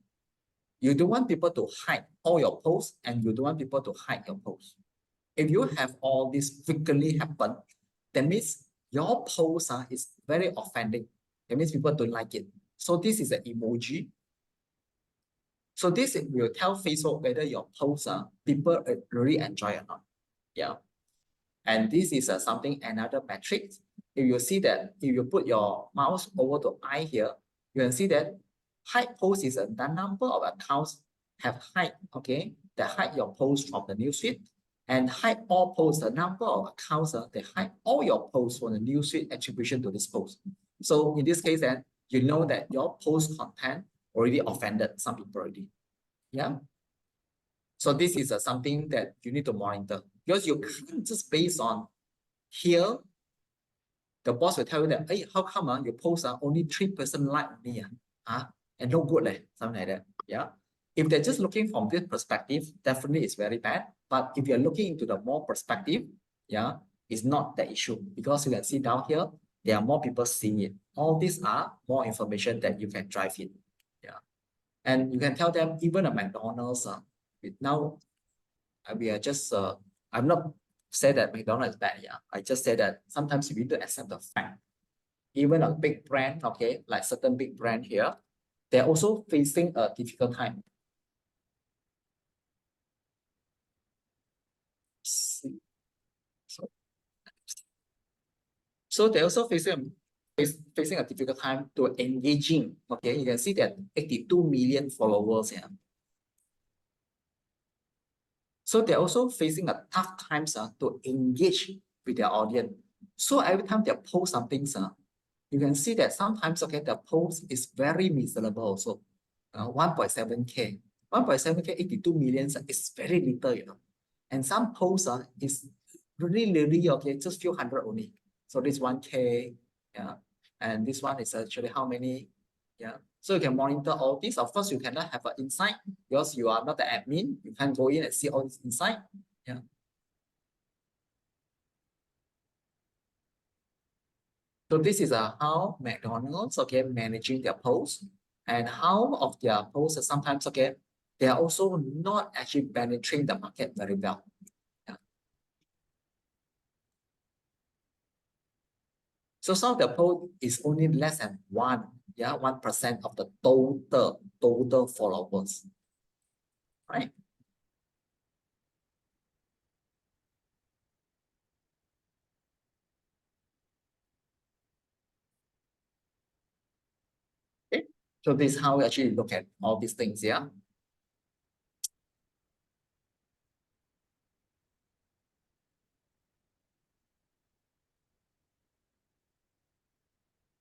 You don't want people to hide all your posts, and you don't want people to hide your posts. If you have all this frequently happen, that means your post is very offending. That means people don't like it. So this is an emoji. So this will tell Facebook whether your posts people really enjoy or not. Yeah. And this is another metric. If you see that, if you put your mouse over to I here, you can see that hide post is the number of accounts have hide, okay, that hide your post from the newsfeed, and hide all posts, the number of accounts that hide all your posts from the newsfeed attribution to this post. So in this case, then you know that your post content already offended some people already. Yeah. So this is something that you need to monitor, because you can't just based on here. The boss will tell you that, hey, how come your posts are only 3% like me, and no good, something like that. Yeah. If they're just looking from this perspective, definitely it's very bad. But if you're looking into the more perspective, yeah, it's not the issue, because you can see down here, there are more people seeing it. All these are more information that you can drive in. Yeah. And you can tell them, even a McDonald's, now we are just, I'm not say that McDonald's is bad. Yeah, I just say that sometimes we need to accept the fact. Even a big brand, okay, like certain big brand here, they're also facing a difficult time. So they're also facing a difficult time to engaging. Okay, you can see that 82 million followers. Yeah. So they're also facing a tough times to engage with their audience. So every time they post something, you can see that sometimes, okay, the post is very miserable also. 1.7K. 1.7K, 82 million is very little, you know. And some posts is really, okay, just few hundred only. So this 1K, yeah. And this one is actually how many? Yeah. So you can monitor all this. Of course, you cannot have an insight because you are not the admin. You can't go in and see all this insight. Yeah. So this is how McDonald's managing their posts, and how of their posts sometimes they are also not actually penetrating the market very well. Yeah. So some of the post is only less than 1% of the total followers. Right. Okay. So this is how we actually look at all these things, yeah.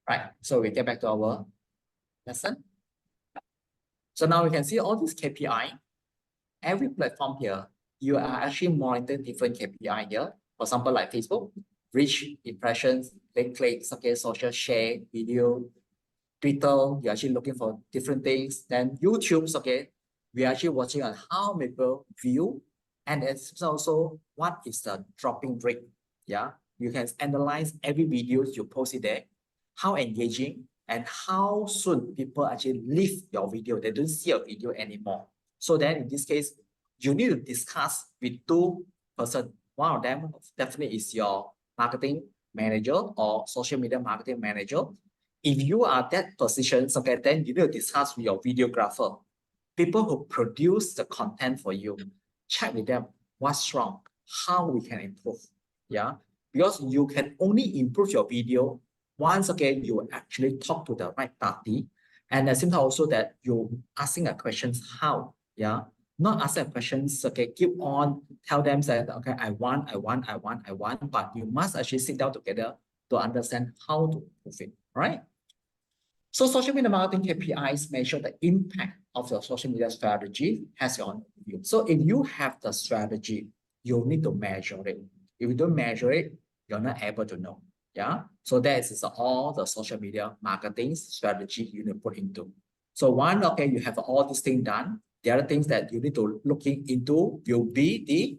Right. So we get back to our lesson. So now we can see all these KPI. Every platform here, you are actually monitoring different KPI here. For example, like Facebook, reach, impressions, link clicks, social share, video. Twitter, you're actually looking for different things. Then YouTube, we are actually watching on how many people view, and it's also what is the dropping rate. Yeah, you can analyze every video you post it there, how engaging and how soon people actually leave your video. They don't see your video anymore. So then in this case, you need to discuss with two persons. One of them definitely is your marketing manager or social media marketing manager. If you are that position, then you need to discuss with your videographer, people who produce the content for you. Check with them what's wrong, how we can improve. Yeah, because you can only improve your video once you actually talk to the right party, and at the same time also that you asking a questions how. Yeah, not asking questions. Keep on tell them that I want, but you must actually sit down together to understand how to improve it. Right. So social media marketing KPIs measure the impact of your social media strategy has your own view. So if you have the strategy, you need to measure it. If you don't measure it, you're not able to know. Yeah. So that is all the social media marketing strategy you need to put into. So one, you have all these things done. The other things that you need to looking into will be the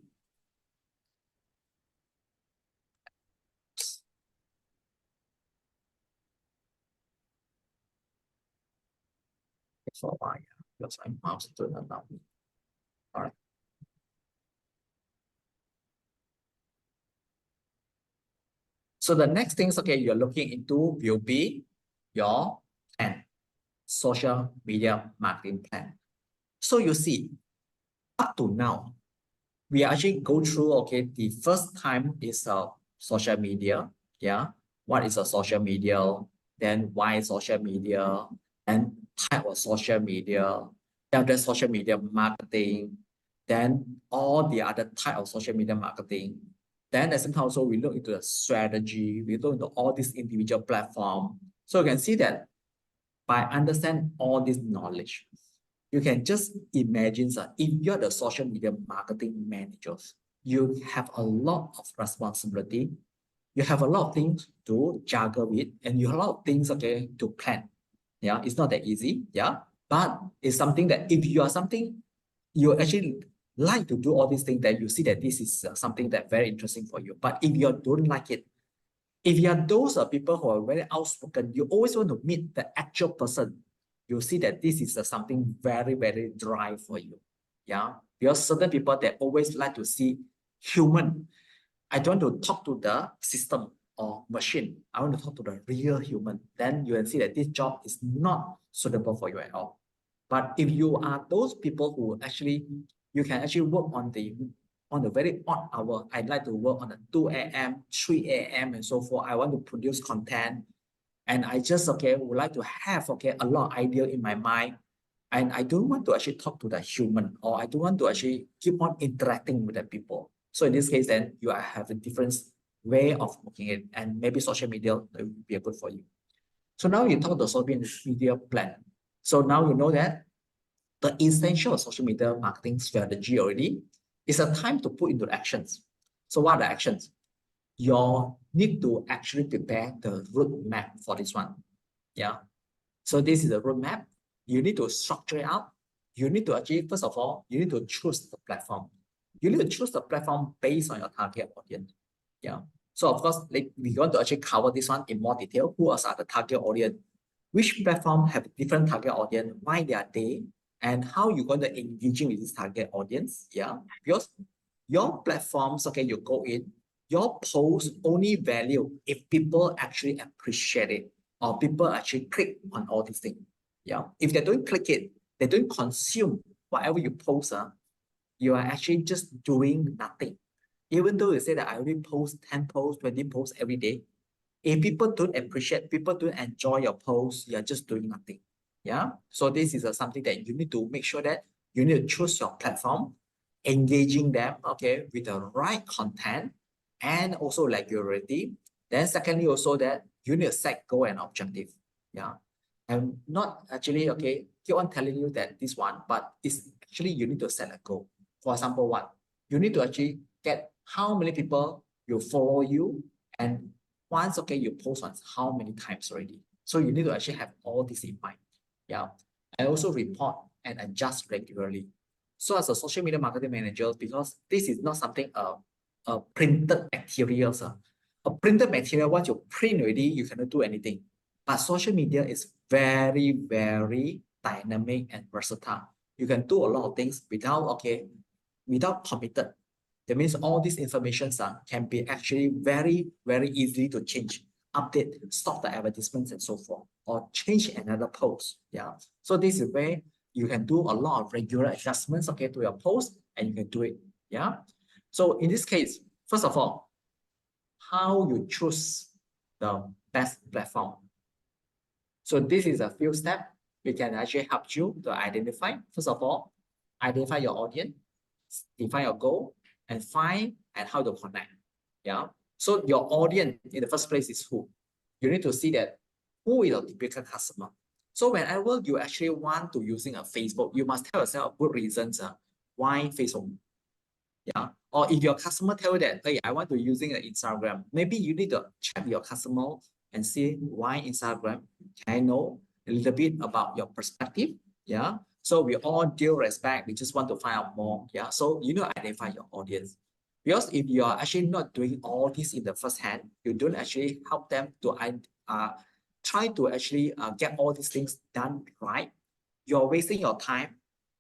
for why because I'm mouse to the now. All right. So the next things, you're looking into will be your plan, social media marketing plan. So you see, up to now, we actually go through, the first time is social media. Yeah. What is a social media? Then why social media? And type of social media. Then there's social media marketing. Then all the other type of social media marketing. Then at the same time also we look into the strategy. We look into all these individual platform. So you can see that by understanding all this knowledge, you can just imagine that if you're the social media marketing managers, you have a lot of responsibility. You have a lot of things to juggle with, and you have a lot of things to plan. Yeah, it's not that easy. Yeah, but it's something that if you are something you actually like to do all these things, that you see that this is something that very interesting for you. But if you don't like it, if you are those people who are very outspoken, you always want to meet the actual person, you see that this is something very, very dry for you. Yeah, because certain people, they always like to see human. I don't want to talk to the system or machine. I want to talk to the real human. Then you can see that this job is not suitable for you at all. But if you are those people who actually, you can actually work on the very odd hour. I like to work on a 2 a.m., 3 a.m. and so forth. I want to produce content. And I just, would like to have, a lot of idea in my mind. And I don't want to actually talk to the human, or I don't want to actually keep on interacting with the people. So in this case, then you have a different way of looking at it, and maybe social media will be good for you. So now you talk the social media plan. So now you know that the essential of social media marketing strategy already is a time to put into actions. So what are the actions? You need to actually prepare the roadmap for this one. Yeah. So this is a roadmap. You need to structure it out. You need to actually, first of all, you need to choose the platform. You need to choose the platform based on your target audience. Yeah. So of course, like we want to actually cover this one in more detail. Who are the target audience? Which platform have different target audience? Why they are there? And how you're going to engaging with this target audience? Yeah. Because your platforms, okay, you go in, your post only value if people actually appreciate it or people actually click on all these things. Yeah. If they don't click it, they don't consume whatever you post, you are actually just doing nothing. Even though you say that I only post 10 posts, 20 posts every day, if people don't appreciate, people don't enjoy your posts, you're just doing nothing. Yeah. So this is something that you need to make sure that you need to choose your platform, engaging them, okay, with the right content and also regularity. Then secondly, also that you need to set goal and objective. Yeah. And not actually, okay, keep on telling you that this one, but it's actually you need to set a goal. For example, what? You need to actually get how many people will follow you, and once, okay, you post once, how many times already. So you need to actually have all this in mind. Yeah. And also report and adjust regularly. So as a social media marketing manager, because this is not something a printed materials. A printed material, once you print already, you cannot do anything. But social media is very, very dynamic and versatile. You can do a lot of things without committed. That means all these informations can be actually very, very easily to change, update, stop the advertisements and so forth, or change another post. Yeah. So this is where you can do a lot of regular adjustments, okay, to your post, and you can do it. Yeah. So in this case, first of all, how you choose the best platform. So this is a few steps we can actually help you to identify. First of all, identify your audience, define your goal, and find and how to connect. Yeah. So your audience in the first place is who? You need to see that who is your typical customer. So whenever you actually want to using a Facebook, you must tell yourself good reasons why Facebook. Yeah. Or if your customer tell you that, hey, I want to using an Instagram, maybe you need to check your customer and see why Instagram. Can I know a little bit about your perspective? Yeah. So we all due respect, we just want to find out more. Yeah. So you need to identify your audience. Because if you are actually not doing all this in the first hand, you don't actually help them to try to actually get all these things done right. You're wasting your time,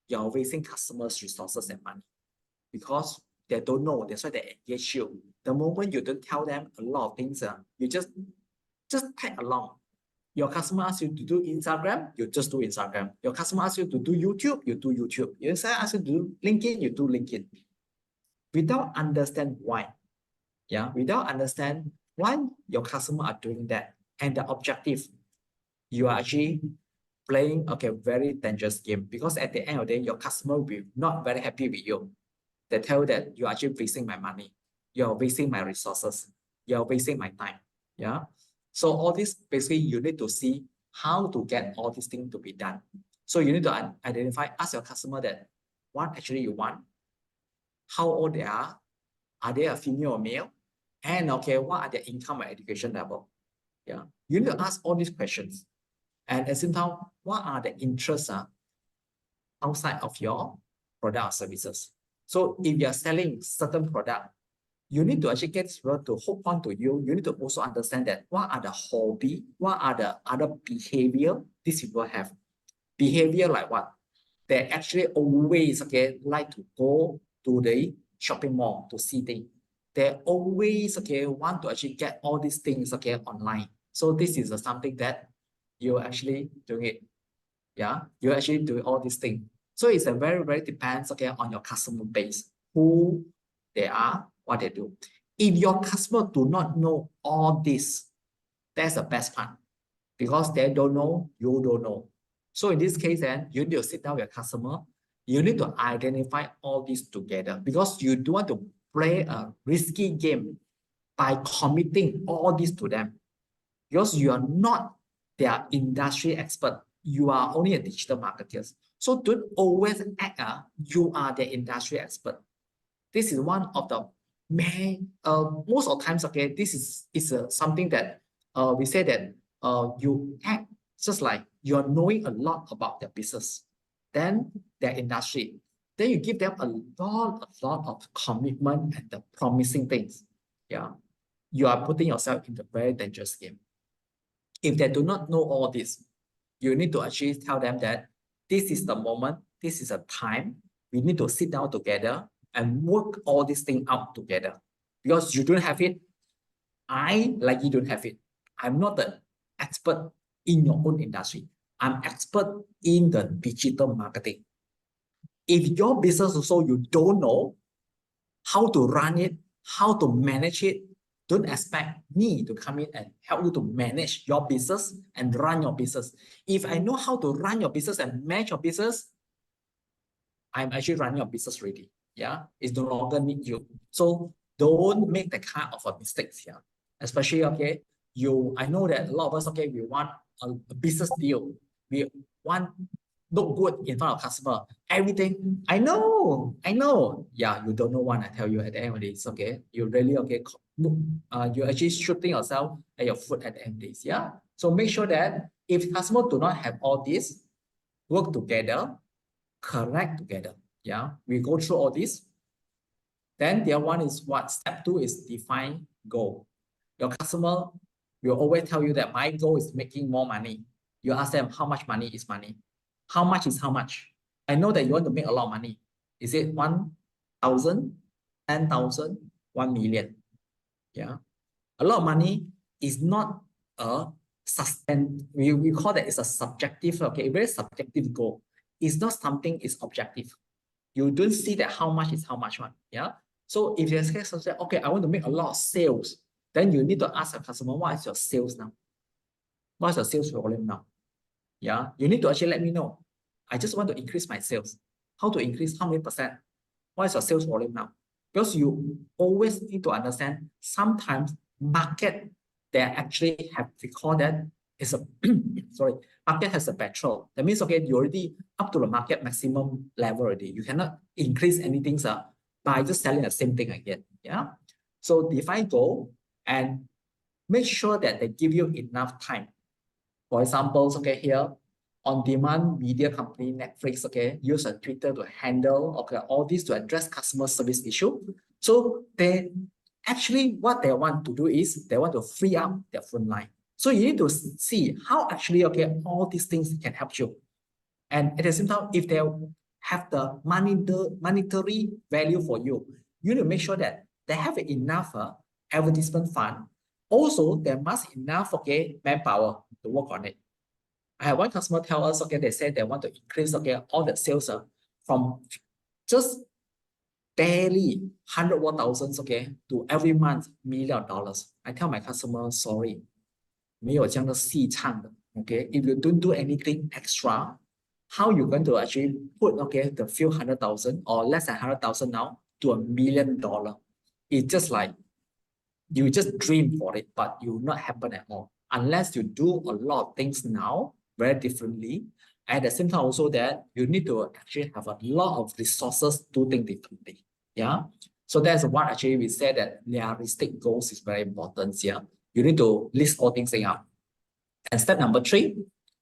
you're wasting customers' resources and money. Because they don't know, that's why they engage you. The moment you don't tell them a lot of things, you just tag along. Your customer asks you to do Instagram, you just do Instagram. Your customer asks you to do YouTube, you do YouTube. Your customer asks you to do LinkedIn, you do LinkedIn. Without understand why. Yeah, without understand why your customer are doing that and the objective, you are actually playing a very dangerous game, because at the end of the day, your customer will be not very happy with you. They tell that you're actually wasting my money, you're wasting my resources, you're wasting my time. Yeah. So all this basically you need to see how to get all these things to be done. So you need to identify, ask your customer that what actually you want, how old they are they a female or male, and what are their income or education level. Yeah. You need to ask all these questions. And at the same time, what are the interests outside of your product or services? So if you're selling certain product, you need to actually get people to hook on to you. You need to also understand that what are the hobby, what are the other behavior these people have. Behavior like what? They actually always like to go to the shopping mall to see things. They always want to actually get all these things online. So this is something that you're actually doing it. Yeah, you actually do all these things. So it's a very, very depends on your customer base, who they are, what they do. If your customer do not know all this, that's the best part, because they don't know, you don't know. So in this case, then you need to sit down with your customer. You need to identify all this together, because you don't want to play a risky game by committing all this to them, because you are not their industry expert. You are only a digital marketer. So don't always act you are the industry expert. This is one of the main, most of the times, this is something that we say that you act just like you're knowing a lot about their business, then their industry. Then you give them a lot of commitment and the promising things. Yeah, you are putting yourself in a very dangerous game. If they do not know all this, you need to actually tell them that this is the moment, this is a time, we need to sit down together and work all these things out together. Because you don't have it, I likely don't have it. I'm not the expert in your own industry. I'm expert in the digital marketing. If your business also you don't know how to run it, how to manage it, don't expect me to come in and help you to manage your business and run your business. If I know how to run your business and manage your business, I'm actually running your business already. Yeah, it's no longer need you. So don't make the kind of a mistakes here. Especially, okay, I know that a lot of us, okay, we want a business deal. We want look good in front of customer. Everything, I know. Yeah, you don't know one, I tell you at the end of this, okay? You really, okay, you're actually shooting yourself at your foot at the end of this, yeah? So make sure that if customer do not have all this, work together, correct together, yeah? We go through all this. Then the other one is what? Step 2 is define goal. Your customer will always tell you that my goal is making more money. You ask them how much money is money. How much is how much? I know that you want to make a lot of money. Is it 1,000, 10,000, 1 million? Yeah. A lot of money is not a we call that it's a subjective, okay, very subjective goal. It's not something is objective. You don't see that how much is how much one. Yeah. So if you say, okay, I want to make a lot of sales, then you need to ask a customer, what is your sales now? What's your sales volume now? Yeah, you need to actually let me know. I just want to increase my sales. How to increase? How many percent? What is your sales volume now? Because you always need to understand sometimes market, they actually have, we call that is a, sorry, market has a petrol. That means, okay, you already up to the market maximum level already. You cannot increase anything by just selling the same thing again. Yeah. So define goal and make sure that they give you enough time. For example, okay, here, on-demand media company, Netflix, okay, use a Twitter to handle, okay, all this to address customer service issue. So they actually, what they want to do is they want to free up their phone line. So you need to see how actually, okay, all these things can help you. And at the same time, if they have the monetary value for you, you need to make sure that they have enough advertisement fund. Also, there must enough, okay, manpower to work on it. I have one customer tell us, okay, they said they want to increase, okay, all the sales from just barely 100,000, okay, to every month $1 million. I tell my customer, sorry, 没有这样的戏唱的, okay? If you don't do anything extra, how you going to actually put, okay, the few 100,000 or less than 100,000 now to $1 million? It's just like you just dream for it, but it will not happen at all unless you do a lot of things now very differently. At the same time, also that you need to actually have a lot of resources to think differently. Yeah. So that's what actually we said that realistic goals is very important here. You need to list all things out. And step number 3,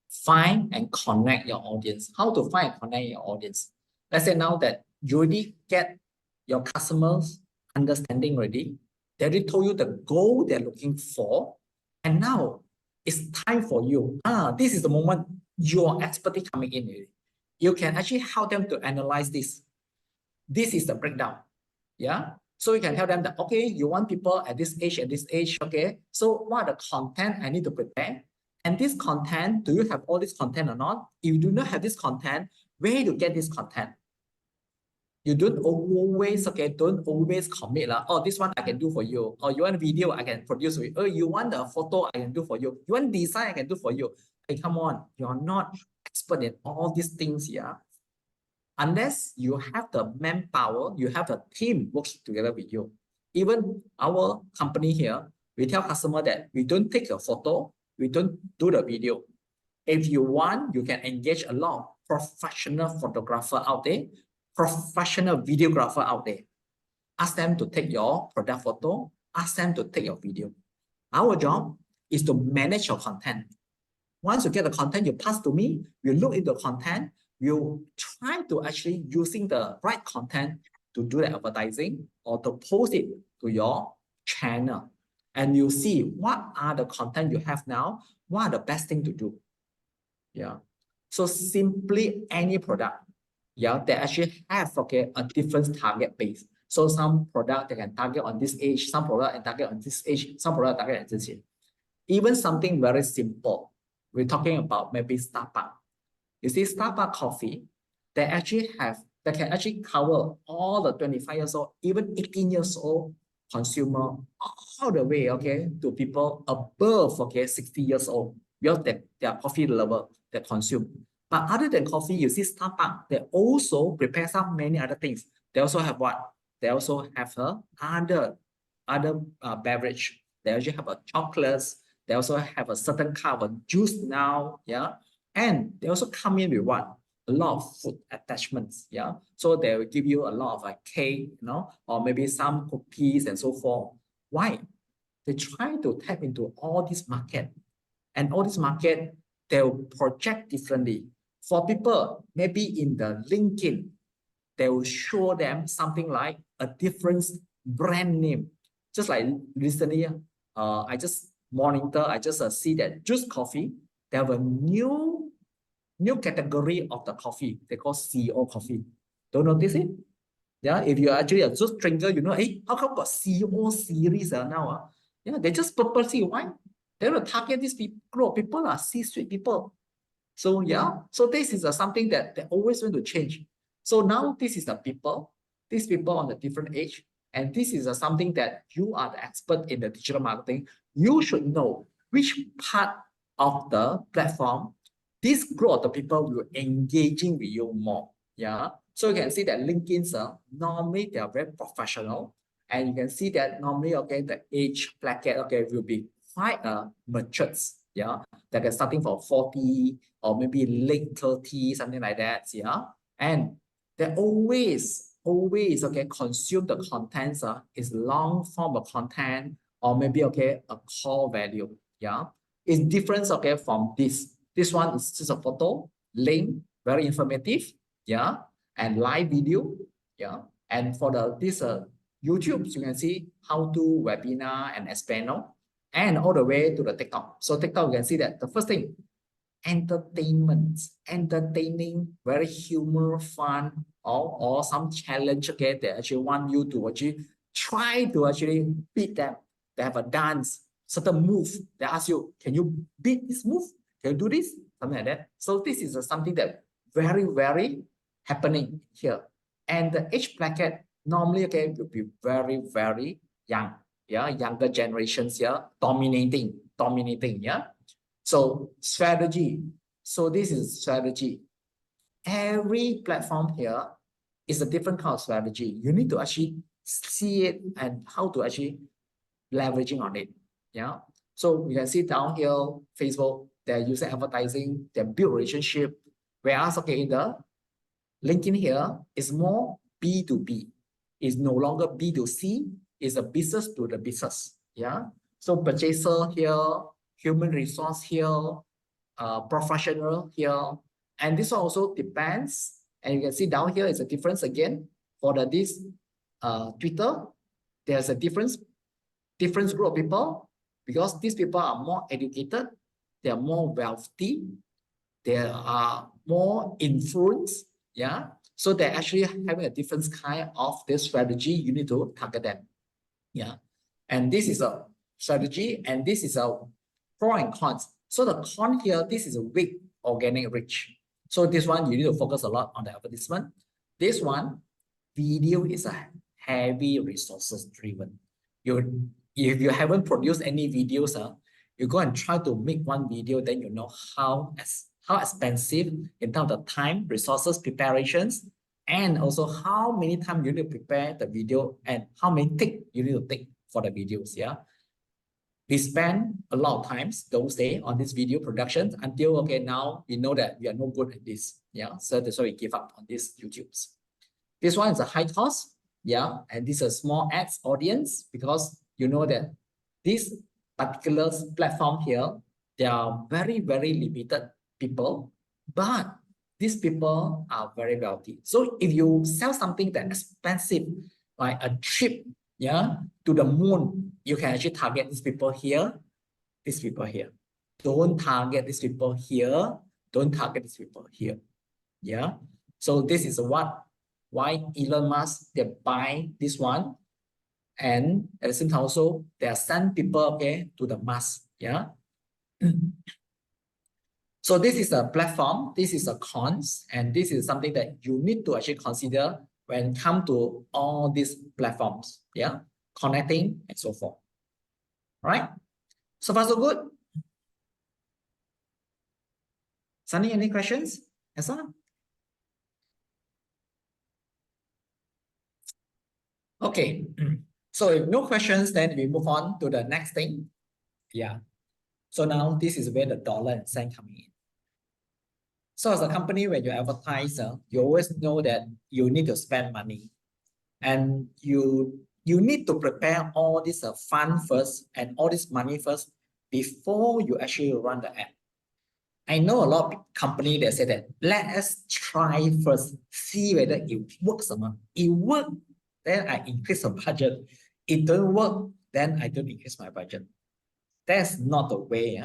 find and connect your audience. How to find and connect your audience? Let's say now that you already get your customers understanding already. They already told you the goal they're looking for. And now it's time for you. This is the moment your expertise coming in. You can actually help them to analyze this. This is the breakdown. Yeah. So you can tell them that, okay, you want people at this age, okay. So what are the content I need to prepare? And this content, do you have all this content or not? If you do not have this content, where do you get this content? You don't always, okay, don't always commit. Oh, this one I can do for you. Or you want a video, I can produce for you. Oh, you want a photo, I can do for you. You want design, I can do for you. Hey, come on, you're not expert in all these things here. Unless you have the manpower, you have the team works together with you. Even our company here, we tell customer that we don't take a photo, we don't do the video. If you want, you can engage a lot of professional photographer out there, professional videographer out there. Ask them to take your product photo, ask them to take your video. Our job is to manage your content. Once you get the content, you pass to me, you look into the content, you try to actually using the right content to do the advertising or to post it to your channel. And you see what are the content you have now, what are the best thing to do. Yeah. So simply any product, yeah, they actually have a different target base. So some product they can target on this age, some product and target on this age, some product target on this age. Even something very simple. We're talking about maybe Starbucks. You see, Starbucks coffee, they can actually cover all the 25 years old, even 18 years old consumer, all the way, to people above, 60 years old, because their coffee level they consume. But other than coffee, you see Starbucks, they also prepare some many other things. They also have what? They also have other beverage. They actually have a chocolates. They also have a certain kind of juice now, yeah. And they also come in with what? A lot of food attachments, yeah. So they will give you a lot of cake, or maybe some cookies and so forth. Why? They try to tap into all this market, and all this market they will project differently. For people, maybe in the LinkedIn, they will show them something like a different brand name. Just like recently, I just see that Juice Coffee, they have a new category of the coffee. They call CEO coffee. Don't notice it? Yeah, if you're actually a juice drinker, hey, how come got CEO series now? Yeah, they just purposely, why? They will target this group of people, C-suite people. So yeah, so this is something that they always want to change. So now this is the people, these people on the different age, and this is something that you are the expert in the digital marketing. You should know which part of the platform this group of the people will engaging with you more. Yeah. So you can see that LinkedIn's normally they are very professional, and you can see that normally the age bracket will be quite matured. Yeah, like starting from 40 or maybe late 30, something like that. Yeah, and they always consume the contents is long form of content or maybe a core value. Yeah, it's different from this. This one is just a photo, link, very informative, yeah, and live video, yeah. And for this YouTube, you can see how to webinar and panel, and all the way to the TikTok. So TikTok, you can see that the first thing, entertaining, very humor, fun, or some challenge. They actually want you to actually try to actually beat them. They have a dance, certain move. They ask you, can you beat this move? Can you do this? Something like that. So this is something that very, very happening here. And the age bracket normally will be very, very young. Yeah, younger generations here, dominating, yeah. So strategy. So this is strategy. Every platform here is a different kind of strategy. You need to actually see it and how to actually leveraging on it. Yeah. So you can see down here, Facebook, they're using advertising, they build relationship. Whereas in the LinkedIn here is more B2B. It's no longer B2C. It's a business to the business. Yeah. So purchaser here, human resource here, professional here, and this one also depends. And you can see down here is a difference again for this Twitter. There's a difference group of people because these people are more educated, they are more wealthy, they are more influenced. Yeah, so they're actually having a different kind of this strategy. You need to target them. Yeah, and this is a strategy, and this is a pro and cons. So the con here, this is a weak organic reach. So this one you need to focus a lot on the advertisement. This one, video is a heavy resources driven. If you haven't produced any videos, you go and try to make one video, then you know how expensive in terms of time, resources, preparations, and also how many times you need to prepare the video and how many takes you need to take for the videos. Yeah, we spend a lot of times those days on this video production until now we know that we are no good at this. Yeah, so that's why we give up on this YouTubes. This one is a high cost. Yeah, and this is a small ads audience because you know that this particular platform here, There are very, very limited people, but these people are very wealthy. So if you sell something that's expensive, like a trip, yeah, to the moon, you can actually target these people here, these people here. Don't target these people here. Don't target these people here. Yeah. So this is why Elon Musk, they buy this one. And at the same time also, they send people, okay, to the Mars. Yeah. So this is a platform, this is a cons, and this is something that you need to actually consider when it comes to all these platforms. Yeah. Connecting and so forth. Right? So far so good. Sunny, any questions? Yes, sir? Okay. So if no questions, then we move on to the next thing. Yeah. So now this is where the dollar and cent come in. So as a company, when you advertise, you always know that you need to spend money. And you need to prepare all this fund first and all this money first before you actually run the ad. I know a lot of companies that say that, let us try first, see whether it works or not. It works, then I increase the budget. It don't work, then I don't increase my budget. That's not the way.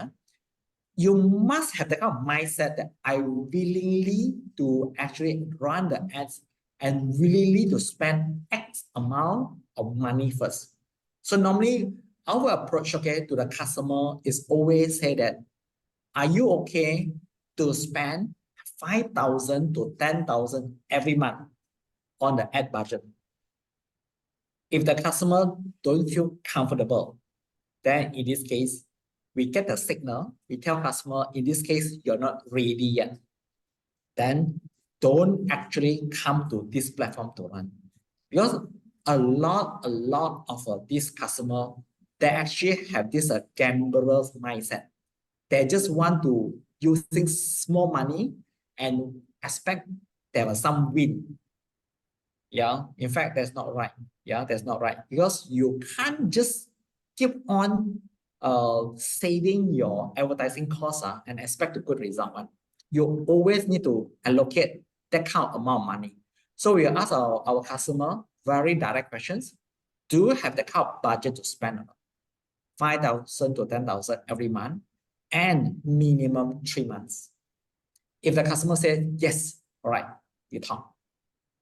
You must have the kind of mindset that I willingly to actually run the ads and willingly to spend X amount of money first. So normally our approach, okay, to the customer is always say that, are you okay to spend 5,000 to 10,000 every month on the ad budget? If the customer don't feel comfortable, then in this case, we get the signal, we tell customer, in this case, you're not ready yet. Then don't actually come to this platform to run. Because a lot of this customer, they actually have this gambler's mindset. They just want to using small money and expect there was some win. Yeah, in fact, that's not right. Yeah, that's not right. Because you can't just keep on saving your advertising costs and expect a good result. You always need to allocate that kind of amount of money. So we ask our customer very direct questions. Do you have the kind of budget to spend 5,000 to 10,000 every month and minimum 3 months? If the customer says yes, all right, you talk.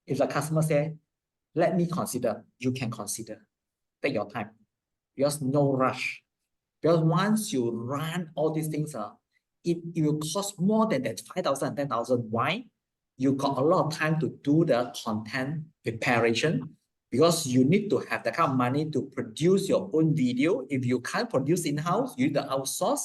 If the customer says, let me consider, you can consider. Take your time. Because no rush. Because once you run all these things, it will cost more than that 5,000, 10,000. Why? You got a lot of time to do the content preparation because you need to have the kind of money to produce your own video. If you can't produce in-house, you need to outsource.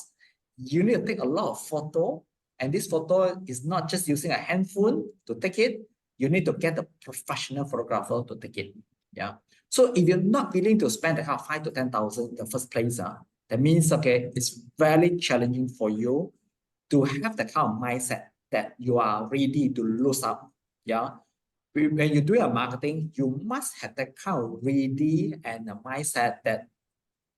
You need to take a lot of photo. And this photo is not just using a handphone to take it. You need to get a professional photographer to take it. Yeah. So if you're not willing to spend the kind of 5 to 10,000 in the first place, that means, okay, it's very challenging for you to have the kind of mindset that you are ready to lose out. Yeah. When you do your marketing, you must have that kind of ready and a mindset that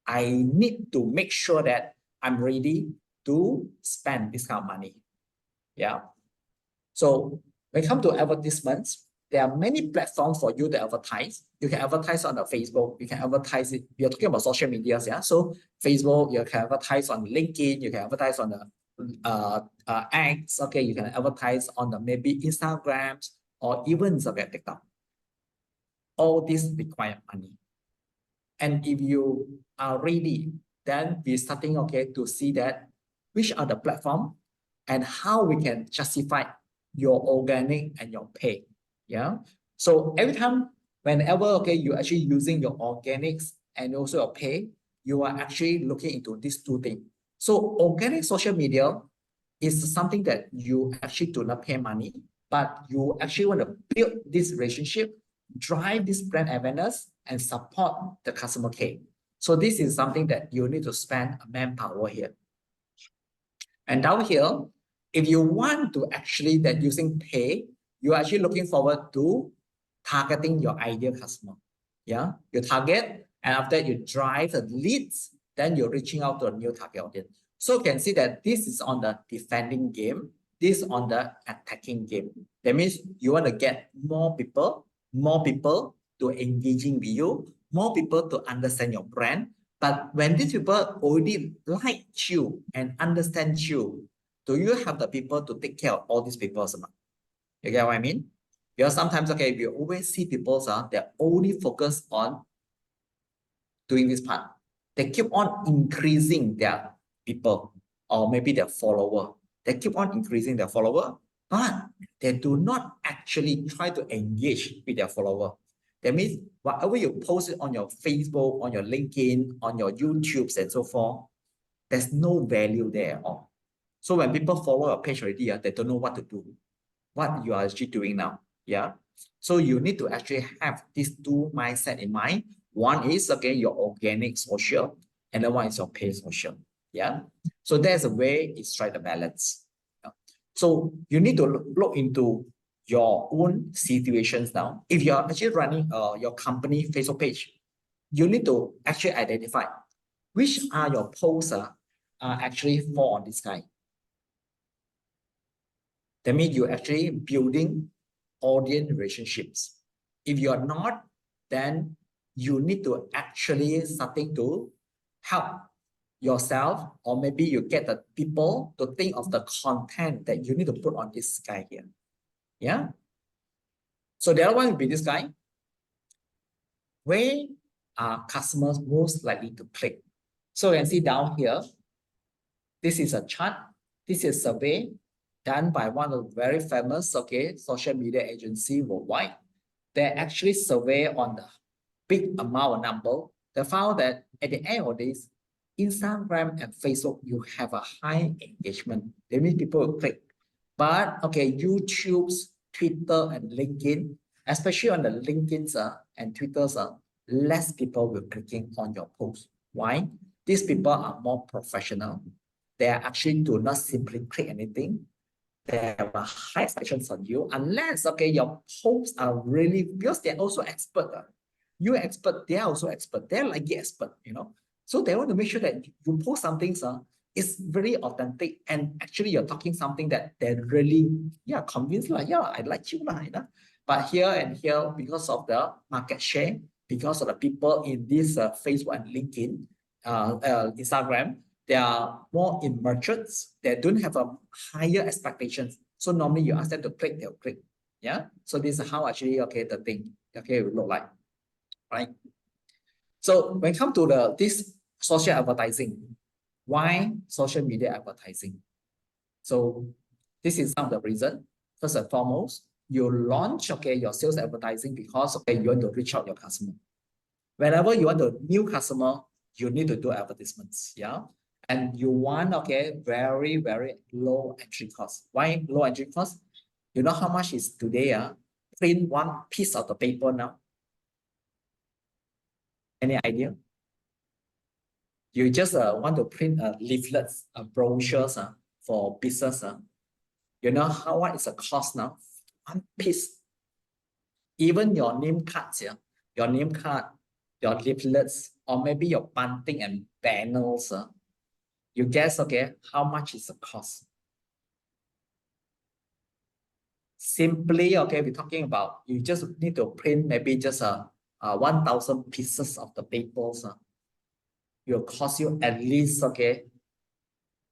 I need to make sure that I'm ready to spend this kind of money. Yeah. So when it comes to advertisements, there are many platforms for you to advertise. You can advertise on the Facebook. You can advertise it. We are talking about social media. Yeah. So Facebook, you can advertise on LinkedIn. You can advertise on the X. Okay. You can advertise on the maybe Instagrams or even TikTok. All these require money. And if you are ready, then we're starting, okay, to see that which are the platform and how we can justify your organic and your paid. Yeah. So every time, whenever, okay, you're actually using your organics and also your pay, you are actually looking into these two things. So organic social media is something that you actually do not pay money, but you actually want to build this relationship, drive this brand awareness, and support the customer care. So this is something that you need to spend manpower here. And down here, if you want to actually that using pay, you're actually looking forward to targeting your ideal customer. Yeah, you target, and after you drive the leads, then you're reaching out to a new target audience. So you can see that this is on the defending game, this on the attacking game. That means you want to get more people to engaging with you, more people to understand your brand. But when these people already like you and understand you, do you have the people to take care of all these people? You get what I mean? Because sometimes, okay, we always see people, they're only focused on doing this part. They keep on increasing their people or maybe their follower. They keep on increasing their follower, but they do not actually try to engage with their follower. That means whatever you post it on your Facebook, on your LinkedIn, on your YouTubes and so forth, there's no value there at all. So when people follow your page already, they don't know what to do, what you are actually doing now. Yeah. So you need to actually have these two mindset in mind. One is, okay, your organic social, and the one is your paid social. Yeah. So there's a way to strike the balance. Yeah. So you need to look into your own situations now. If you're actually running your company Facebook page, you need to actually identify which are your posts are actually fall on this guy. That means you're actually building audience relationships. If you are not, then you need to actually starting to help yourself, or maybe you get the people to think of the content that you need to put on this guy here. Yeah. So the other one will be this guy. Where are customers most likely to click? So you can see down here, this is a chart. This is a survey done by one of the very famous, okay, social media agency worldwide. They actually survey on the big amount of number. They found that at the end of this, Instagram and Facebook, you have a high engagement. That means people will click. But okay, YouTube's, Twitter, and LinkedIn, especially on the LinkedIn's and Twitter's, less people will clicking on your post. Why? These people are more professional. They actually do not simply click anything. They have a high expectations on you, unless, okay, your posts are really, because they're also expert. You're expert, they are also expert. They're like the expert, you know. So they want to make sure that you post something, it's very authentic, and actually you're talking something that they're really, yeah, convinced, like, yeah, I like you, you know. But here and here, because of the market share, because of the people in this Facebook and LinkedIn, Instagram, they are more in merchants. They don't have a higher expectations. So normally you ask them to click, they'll click. Yeah. So this is how actually, okay, the thing, okay, will look like, right? So when it comes to this social advertising, why social media advertising? So this is some of the reason. First and foremost, you launch, okay, your sales advertising because, okay, you want to reach out your customer. Whenever you want a new customer, you need to do advertisements. Yeah. And you want, okay, very, very low entry cost. Why low entry cost? You know how much is today? Print one piece of the paper now. Any idea? You just want to print leaflets, brochures for business. You know what is the cost now? One piece. Even your name cards, your name card, your leaflets, or maybe your bunting and banners. You guess, okay, how much is the cost? Simply, okay, we're talking about, you just need to print maybe just 1,000 pieces of the papers. It will cost you at least, okay,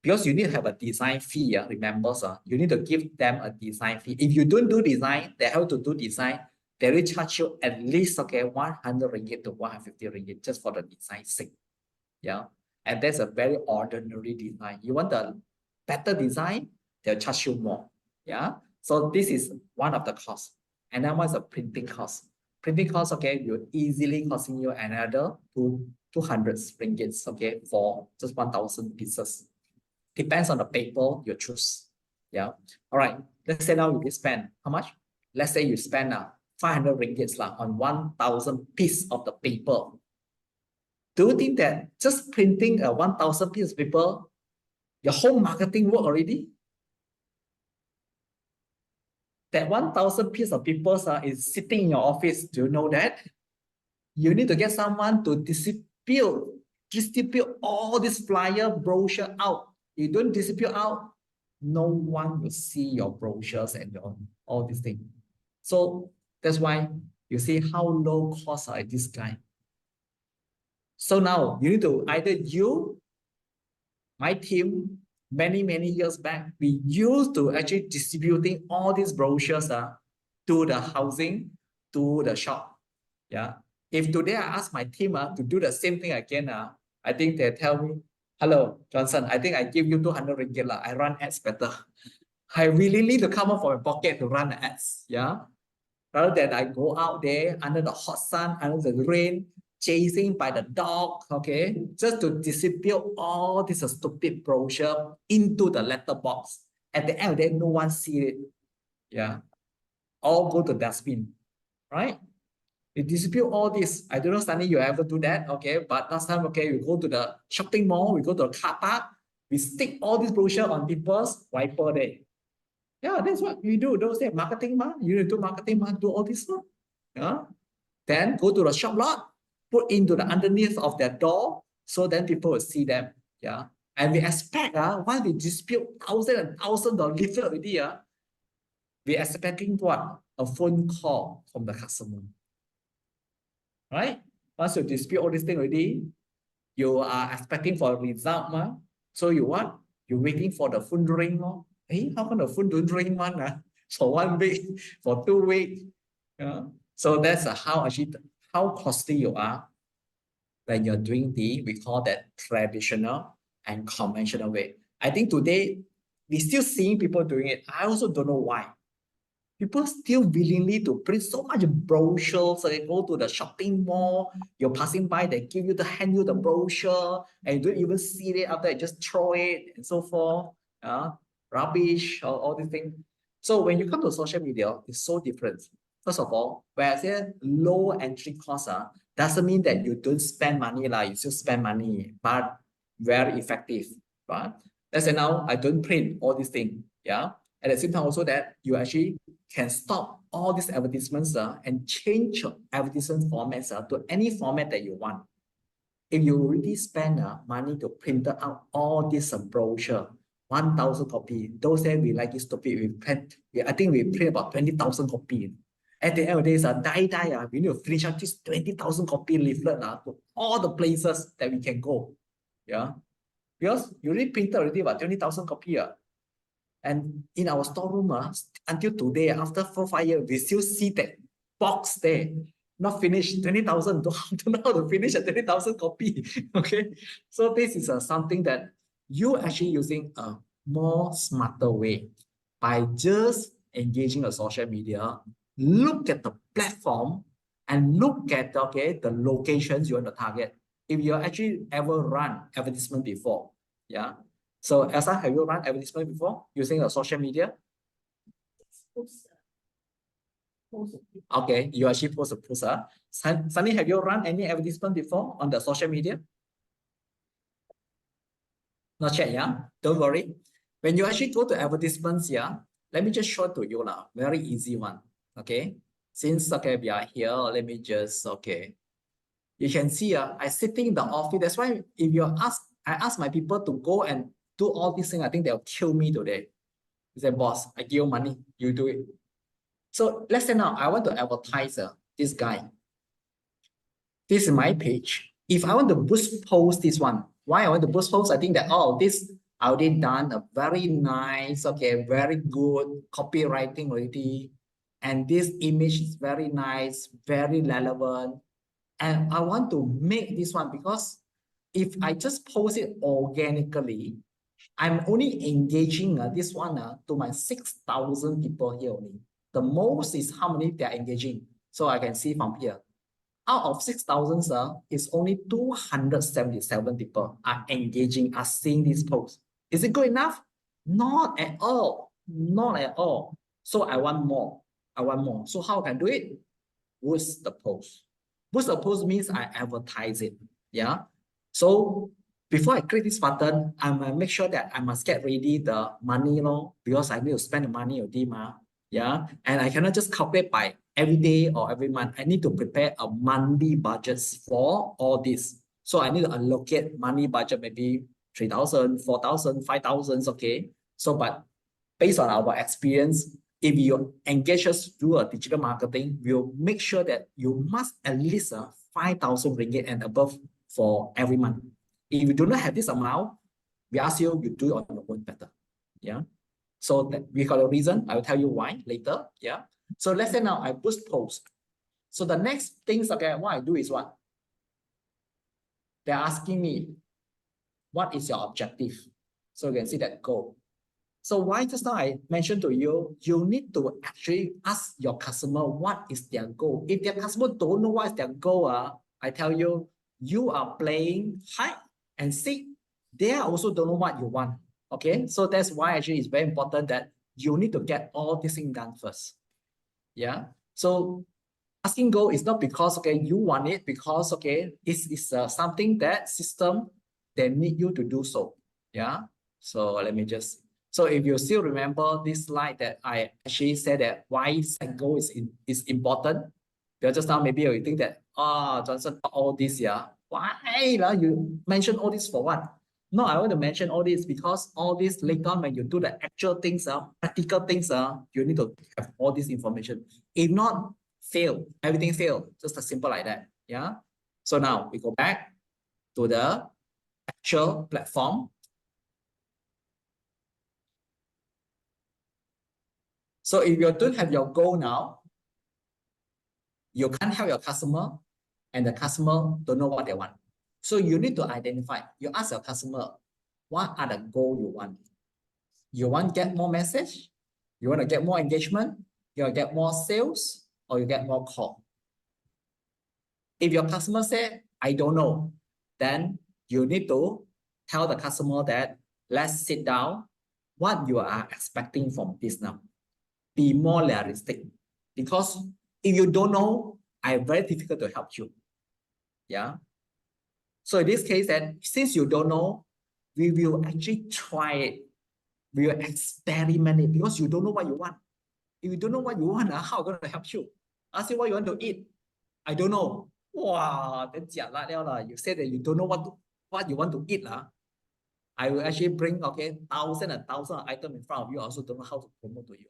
because you need to have a design fee, remember, you need to give them a design fee. If you don't do design, they have to do design, they will charge you at least, okay, 100 ringgit to 150 ringgit just for the design sake. Yeah. And that's a very ordinary design. You want the better design, they'll charge you more. Yeah. So this is one of the costs. And then what's the printing cost? Printing cost, okay, you're easily costing you another 200 ringgits, okay, for just 1,000 pieces. Depends on the paper you choose. Yeah. All right. Let's say now you spend how much? Let's say you spend 500 ringgits on 1,000 piece of the paper. Do you think that just printing a 1,000 piece of paper, your whole marketing work already? That 1,000 piece of paper is sitting in your office. Do you know that? You need to get someone to distribute all this flyer brochure out you don't distribute out, no one will see your brochures and all these things. So that's why you see how low cost are this guy. So now you need to either my team, many years back, we used to actually distributing all these brochures to the housing, to the shop. Yeah. If today I ask my team to do the same thing again, I think they tell me, hello, Johnson, I think I give you 200 ringgit. I run ads better. I really need to come up from my pocket to run ads. Yeah. Rather than I go out there under the hot sun, under the rain, chasing by the dog, okay, just to distribute all this stupid brochure into the letterbox. At the end of the day, no one see it. Yeah. All go to dustbin, right? You distribute all this. I don't know, Sunny, you ever do that, okay? But last time, okay, we go to the shopping mall, we go to a car park, we stick all this brochure on people's wiper there. Yeah, that's what we do. Those days, marketing, you need to do marketing, do all this. Yeah. Then go to the shop lot, put into the underneath of their door, so then people will see them. Yeah. And we expect, once we distribute thousands and thousands of leaflet already, we're expecting what? A phone call from the customer. Right? Once you dispute all these things already, you are expecting for a result. So you what? You're waiting for the phone ring. Hey, how come the phone don't ring for 1 week, for 2 weeks? So that's how costly you are when you're doing we call that traditional and conventional way. I think today, we're still seeing people doing it. I also don't know why. People still willingly to print so much brochures. So they go to the shopping mall, you're passing by, they hand you the brochure, and you don't even see it after, you just throw it and so forth. Rubbish, all these things. So when you come to social media, it's so different. First of all, when I say low entry cost, doesn't mean that you don't spend money, you still spend money, but very effective. Right? Let's say now I don't print all these things. Yeah. At the same time, also that you actually can stop all these advertisements and change your advertisement formats to any format that you want. If you already spend money to print out all this brochure, 1,000 copies, those days we like it stupid. I think we print about 20,000 copies. At the end of the day, we need to finish out this 20,000 copy leaflet to all the places that we can go. Yeah, because you already printed already about 20,000 copies. And in our storeroom, until today, after 4-5 years, we still see that box there, not finished, 20,000. Don't know how to finish a 20,000 copy. Okay, so this is something that you actually using a more smarter way by just engaging a social media. Look at the platform and look at the locations you want to target. If you actually ever run advertisement before, yeah. So Elsa, have you run advertisement before using a social media? Okay, you actually post a post. Sunny, have you run any advertisement before on the social media? Not yet, yeah? Don't worry. When you actually go to advertisements, yeah, let me just show to you now. Very easy one. Okay. Since we are here, let me just you can see I sitting in the office. That's why if I ask my people to go and do all these things, I think they'll kill me today. They say, boss, I give you money, you do it. So let's say now I want to advertise this guy. This is my page. If I want to boost post this one, why I want to boost post? I think that, this I already done a very nice, very good copywriting already. And this image is very nice, very relevant. And I want to make this one because if I just post it organically, I'm only engaging this one to my 6,000 people here only. The most is how many they are engaging. So I can see from here. Out of 6,000, it's only 277 people are engaging, are seeing this post. Is it good enough? Not at all. Not at all. So I want more. I want more. So how can I do it? Boost the post. Boost the post means I advertise it. Yeah. So before I click this button, I must make sure that I must get ready the money, because I need to spend the money already. Yeah. And I cannot just calculate by every day or every month. I need to prepare a monthly budget for all this. So I need to allocate money budget maybe 3,000, 4,000, 5,000, okay? So, but based on our experience, if you engage us through a digital marketing, we'll make sure that you must at least 5,000 ringgit and above for every month. If you do not have this amount, we ask you, you do it on your own better. Yeah. So that we got a reason. I will tell you why later. Yeah. So let's say now I push post. So the next things, okay, what I do is what? They're asking me, what is your objective? So you can see that goal. So why just now I mentioned to you, you need to actually ask your customer what is their goal. If their customer don't know what is their goal, I tell you, you are playing hide and seek. They also don't know what you want. Okay, so that's why actually it's very important that you need to get all this thing done first. Yeah. So asking goal is not because okay you want it, because okay it's something that system they need you to do so. Yeah. So let me just. So if you still remember this slide that I actually said that why set goal is important, because just now maybe you think that Johnson all this, yeah, why you mention all this for what? No, I want to mention all this because all this later on when you do the actual things, practical things, you need to have all this information. If not, fail, everything fail, just as simple like that. Yeah. So now we go back to the actual platform. So if you don't have your goal now, you can't help your customer and the customer don't know what they want. So you need to identify, you ask your customer, what are the goals you want? You want to get more message? You want to get more engagement? You want to get more sales? Or you get more call? If your customer say, I don't know, then you need to tell the customer that let's sit down, what you are expecting from this now. Be more realistic. Because if you don't know, I'm very difficult to help you. Yeah. So in this case, then since you don't know, we will actually try it. We will experiment it because you don't know what you want. If you don't know what you want, how am I going to help you? Ask you what you want to eat. I don't know. Wow, then you say that you don't know what you want to eat. I will actually bring thousands and thousands of items in front of you. I also don't know how to promote to you.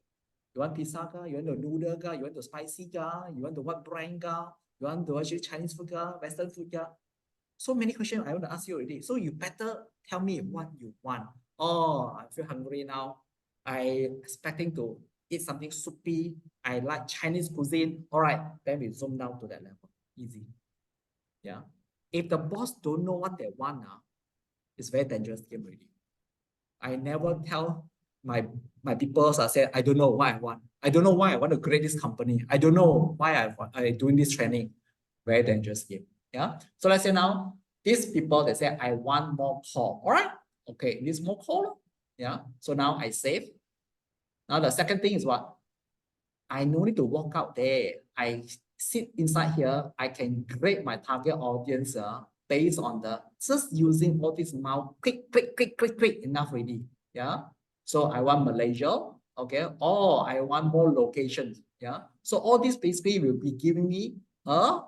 You want pizza? You want the noodle? You want the spicy? You want the what brand? You want the actually Chinese food? Western food? So many questions I want to ask you already. So you better tell me what you want. Oh, I feel hungry now. I expecting to eat something soupy. I like Chinese cuisine. All right, then we zoom down to that level. Easy. Yeah. If the boss don't know what they want now, it's very dangerous game already. I never tell my people say I don't know what I want. I don't know why I want to create this company. I don't know why I doing this training. Very dangerous game. Yeah. So let's say now these people they say I want more call. All right. Okay. This more call. Yeah. So now I save. Now the second thing is what? I no need to walk out there. I sit inside here. I can create my target audience based on the just using all this mouse. Click enough already. Yeah. So I want Malaysia. Okay. Or I want more locations. Yeah. So all this basically will be giving me a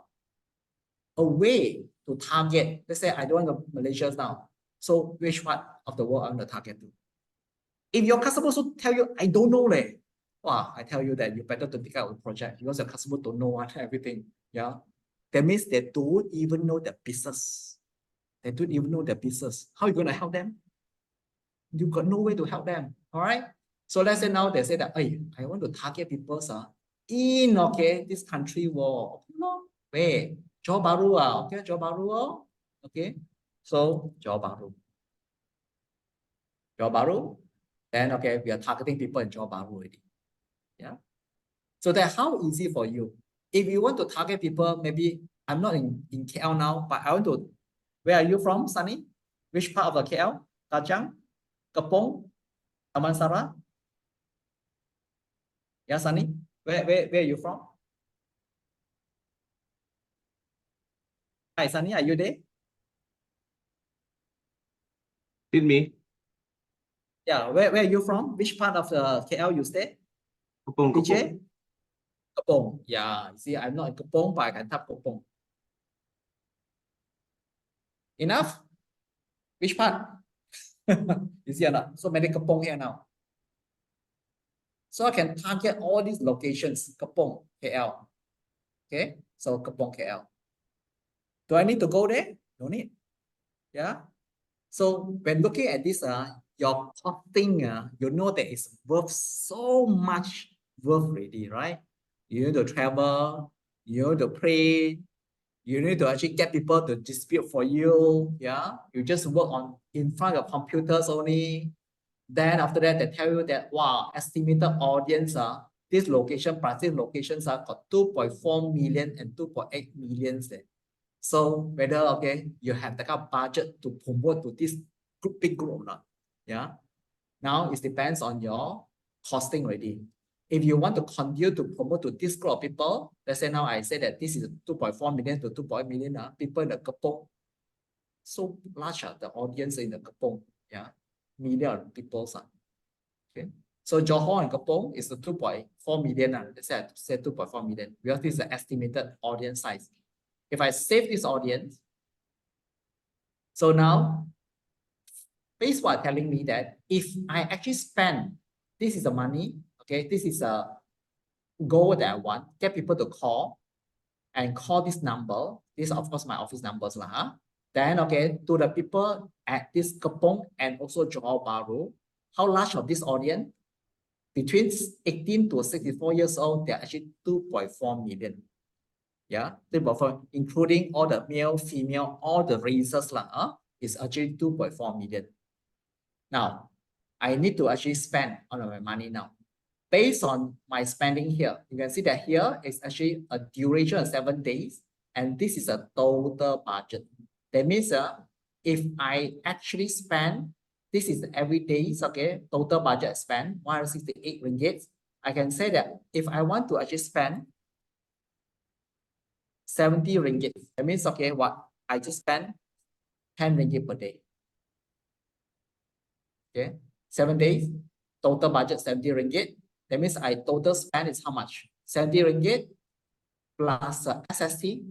way to target. Let's say I don't want Malaysia now. So which part of the world I want to target to? If your customer also tell you, I don't know, wow, I tell you that you better to pick up a project because your customer don't know what everything. Yeah. That means they don't even know the business. They don't even know the business. How are you going to help them? You got no way to help them. All right. So let's say now they say that, hey, I want to target people in this country war. Where? Johor Bahru, okay, Johor Bahru, okay. So Johor Bahru. Johor Bahru. Then we are targeting people in Johor Bahru already. Yeah. So that's how easy for you. If you want to target people, maybe I'm not in KL now, but I want to. Where are you from, Sunny? Which part of the KL? Kajang, Kepong, Damansara? Yeah, Sunny. Where are you from? Hi, Sunny. Are you there? Did me? Yeah. Where are you from? Which part of the KL you stay? Kepong, DJ? Kepong. Yeah. See, I'm not in Kepong, but I can tap Kepong. Enough? Which part? You see or not? So many Kapong here now. So I can target all these locations, Kapong, KL. Okay, so Kapong, KL. Do I need to go there? No need. Yeah. So when looking at this, your costing, you know that it's worth so much worth already, right? You need to travel, you need to pray, you need to actually get people to dispute for you. Yeah. You just work on in front of computers only. Then after that, they tell you that, wow, estimated audience, this location plus this locations are got 2.4 million and 2.8 million there. So whether, okay, you have the kind of budget to promote to this group, big group or not. Yeah. Now it depends on your costing already. If you want to continue to promote to this group of people, let's say now I say that this is 2.4 million to 2.8 million people in the Kapong. So large the audience in the Kapong. Yeah. Million people. Okay. So Johor and Kapong is the 2.4 million. Let's say 2.4 million. Because this is the estimated audience size. If I save this audience, so now Facebook telling me that if I actually spend, this is the money, okay, this is a goal that I want, get people to call and call this number. This is of course my office numbers lah. Then okay, to the people at this Kapong and also Johor Bahru, how large of this audience? Between 18 to 64 years old, they're actually 2.4 million. Yeah, including all the male, female, all the races is actually 2.4 million. Now, I need to actually spend on my money now. Based on my spending here, you can see that here is actually a duration of 7 days, and this is a total budget. That means if I actually spend, this is every day, okay, total budget spend 168 ringgit. I can say that if I want to actually spend 70 ringgit. That means, okay, what? I just spend 10 ringgit per day. Okay, 7 days, total budget 70 ringgit. That means I total spend is how much? 70 ringgit plus SST,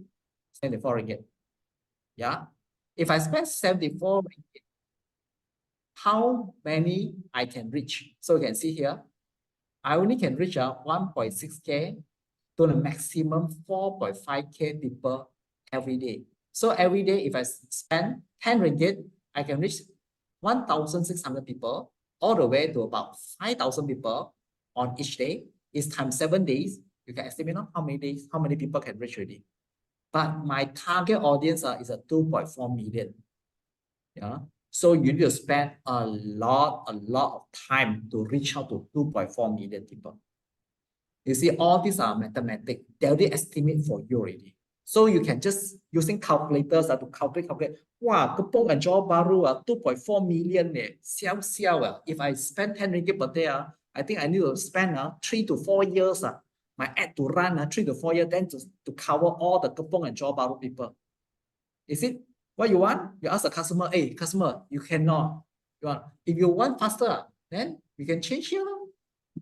74 ringgit. Yeah. If I spend 74 ringgit, how many I can reach? So you can see here, I only can reach 1.6K to the maximum 4.5K people every day. So every day, if I spend 10 ringgit, I can reach 1,600 people all the way to about 5,000 people on each day. Is times 7 days. You can estimate how many days, how many people can reach already. But my target audience is a 2.4 million. Yeah. So you need to spend a lot of time to reach out to 2.4 million people. You see, all these are mathematics. They already estimate for you already. So you can just using calculators to calculate. Wow, Kapong and Johor Bahru 2.4 million. If I spend 10 ringgit per day, I think I need to spend 3 to 4 years. My ad to run 3 to 4 years, then to cover all the Kapong and Johor Bahru people. Is it what you want? You ask the customer, hey, customer, you cannot. If you want faster, then you can change here.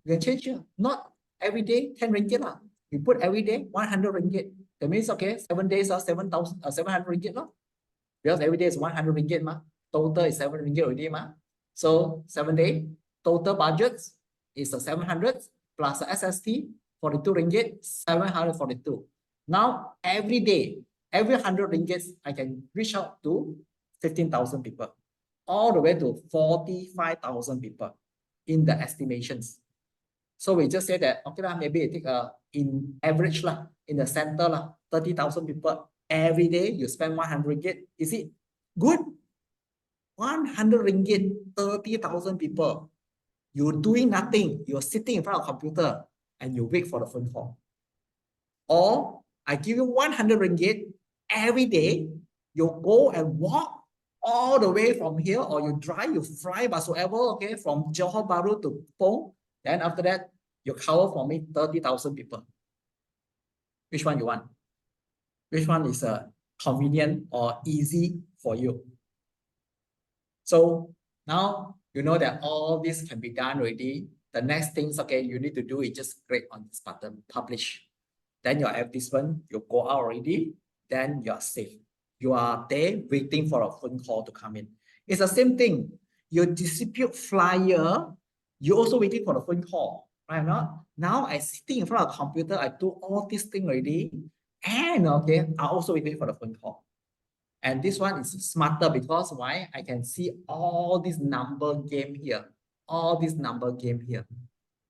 You can change here. Not every day 10 ringgit. You put every day 100 ringgit. That means, okay, 7 days are 700 ringgit. Because every day is 100 ringgit. Total is 7 ringgit already. So 7 days, total budget is 700 plus the SST, 42 ringgit, 742. Now, every day, every 100 ringgit, I can reach out to 15,000 people, all the way to 45,000 people in the estimations. So we just say that, okay, maybe I take in average, in the center, 30,000 people every day, you spend 100 ringgit. Is it good? 100 ringgit, 30,000 people. You're doing nothing. You're sitting in front of a computer and you wait for the phone call. Or I give you 100 ringgit every day. You go and walk all the way from here, or you drive, you fly, whatsoever, okay, from Johor Bahru to Pong. Then after that, you cover for me 30,000 people. Which one you want? Which one is convenient or easy for you? So now you know that all this can be done already. The next things, okay, you need to do is just click on this button, publish. Then your advertisement, you go out already, then you're safe. You are there waiting for a phone call to come in. It's the same thing. you distribute flyer, you also waiting for the phone call, right? Not now I sitting in front of the computer, I do all this thing already, and okay, I also waiting for the phone call. And this one is smarter because why? I can see all this number game here, all this number game here.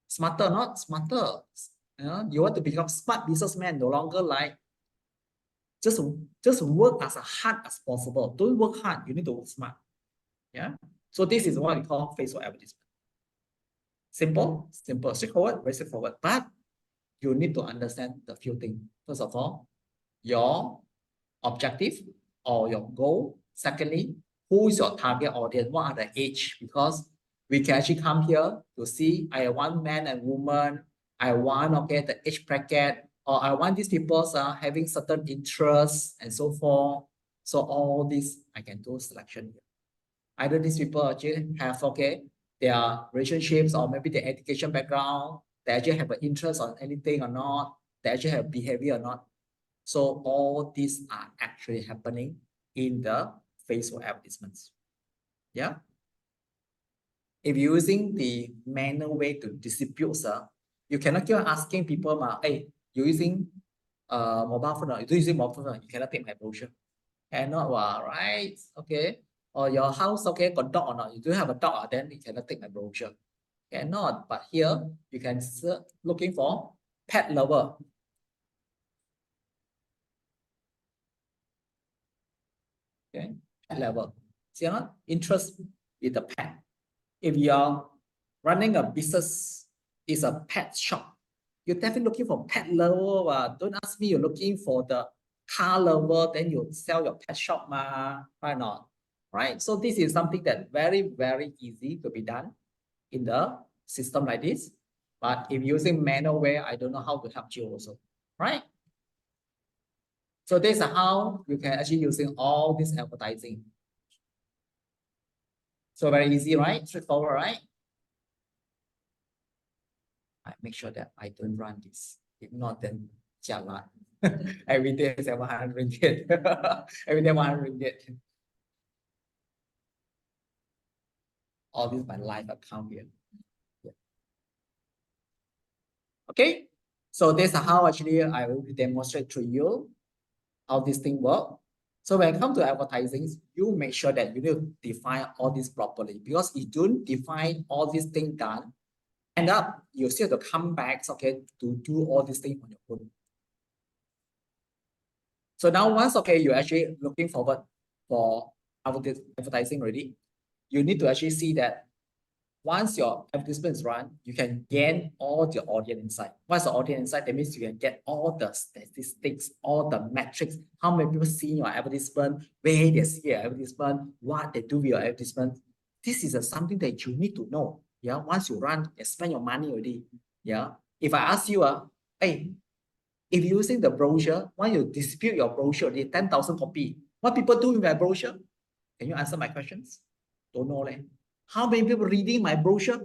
Smarter, not smarter. You want to become smart businessman, no longer like just work as hard as possible. Don't work hard, you need to work smart. Yeah. So this is what we call Facebook advertisement. Simple, straightforward, very straightforward. But you need to understand the few things. First of all, your objective or your goal. Secondly, who is your target audience? What are the age? Because we can actually come here to see I want man and woman. I want the age bracket, or I want these people having certain interests and so forth. So all this I can do selection here. Either these people actually have their relationships or maybe their education background, they actually have an interest on anything or not, they actually have behavior or not. So all these are actually happening in the Facebook advertisements. Yeah. If you're using the manual way to distribute, you cannot keep asking people, hey, you're using mobile phone, or you're using mobile phone, you cannot take my brochure. Cannot, right? Okay. Or your house, got dog or not? You do have a dog, then you cannot take my brochure. Cannot. But here you can looking for pet lover. Okay, pet level. See, interest in the pet. If you're running a business, is a pet shop, you're definitely looking for pet lover. Don't ask me you're looking for the car lover, then you sell your pet shop, why not? Right? So this is something that very, very easy to be done in the system like this. But if using manual way, I don't know how to help you also, right? So this is how you can actually using all this advertising. So very easy, right? Straightforward, right? I make sure that I don't run this. If not, then jalan. Every day is 100 ringgit. Every day 100 ringgit. All this is my live account here. Yeah. Okay. So this is how actually I will demonstrate to you how this thing works. So when it comes to advertising, you make sure that you need to define all this properly, because if you don't define all these things done, end up you still have to come back, to do all these things on your own. So now once you're actually looking forward for advertising already, you need to actually see that once your advertisement is run, you can gain all the audience insight. What's the audience insight? That means you can get all the statistics, all the metrics, how many people see your advertisement, where they see your advertisement, what they do with your advertisement. This is something that you need to know. Yeah, once you run and spend your money already. Yeah. If I ask you, hey, if you're using the brochure, when you distribute your brochure, the 10,000 copy, what people do with my brochure? Can you answer my questions? Don't know. How many people reading my brochure?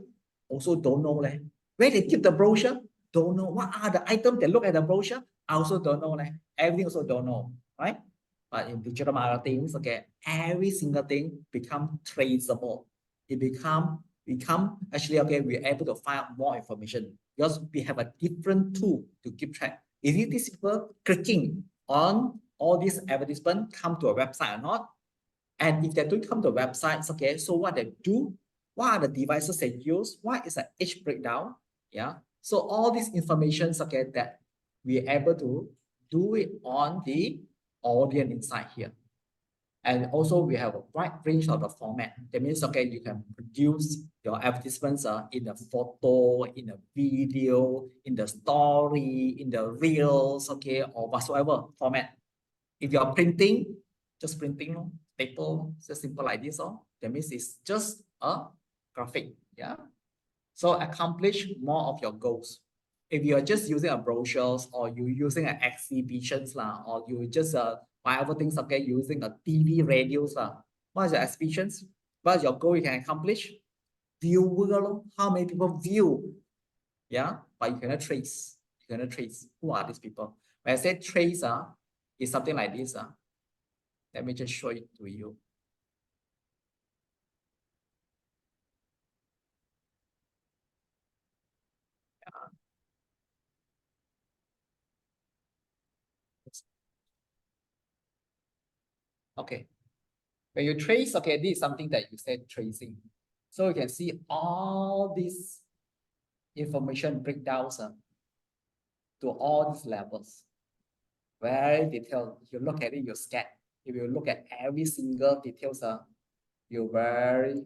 Also don't know. Where they keep the brochure? Don't know. What are the items they look at the brochure? I also don't know. Everything also don't know. Right? But in digital marketing, every single thing become traceable. It become actually, we're able to find out more information because we have a different tool to keep track. Is it these people clicking on all these advertisements come to a website or not? And if they don't come to websites, so what they do, what are the devices they use, what is the age breakdown? Yeah. So all these information, that we're able to do it on the audience inside here. And also we have a wide range of the format. That means, you can produce your advertisements in the photo, in the video, in the story, in the reels, or whatsoever format. If you're printing, just printing paper, just simple like this. That means it's just a graphic. Yeah. So accomplish more of your goals. If you're just using a brochures or you're using an exhibitions or you just whatever things using a TV radios what is your exhibitions? What is your goal you can accomplish? Viewer, how many people view? Yeah, but you cannot trace. You cannot trace who are these people. When I say trace, is something like this. Let me just show it to you. Okay. When you trace, okay, this is something that you said tracing. So you can see all these information breakdowns to all these levels. Very detailed. If you look at it, you scan. If you look at every single details, you very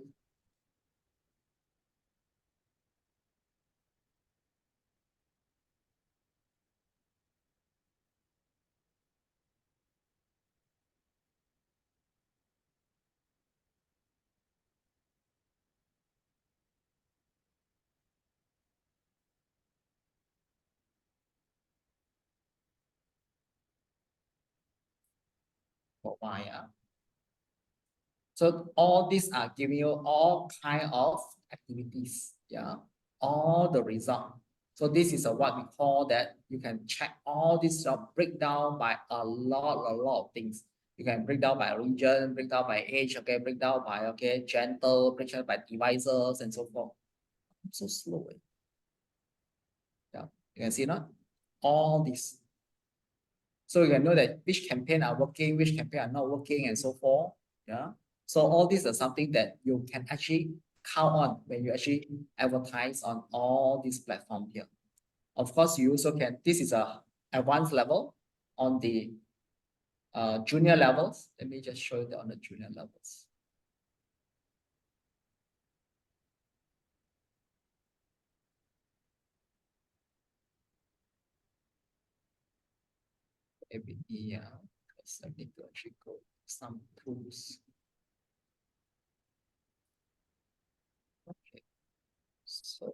for why. So all these are giving you all kind of activities, yeah, all the result. So this is what we call that you can check all this breakdown by a lot of things. You can break down by region, break down by age, okay, break down by gender, break down by devices and so forth. I'm so slow. Yeah, you can see not all this. So you can know that which campaign are working, which campaign are not working, and so forth. Yeah. So all these are something that you can actually count on when you actually advertise on all these platforms here. Of course, you also can, this is a advanced level. On the junior levels, let me just show you that on the junior levels. Maybe, yeah, because I need to actually go some tools. Okay, so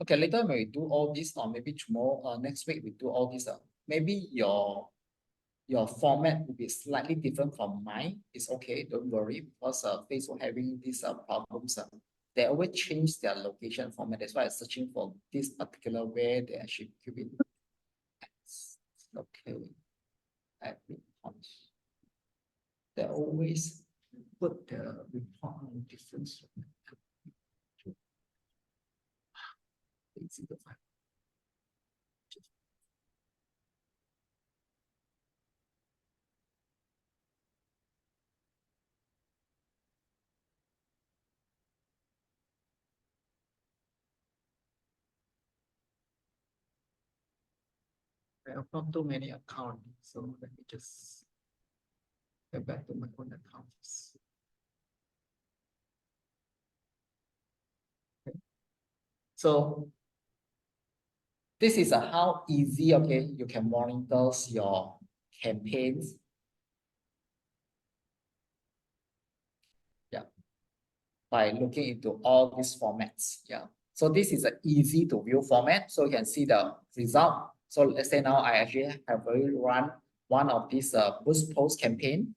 okay, later when we do all this, or maybe tomorrow, next week we do all this. Maybe your format will be slightly different from mine. It's okay, don't worry, because Facebook having these problems. They always change their location format. That's why I'm searching for this particular way they actually keep it. Okay, admin points. They always put the report on different. Easy to find. I have not too many accounts, so let me just get back to my own accounts. Okay. So this is how easy, okay, you can monitor your campaigns. Yeah, by looking into all these formats. Yeah, so this is an easy to view format. So you can see the result. So let's say now I actually have already run one of these boost post campaign.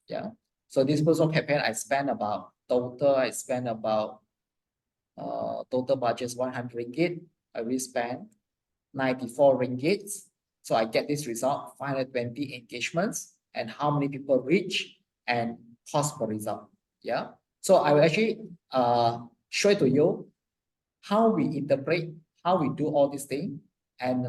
Yeah, so this boost post campaign I spent about total total budget is 100 ringgit. I will spend 94 ringgit. So I get this result, 520 engagements, and how many people reach and cost per result. Yeah. So I will actually show it to you how we interpret, how we do all these things. And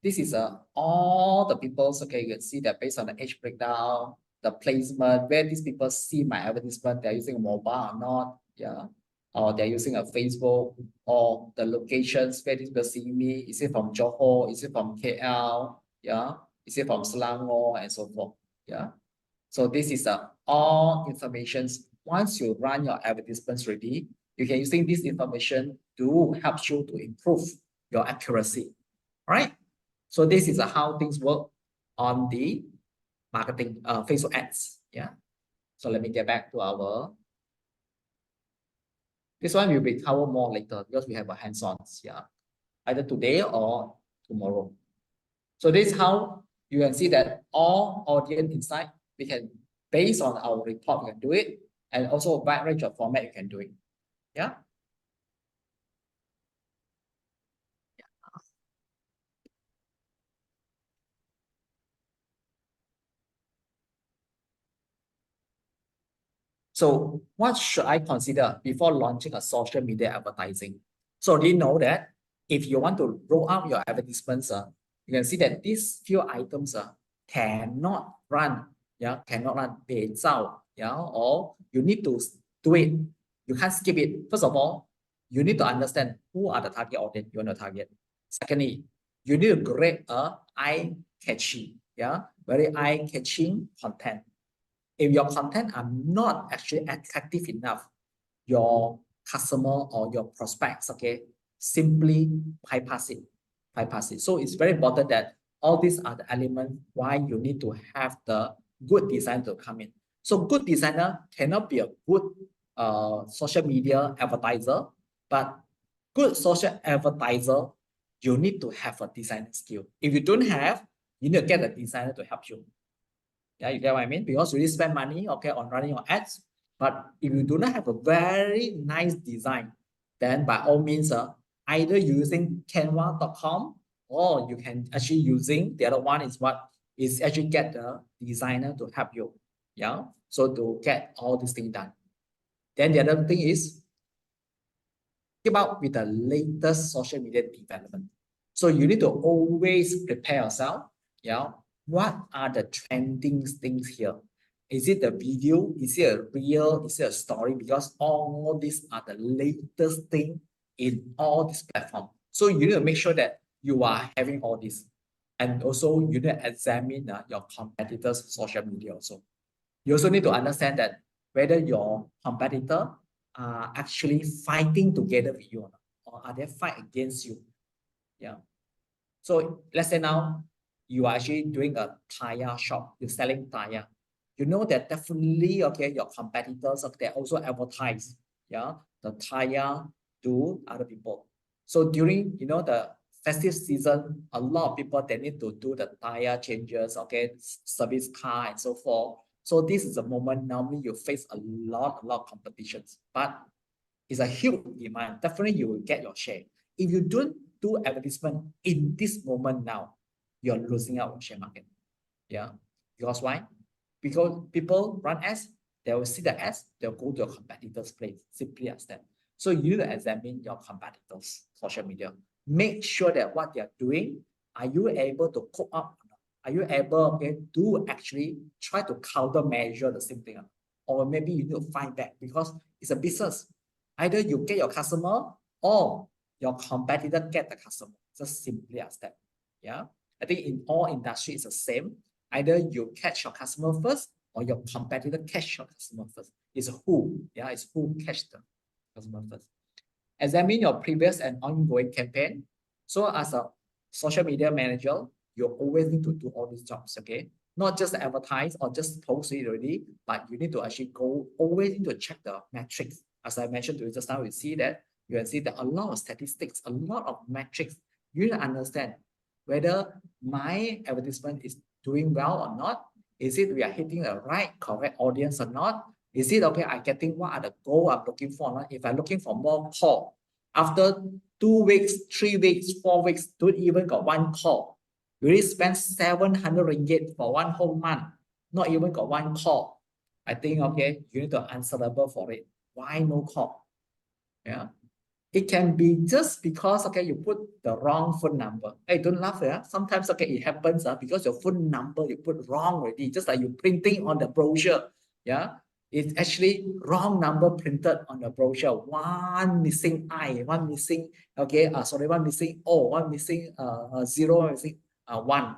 this is all the people's, okay, you can see that based on the age breakdown, the placement, where these people see my advertisement, they're using a mobile or not. Yeah. Or they're using a Facebook, or the locations where these people see me. Is it from Johor? Is it from KL? Yeah. Is it from Selangor and so forth? Yeah. So this is all informations. Once you run your advertisements ready, you can using this information to help you to improve your accuracy. All right. So this is how things work on the marketing Facebook ads. Yeah. So let me get back to our. This one will be covered more later because we have a hands-on. Yeah. Either today or tomorrow. So this is how you can see that all audience insight, we can, based on our report, we can do it, and also a wide range of format you can do it. Yeah. So what should I consider before launching a social media advertising? So do you know that if you want to roll out your advertisements, you can see that these few items cannot run, cannot run 被造, or you need to do it. You can't skip it. First of all, you need to understand who are the target audience you want to target. Secondly, you need to create a eye-catching, very eye-catching content. If your content are not actually attractive enough, your customer or your prospects, simply bypass it. So it's very important that all these are the elements why you need to have the good design to come in. So good designer cannot be a good social media advertiser, but good social advertiser, you need to have a design skill. If you don't have, you need to get a designer to help you. Yeah, you get what I mean? Because you really spend money, on running your ads. But if you do not have a very nice design, then by all means, either using canva.com or you can actually using the other one is actually get the designer to help you. Yeah. So to get all this thing done. Then the other thing is keep up with the latest social media development. So you need to always prepare yourself. Yeah. What are the trending things here? Is it the video? Is it a reel? Is it a story? Because all these are the latest thing in all these platforms. So you need to make sure that you are having all this. And also you need to examine your competitors' social media also. You also need to understand that whether your competitor are actually fighting together with you or not, or are they fight against you? Yeah. So let's say now you are actually doing a tire shop, you're selling tire. You know that definitely, your competitors, they also advertise, the tire to other people. So during, the festive season, a lot of people, they need to do the tire changes, service car and so forth. So this is a moment normally you face a lot of competitions, but it's a huge demand. Definitely you will get your share. If you don't do advertisement in this moment now, you're losing out on share market. Yeah. Because why? Because people run ads, they will see the ads, they'll go to your competitors' place. Simply as that. So you need to examine your competitors' social media. Make sure that what they're doing, are you able to cope up? Are you able to actually try to countermeasure the same thing? Or maybe you need to find back because it's a business. Either you get your customer or your competitor get the customer. Just simply as that. Yeah. I think in all industries it's the same. Either you catch your customer first or your competitor catch your customer first. It's who. Yeah, it's who catch the customer first. Examine your previous and ongoing campaign. So as a social media manager, you always need to do all these jobs, Not just advertise or just post it already, but you need to actually always need to check the metrics. As I mentioned to you just now, you can see that a lot of statistics, a lot of metrics. You need to understand whether my advertisement is doing well or not. Is it we are hitting the right, correct audience or not? Is it I'm getting what are the goal I'm looking for or not? If I'm looking for more call, after 2 weeks, 3 weeks, 4 weeks, don't even got one call. You really spend 700 ringgit for one whole month, not even got one call. I think, you need to answerable for it. Why no call? Yeah. It can be just because, you put the wrong phone number. Hey, don't laugh, Sometimes, it happens, because your phone number, you put wrong already, just like you printing on the brochure, It's actually wrong number printed on the brochure. One missing I, one missing, one missing O, one missing 0, one missing 1,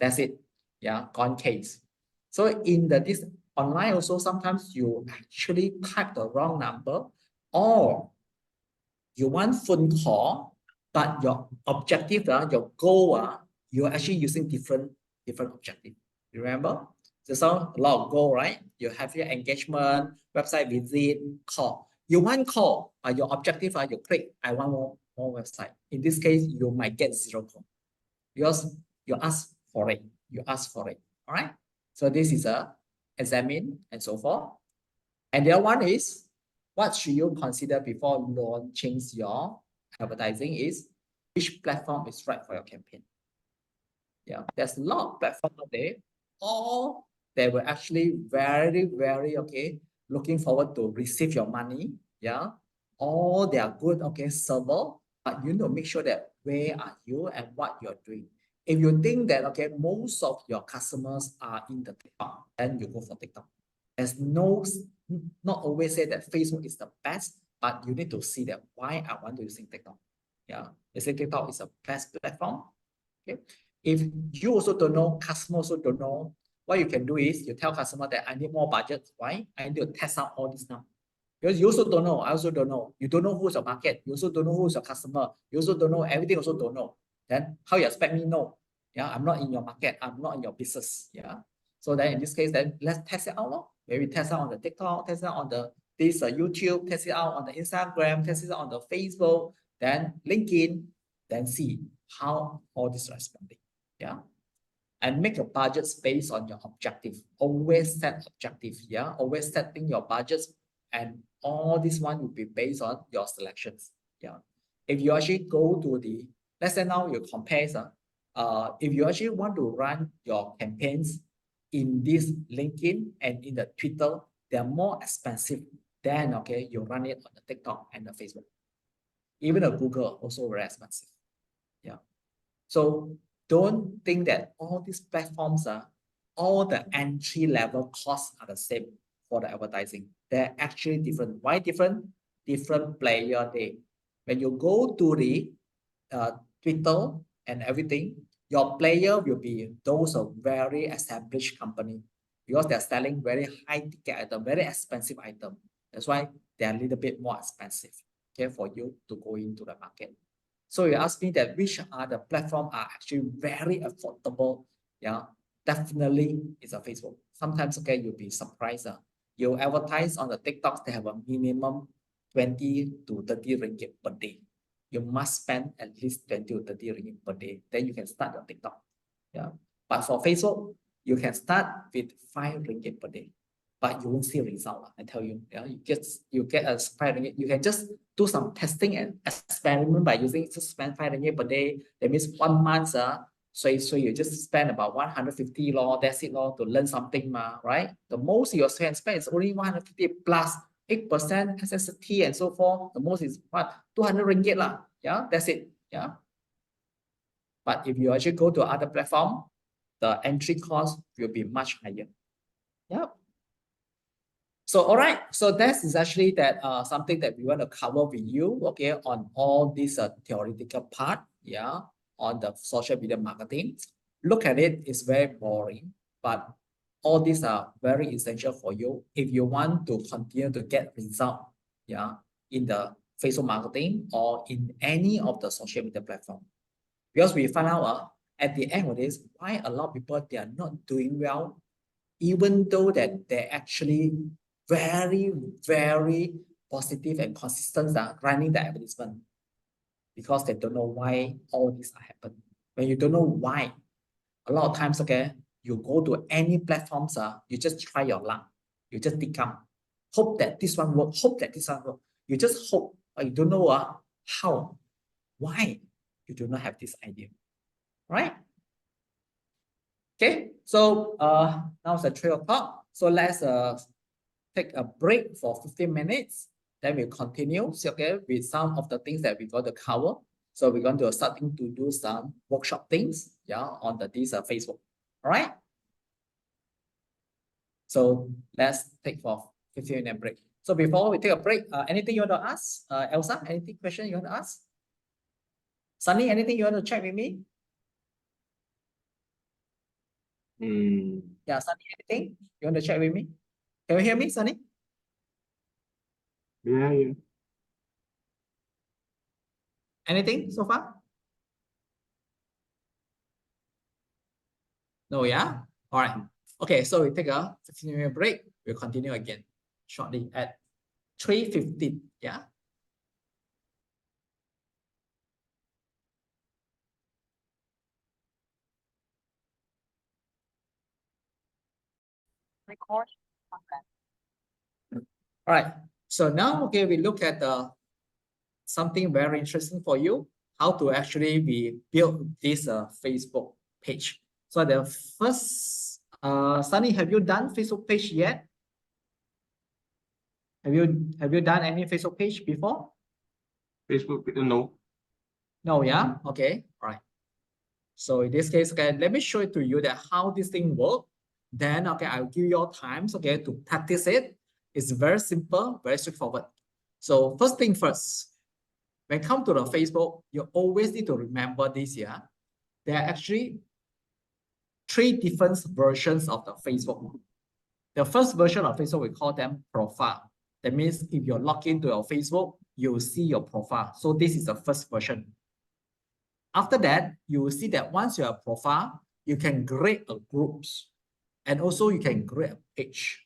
That's it. Yeah, gone case. So in this online also, sometimes you actually type the wrong number or you want phone call, but your objective, your goal, you're actually using different objective. You remember? There's a lot of goal, right? You have your engagement, website visit, call. You want call, but your objective, you click, I want more website. In this case, you might get 0 call because you ask for it. All right. So this is a examine and so forth. And the other one is, what should you consider before launching your advertising is which platform is right for your campaign. Yeah, there's a lot of platforms out there. All they were actually very, very looking forward to receive your money. Yeah, all they are good, okay, server, but you need to make sure that where are you and what you're doing. If you think that, okay, most of your customers are in the TikTok, then you go for TikTok. There's not always say that Facebook is the best, but you need to see that why I want to using TikTok. Yeah, they say TikTok is the best platform. Okay, if you also don't know, customer also don't know, what you can do is you tell customer that I need more budget. Why? I need to test out all this now. Because you also don't know, I also don't know. You don't know who's your market. You also don't know who's your customer. You also don't know, everything also don't know. Then how you expect me know? Yeah, I'm not in your market. I'm not in your business. Yeah. So then in this case, then let's test it out. Maybe test out on the TikTok, test it out on the YouTube, test it out on the Instagram, test it out on the Facebook, then LinkedIn, then see how all this responding. Yeah. And make your budgets based on your objective. Always set objective. Yeah. Always setting your budgets, and all this one will be based on your selections. Yeah. If you actually go to the, let's say now you compare, if you actually want to run your campaigns in this LinkedIn and in the Twitter, they're more expensive than, okay, you run it on the TikTok and the Facebook. Even the Google also very expensive. Yeah. So don't think that all these platforms are, all the entry level costs are the same for the advertising. They're actually different. Why different? Different player there. When you go to the Twitter and everything, your player will be those of very established company, because they're selling very high ticket item, very expensive item. That's why they're a little bit more expensive, okay, for you to go into the market. So you ask me that which are the platform are actually very affordable. Yeah, definitely it's a Facebook. Sometimes, okay, you'll be surprised. You advertise on the TikToks, they have a minimum 20 to 30 ringgit per day. You must spend at least 20 to 30 ringgit per day. Then you can start your TikTok. Yeah. But for Facebook, you can start with 5 ringgit per day. But you won't see a result. I tell you, yeah, you get a 5 ringgit. You can just do some testing and experiment by using, just spend 5 ringgit per day. That means 1 month. So you just spend about 150 law, that's it law, to learn something, right? The most you can spend is only 150 plus 8% SST and so forth. The most is what? 200 ringgit lah. Yeah, that's it. Yeah. But if you actually go to other platform, the entry cost will be much higher. Yeah. So, all right. So that is actually that something that we want to cover with you, okay, on all this theoretical part, yeah, on the social media marketing. Look at it, it's very boring, but all these are very essential for you if you want to continue to get result, yeah, in the Facebook marketing or in any of the social media platform. Because we find out at the end of this, why a lot of people, they are not doing well, even though that they're actually very, very positive and consistent running the advertisement, because they don't know why all this happen. When you don't know why, a lot of times, okay, you go to any platforms, you just try your luck. You just become, hope that this one work, hope that this one work. You just hope, but you don't know how, why. You do not have this idea, right? Okay, so now it's at 3 o'clock. So let's take a break for 15 minutes. Then we'll continue, okay, with some of the things that we got to cover. So we're going to starting to do some workshop things, yeah, on this Facebook. All right. So let's take for 15-minute break. So before we take a break, anything you want to ask? Elsa, anything question you want to ask? Sunny, anything you want to check with me? Yeah, Sunny, anything you want to check with me? Can you hear me, Sunny? Yeah. Anything so far? No, yeah? All right. Okay, so we take a 15-minute break. We'll continue again shortly at 3:15. Yeah. Record. All right. So now, okay, we look at something very interesting for you, how to actually build this Facebook page. So the first, Sunny, have you done Facebook page yet? Have you done any Facebook page before? Facebook, no. No, yeah? Okay, all right. So in this case, okay, let me show it to you that how this thing work. Then, okay, I'll give you your times, okay, to practice it. It's very simple, very straightforward. So first thing first, when it comes to the Facebook, you always need to remember this, yeah? There are actually 3 different versions of the Facebook. The first version of Facebook, we call them profile. That means if you log into your Facebook, you will see your profile. So this is the first version. After that, you will see that once you have a profile, you can create a groups and also you can create a page.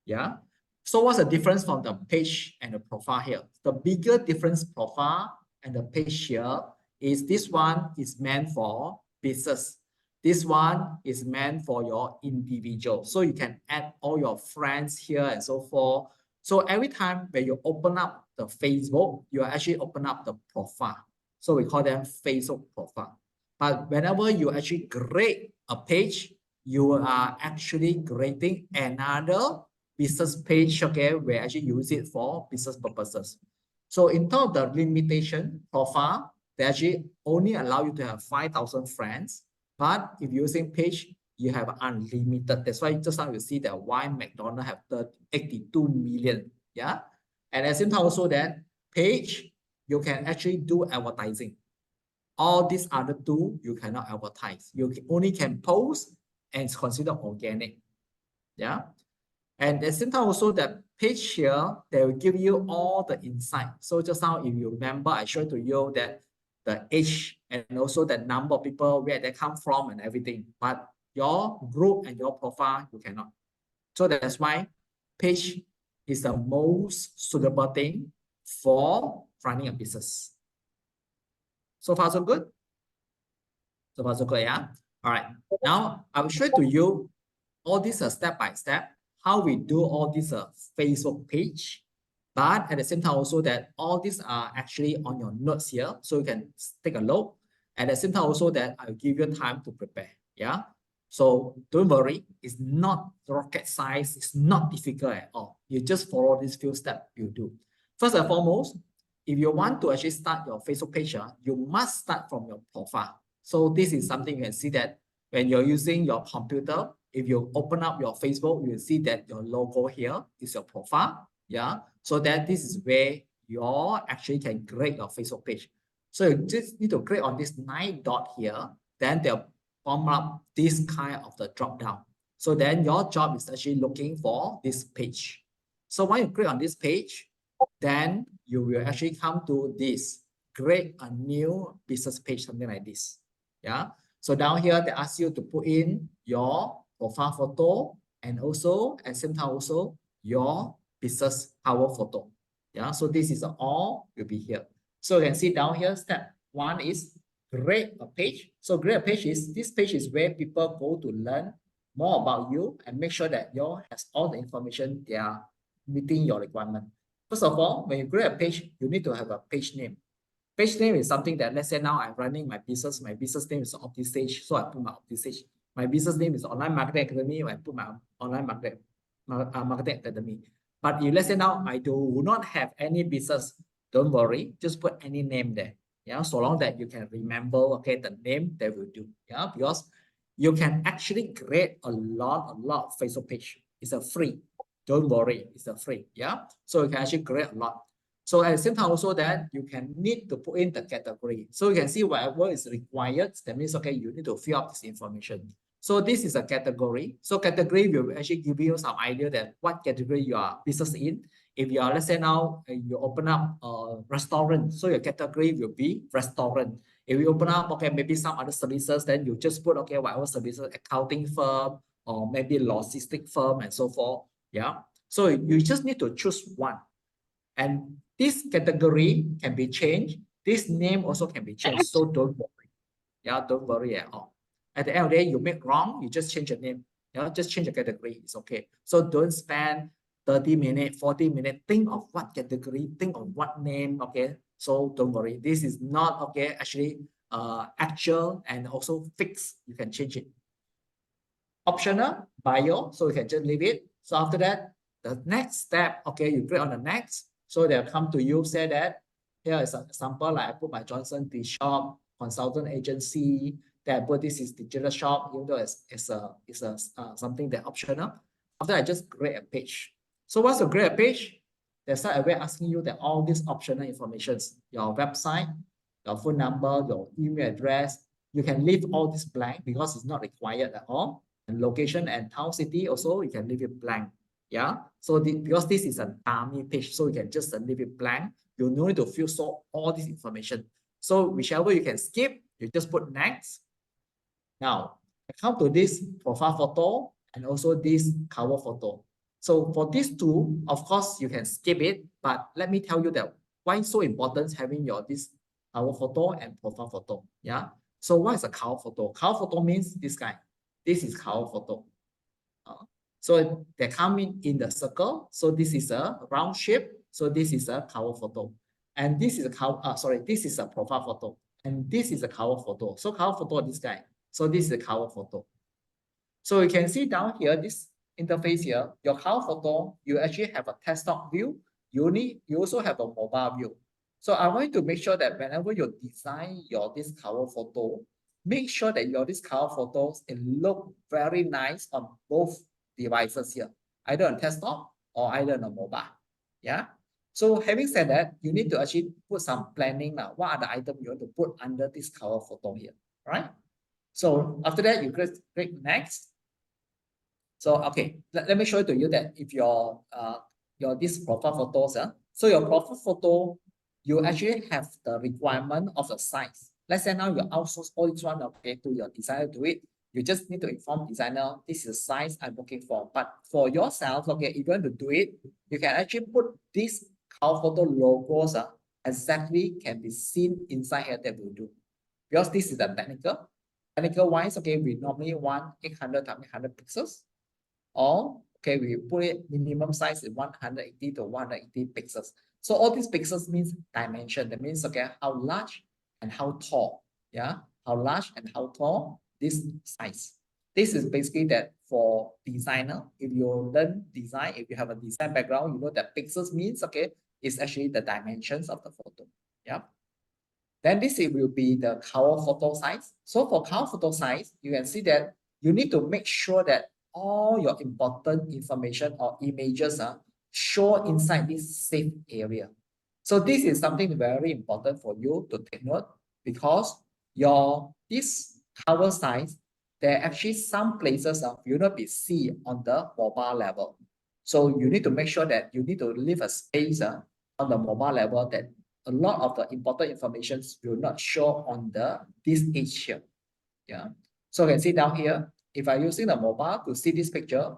Yeah. So what's the difference from the page and the profile here? The bigger difference profile and the page here is this one is meant for business. This one is meant for your individual. So you can add all your friends here and so forth. So every time when you open up the Facebook, you actually open up the profile. So we call them Facebook profile. But whenever you actually create a page, you are actually creating another business page, okay, we actually use it for business purposes. So in terms of the limitation profile, they actually only allow you to have 5,000 friends. But if you're using page, you have unlimited. That's why just now you see that why McDonald's have 82 million. Yeah. And at the same time also that page, you can actually do advertising. All these other two, you cannot advertise. You only can post and it's considered organic. Yeah. And at the same time also that page here, they will give you all the insight. So just now, if you remember, I showed to you that the age and also the number of people, where they come from and everything. But your group and your profile, you cannot. So that's why page is the most suitable thing for running a business. So far, so good? So far, so good, yeah? All right. Now, I will show to you all these step by step, how we do all this Facebook page. But at the same time also that all these are actually on your notes here. So you can take a look. At the same time also that I'll give you time to prepare. Yeah. So don't worry, it's not rocket science, it's not difficult at all. You just follow these few steps you do. First and foremost, if you want to actually start your Facebook page, you must start from your profile. So this is something you can see that when you're using your computer, if you open up your Facebook, you will see that your logo here is your profile. Yeah. So that this is where you actually can create your Facebook page. So you just need to click on this 9 dot here. Then they'll form up this kind of the drop down. So then your job is actually looking for this page. So when you click on this page, then you will actually come to this, create a new business page, something like this. Yeah. So down here, they ask you to put in your profile photo and also at the same time also your business cover photo. Yeah. So this is all will be here. So you can see down here, step 1 is create a page. So create a page is, this page is where people go to learn more about you and make sure that you has all the information they are meeting your requirement. First of all, when you create a page, you need to have a page name. Page name is something that, let's say now I'm running my business name is OptiStage, so I put my OptiStage. My business name is Online Marketing Academy, I put my Online Marketing Academy. But if let's say now I do not have any business, don't worry, just put any name there. Yeah, so long that you can remember, okay, the name they will do. Yeah, because you can actually create a lot of Facebook page. It's a free. Don't worry, it's a free. Yeah, so you can actually create a lot. So at the same time also that you can need to put in the category. So you can see whatever is required. That means, okay, you need to fill up this information. So this is a category. So category will actually give you some idea that what category you are business in. If you are, let's say now you open up a restaurant, so your category will be restaurant. If you open up, okay, maybe some other services, then you just put, okay, whatever services, accounting firm, or maybe logistic firm and so forth. Yeah. So you just need to choose one. And this category can be changed. This name also can be changed. So don't worry. Yeah, don't worry at all. At the end of the day, you make wrong, you just change the name. Yeah, just change the category. It's okay. So don't spend 30 minutes, 40 minutes. Think of what category, think of what name. Okay. So don't worry. This is not okay. Actually, actual and also fixed. You can change it. Optional bio. So you can just leave it. So after that, The next step, okay, you click on the next. So they'll come to you, say that here is an example, like I put my Johnson the shop, consultant agency, that I put this is digital shop, even though it's something that optional. After I just create a page. So once you create a page, they start away asking you that all these optional informations, your website, your phone number, your email address, you can leave all this blank because it's not required at all. And location and town city also, you can leave it blank. Yeah. So because this is a dummy page, so you can just leave it blank. You no need to fill so all this information. So whichever you can skip, you just put next. Now, I come to this profile photo and also this cover photo. So for these two, of course, you can skip it, but let me tell you that why it's so important having this cover photo and profile photo. Yeah. So what is a cover photo? Cover photo means this guy. This is cover photo. So they come in the circle. So this is a round shape. So this is a cover photo. And this is a this is a profile photo. And this is a cover photo. So cover photo, this guy. So this is a cover photo. So you can see down here, this interface here, your cover photo, you actually have a desktop view. You also have a mobile view. So I want you to make sure that whenever you design this cover photo, make sure that this cover photos it look very nice on both devices here, either on desktop or either on a mobile. Yeah. So having said that, you need to actually put some planning now. What are the items you want to put under this cover photo here, right? So after that, you click next. So okay, let me show to you that if your this profile photos, so your profile photo, you actually have the requirement of the size. Let's say now you outsource all this one, okay, to your designer to it. You just need to inform designer, this is the size I'm looking for. But for yourself, okay, if you want to do it, you can actually put these cover photo logos exactly can be seen inside here that we do. Because this is the technical. Technical wise, okay, we normally want 800 times 800 pixels. Or okay, we put it minimum size is 180 to 180 pixels. So all these pixels means dimension. That means okay, how large and how tall. Yeah, how large and how tall this size. This is basically that for designer. If you learn design, if you have a design background, you know that pixels means okay, it's actually the dimensions of the photo. Yeah. Then this will be the cover photo size. So for cover photo size, you can see that you need to make sure that all your important information or images are shown inside this safe area. So this is something very important for you to take note because this cover size, there are actually some places will not be seen on the mobile level. So you need to make sure that you need to leave a space on the mobile level that a lot of the important information will not show on this edge here. Yeah. So you can see down here, if I'm using the mobile to see this picture,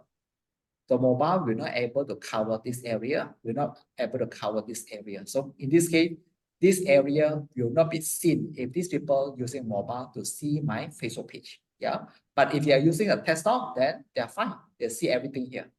the mobile will not able to cover this area, will not able to cover this area. So in this case, this area will not be seen if these people using mobile to see my Facebook page. Yeah. But if you are using a desktop, then they're fine. They see everything here.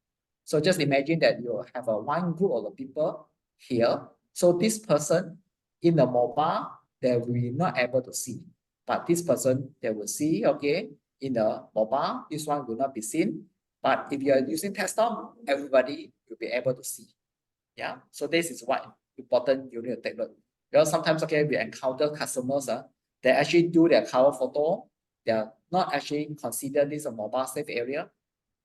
So just imagine that you have one group of the people here. So this person in the mobile, they will not able to see. But this person, they will see, okay, in the mobile, this one will not be seen. But if you are using desktop, everybody will be able to see. Yeah. So this is what important you need to take note. Because sometimes, okay, we encounter customers, they actually do their cover photo. They are not actually consider this a mobile safe area.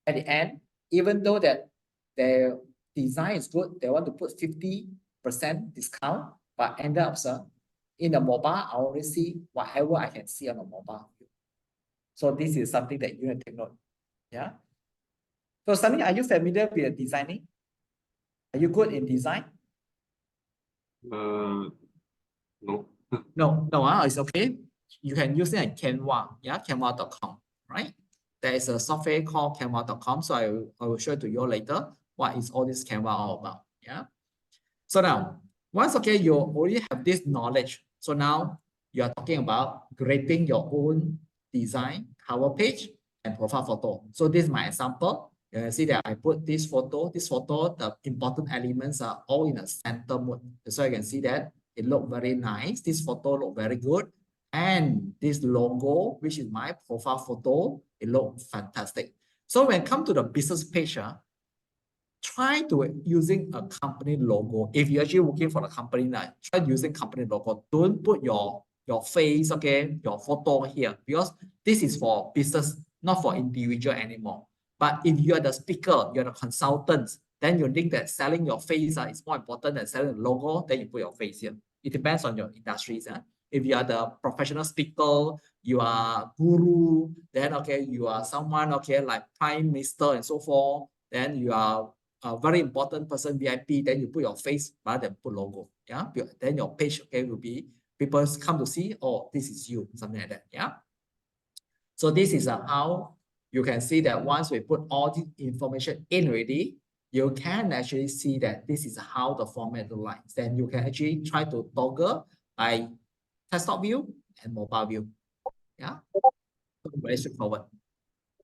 At the end, even though that their design is good, they want to put 50% discount, but end up in the mobile, I only see whatever I can see on the mobile. So this is something that you need to take note. Yeah. So Sunny, are you familiar with designing? Are you good in design? No. No, it's okay. You can use it at Canva, yeah, canva.com, right? There is a software called canva.com. So I will show it to you later what is all this Canva all about. Yeah. So now, once okay, you already have this knowledge. So now you are talking about creating your own design, cover page, and profile photo. So this is my example. You can see that I put this photo, the important elements are all in a center mode. So you can see that it look very nice. This photo look very good. And this logo, which is my profile photo, it look fantastic. So when it comes to the business page, try to using a company logo. If you're actually working for the company now, try using company logo. Don't put your face, okay, your photo here, because this is for business, not for individual anymore. But if you are the speaker, you're the consultant, then you think that selling your face is more important than selling the logo, then you put your face here. It depends on your industries. If you are the professional speaker, you are guru, then okay, you are someone, okay, like prime minister and so forth, then you are a very important person, VIP, then you put your face rather than put logo. Yeah, then your page, okay, will be people come to see, oh, this is you, something like that. Yeah. So this is how you can see that once we put all the information in already, you can actually see that this is how the format looks like. Then you can actually try to toggle by desktop view and mobile view. Yeah, very straightforward.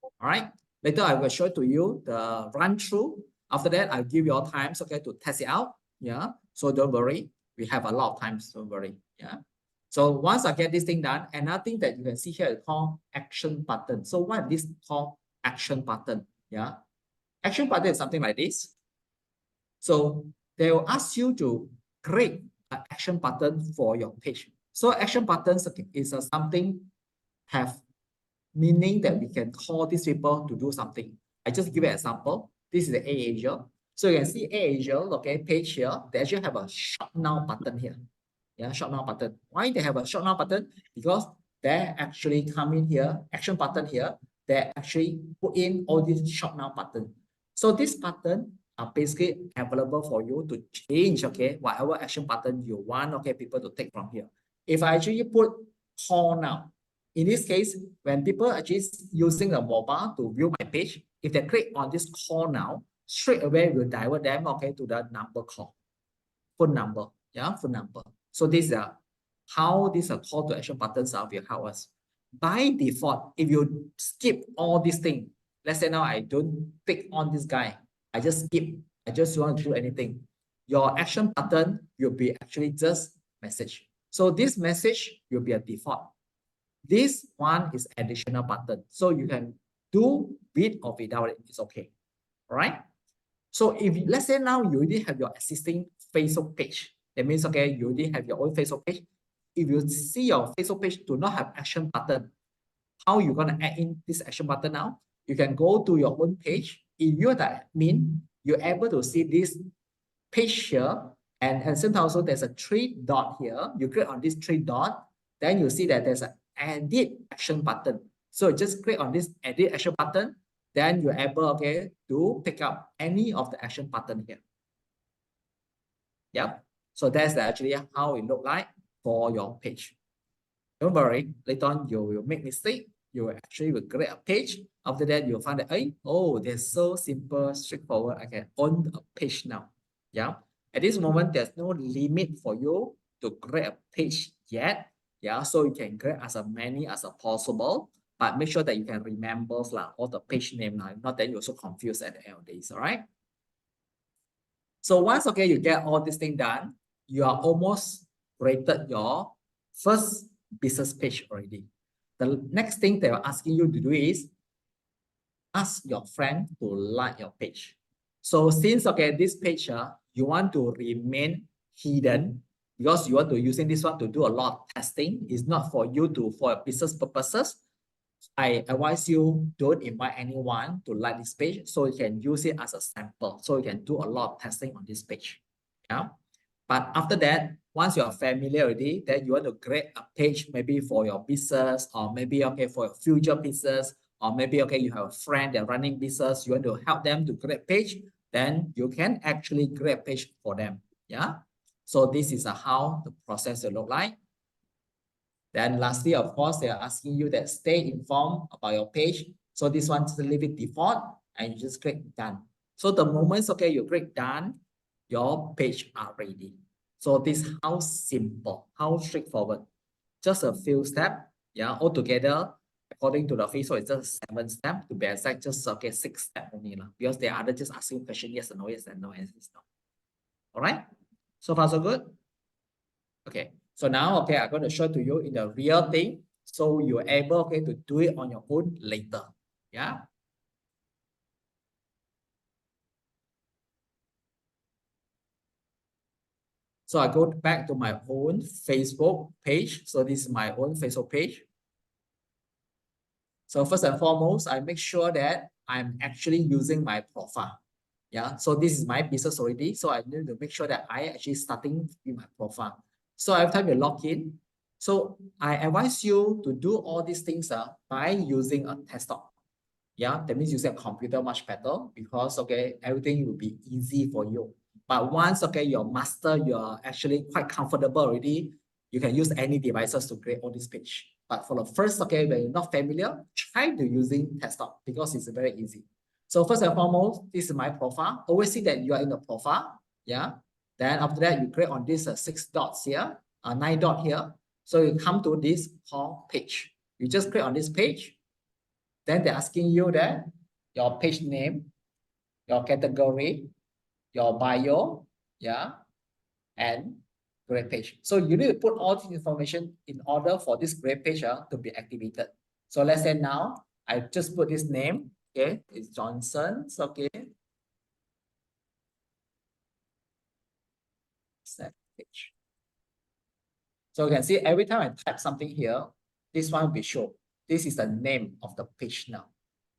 All right. Later I will show to you the run through. After that, I'll give you all times, okay, to test it out. Yeah. So don't worry. We have a lot of times. Don't worry. Yeah. So once I get this thing done, another thing that you can see here is called action button. So what is this called action button? Yeah. Action button is something like this. So they will ask you to create an action button for your page. So action buttons is something have meaning that we can call these people to do something. I just give an example. This is the AirAsia. So you can see AirAsia, okay, page here. They actually have a shop now button here. Yeah, shop now button. Why they have a shop now button? Because they actually come in here, action button here. They actually put in all these shop now button. So this button are basically available for you to change, okay, whatever action button you want, okay, people to take from here. If I actually put call now, in this case, when people are just using a mobile to view my page, if they click on this call now, straight away will divert them, okay, to the number call, phone number, yeah, phone number. So this is how these call to action buttons will help us. By default, if you skip all these things, let's say now I don't pick on this guy, I just skip, I just want to do anything. Your action button will be actually just message. So this message will be a default. This one is additional button. So you can do with or without it. It's okay. All right. So if let's say now you already have your existing Facebook page, that means okay, you already have your own Facebook page. If you see your Facebook page do not have action button, how you gonna add in this action button now? You can go to your own page. If you're the admin, you're able to see this page here, and sometimes also there's a three dot here. You click on this three dot, then you see that there's an edit action button. So just click on this edit action button, then you're able, okay, to pick up any of the action button here. Yeah. So that's actually how it look like for your page. Don't worry, later on you will make mistake. You will actually will create a page. After that, you'll find that, oh, they're so simple, straightforward. I can own a page now. Yeah. At this moment, there's no limit for you to create a page yet. Yeah. So you can create as many as possible, but make sure that you can remember all the page name now. Not that you're so confused at the end of the days. All right. So once, okay, you get all this thing done, you are almost created your first business page already. The next thing they are asking you to do is ask your friend to like your page. So since, okay, this page, you want to remain hidden because you want to using this one to do a lot of testing. It's not for you to, for business purposes. I advise you don't invite anyone to like this page, so you can use it as a sample. So you can do a lot of testing on this page. Yeah. But after that, once you are familiar with it, then you want to create a page maybe for your business, or maybe, okay, for your future business, or maybe, okay, you have a friend that running business, you want to help them to create a page, then you can actually create a page for them. Yeah. So this is how the process will look like. Then lastly, of course, they are asking you that stay informed about your page. So this one, just leave it default and you just click done. So the moment, okay, you click done, your page are ready. So this how simple, how straightforward. Just a few steps. Yeah, altogether, according to the Facebook, it's just 7 steps. To be exact, just, okay, 6 steps only. Because they are just asking question yes or no, yes and no, and yes, no. All right. So far, so good. Okay. So now, okay, I'm going to show to you in the real thing. So you're able, okay, to do it on your own later. Yeah. So I go back to my own Facebook page. So this is my own Facebook page. So first and foremost, I make sure that I'm actually using my profile. Yeah, so this is my business already. So I need to make sure that I actually starting with my profile. So every time you log in, so I advise you to do all these things by using a desktop. Yeah, that means using a computer much better because everything will be easy for you. But once you're master, you're actually quite comfortable already, you can use any devices to create all this page. But for the first, when you're not familiar, try to using desktop because it's very easy. So first and foremost, this is my profile. Always see that you are in the profile. Yeah. Then after that, you click on this 6 dots here, 9 dot here. So you come to this home page. You just click on this page. Then they're asking you that your page name, your category, your bio, yeah, and grade page. So you need to put all this information in order for this grade page to be activated. So let's say now I just put this name, it's Johnson's, set page. So you can see every time I type something here, this one will be shown. This is the name of the page now.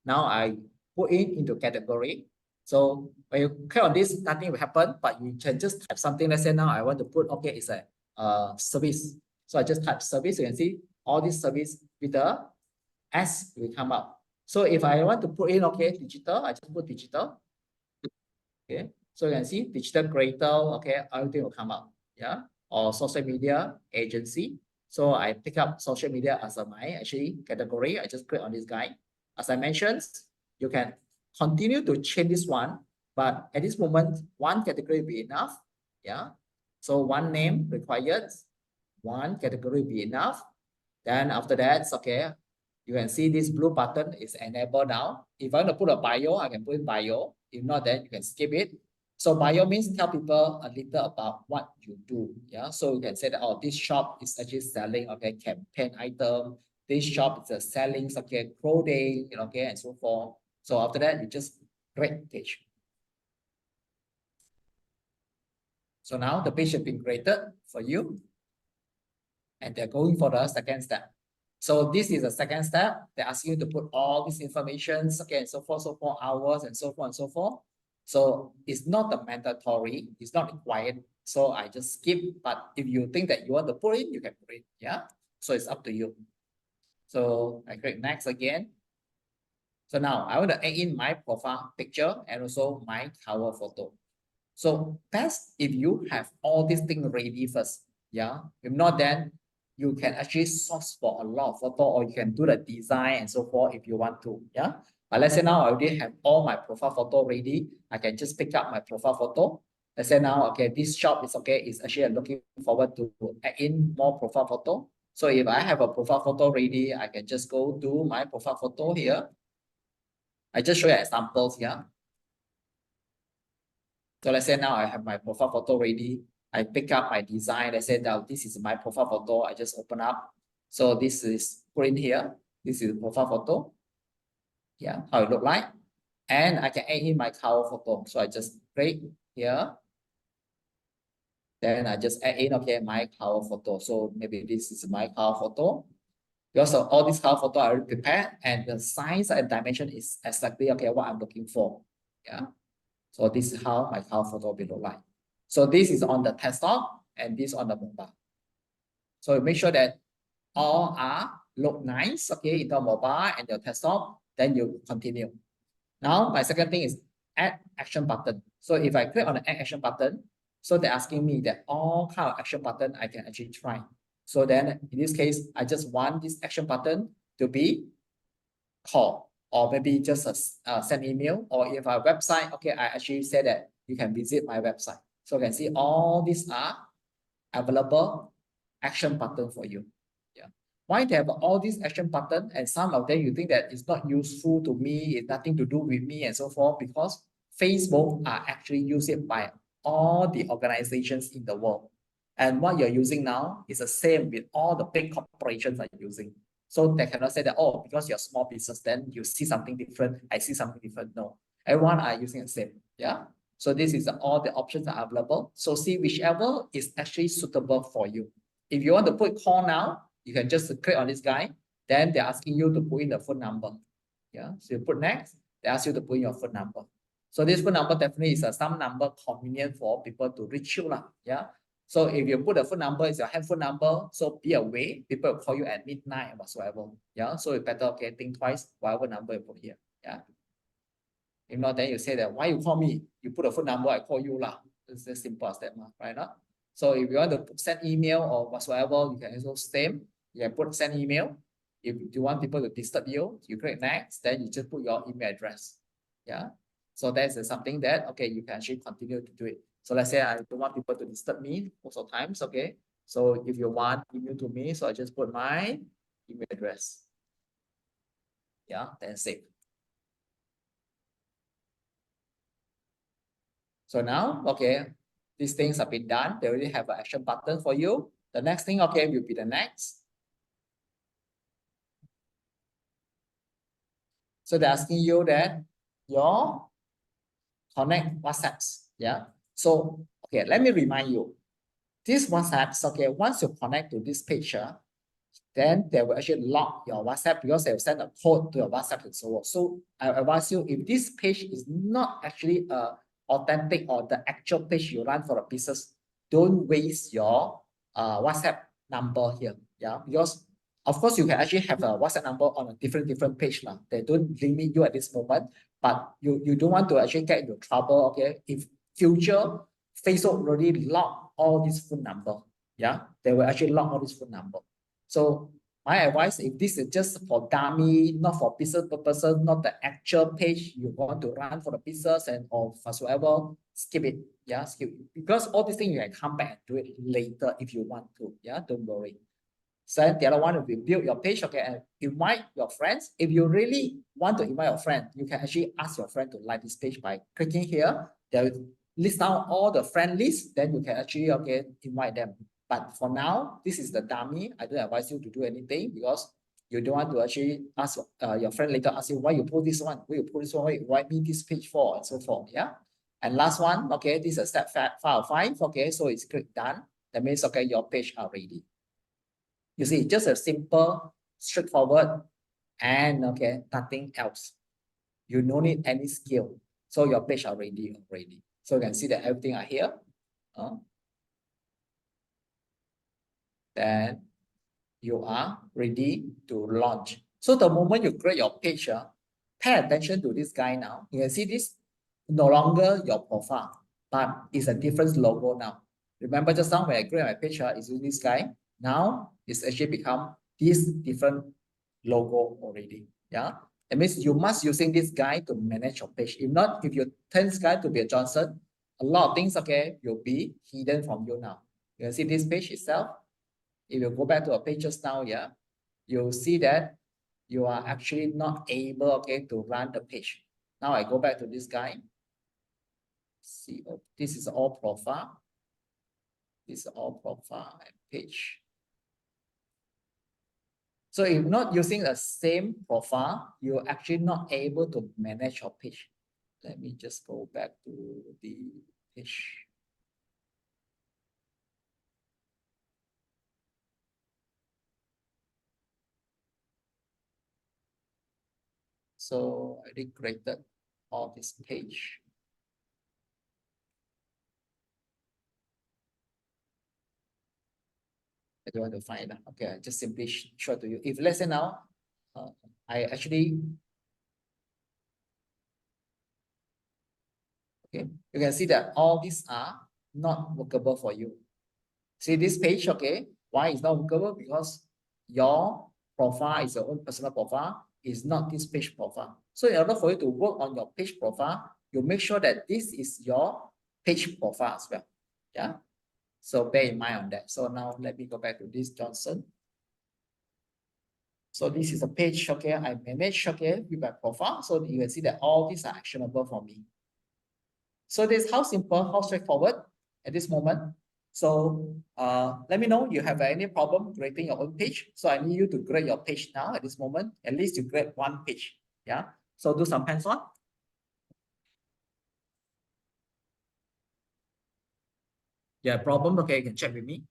Now I put it into category. So when you click on this, nothing will happen, but you can just type something. Let's say now I want to put, it's a service. So I just type service. You can see all this service with the S will come up. So if I want to put in, digital, I just put digital. Okay. So you can see digital creator, everything will come up. Yeah. Or social media agency. So I pick up social media as my category. I just click on this guy. As I mentioned, you can continue to change this one, but at this moment, one category will be enough. Yeah. So one name required, one category will be enough. Then after that, you can see this blue button is enabled now. If I want to put a bio, I can put in bio. If not, then you can skip it. So bio means tell people a little about what you do. Yeah. So you can say that, this shop is actually selling, campaign item. This shop is selling, clothing, and so forth. So after that, you just create page. So now the page has been created for you. And they're going for the second step. So this is the second step. They're asking you to put all these information, and so forth, hours, and so forth, and so forth. So it's not a mandatory, it's not required. So I just skip, but if you think that you want to put it, you can put it, yeah? So it's up to you. So I click next again. So now I want to add in my profile picture and also my cover photo. So best if you have all these things ready first, yeah? If not, then you can actually source for a lot of photo, or you can do the design and so forth if you want to, yeah? But let's say now I already have all my profile photo ready. I can just pick up my profile photo. Let's say now, this shop is actually looking forward to add in more profile photo. So if I have a profile photo ready, I can just go to my profile photo here. I just show you examples here. So let's say now I have my profile photo ready. I pick up my design. Let's say now this is my profile photo. I just open up. So this is put in here. This is the profile photo. Yeah, how it look like. And I can add in my cover photo. So I just click here. Then I just add in, my cover photo. So maybe this is my cover photo. Because all these cover photo I already prepared, and the size and dimension is exactly what I'm looking for. Yeah. So this is how my cover photo will look like. So this is on the desktop and this on the mobile. So make sure that all look nice, in the mobile and the desktop, then you continue. Now, my second thing is add action button. So if I click on the add action button, so they're asking me that all kind of action button I can actually try. So then in this case, I just want this action button to be call, or maybe just send email, or if a website, I actually say that you can visit my website. So you can see all these are available action button for you. Yeah. Why they have all these action button, and some of them you think that it's not useful to me, it's nothing to do with me and so forth, because Facebook are actually used by all the organizations in the world. And what you're using now is the same with all the big corporations are using. So they cannot say that, because you're a small business, then you see something different, I see something different. No, everyone are using the same. Yeah. So this is all the options are available. So see whichever is actually suitable for you. If you want to put call now, you can just click on this guy. Then they're asking you to put in the phone number. Yeah, so you put next, they ask you to put in your phone number. So this phone number definitely is some number convenient for people to reach you. Yeah. So if you put the phone number, it's your handphone number. So be aware, people will call you at midnight or whatsoever. Yeah. So it's better, okay, think twice, whatever number you put here. Yeah. If not, then you say that, why you call me? You put a phone number, I call you lah. It's as simple as that, right? Now, so if you want to send email or whatsoever, you can also same. You can put send email. If you want people to disturb you, you click next, then you just put your email address. Yeah. So that's something that, okay, you can actually continue to do it. So let's say I don't want people to disturb me most of the times, okay? So if you want email to me, so I just put my email address. Yeah, then save. So now, okay, these things have been done. They already have an action button for you. The next thing, okay, will be the next. So they're asking you that your connect WhatsApps. Yeah. So, okay, let me remind you. This WhatsApps, okay, once you connect to this page, then they will actually lock your WhatsApp because they will send a code to your WhatsApp and so on. So I advise you, if this page is not actually authentic or the actual page you run for a business, don't waste your WhatsApp number here. Yeah, because of course you can actually have a WhatsApp number on a different page now. They don't limit you at this moment, but you don't want to actually get into trouble. Okay, if future Facebook already lock all this phone number, yeah, they will actually lock all this phone number. So my advice, if this is just for dummy, not for business purposes, not the actual page you want to run for the business and or whatsoever, skip it. Yeah, skip it. Because all these things you can come back and do it later if you want to. Yeah, don't worry. So the other one will be build your page, okay, and invite your friends. If you really want to invite your friend, you can actually ask your friend to like this page by clicking here. They'll list down all the friend lists, then you can actually, okay, invite them. But for now, this is the dummy. I don't advise you to do anything because you don't want to actually ask your friend later, ask you why you pull this one, why you pull this one, why you invite me this page for, and so forth. Yeah. And last one, okay, this is a step file 5. Okay, so it's click done. That means, okay, your page are ready. You see, just a simple, straightforward, and okay, nothing else. You don't need any skill. So your page are ready already. So you can see that everything are here. Then you are ready to launch. So the moment you create your page, pay attention to this guy now. You can see this no longer your profile, but it's a different logo now. Remember just now when I create my page, it's using this guy. Now it's actually become this different logo already. Yeah. That means you must using this guy to manage your page. If not, if you turn this guy to be a Johnson, a lot of things, okay, will be hidden from you now. You can see this page itself. If you go back to a page just now, yeah, you'll see that you are actually not able, okay, to run the page. Now I go back to this guy. See, oh, this is all profile. This is all profile and page. So if not using the same profile, you're actually not able to manage your page. Let me just go back to the page. So I already created all this page. I don't want to find it. Okay, I just simply show to you. If let's say now, I actually, okay, you can see that all these are not workable for you. See this page, okay? Why is not workable? Because your profile is your own personal profile, is not this page profile. So in order for you to work on your page profile, you make sure that this is your page profile as well. Yeah. So bear in mind on that. So now let me go back to this Johnson. So this is a page, okay, I manage, okay, with my profile. So you can see that all these are actionable for me. So this is how simple, how straightforward at this moment. So let me know you have any problem creating your own page. So I need you to create your page now at this moment. At least you create one page. Yeah. So do some hands on. Yeah, problem. Okay, you can check with me.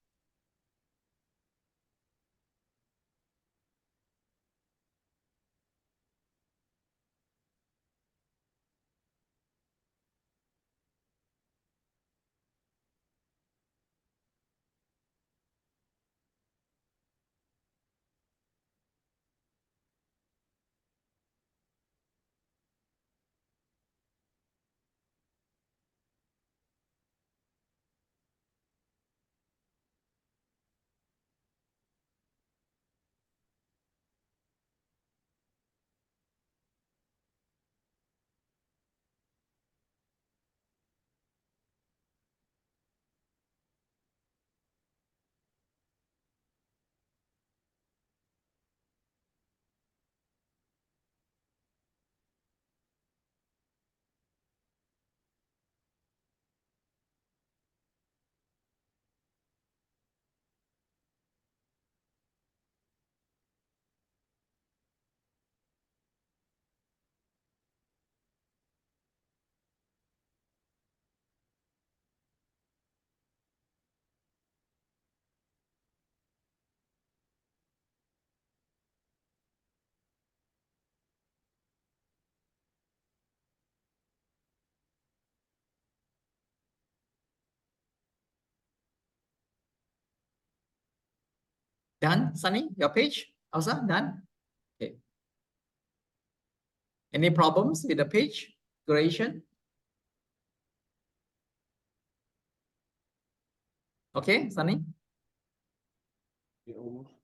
Done, Sunny? Your page? Also done? Okay. Any problems with the page creation? Okay, Sunny? Yeah, almost.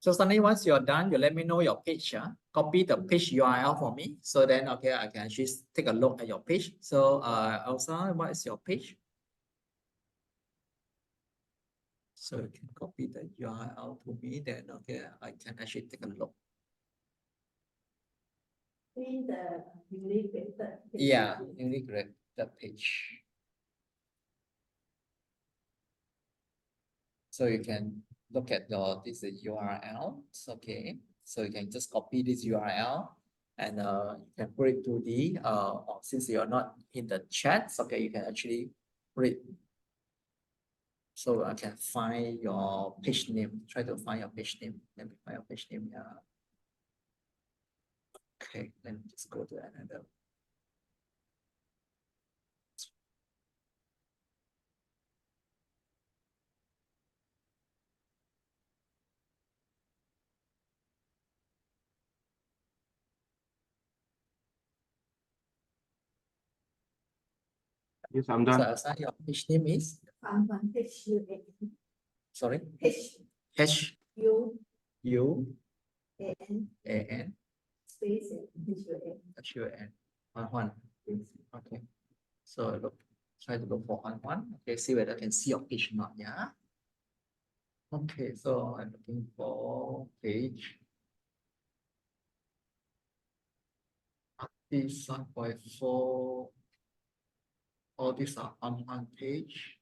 So Sunny, once you're done, you let me know your page. Copy the page URL for me. So then, okay, I can actually take a look at your page. So Elsa, what is your page? So you can copy the URL to me, then okay, I can actually take a look. Yeah, newly created page. So you can look at this URL. Okay. So you can just copy this URL and you can put it to the since you're not in the chat, okay, you can actually put it. So I can find your page name. Try to find your page name. Let me find your page name. Yeah. Okay, let me just go to another. Yes, I'm So done. Elsa, your page name is? Sorry? H U A N H U N One. Okay. So look, try to look for one. Okay, see whether I can see your page or not. Yeah. Okay, so I'm looking for page. This 1.4. All these are on one page.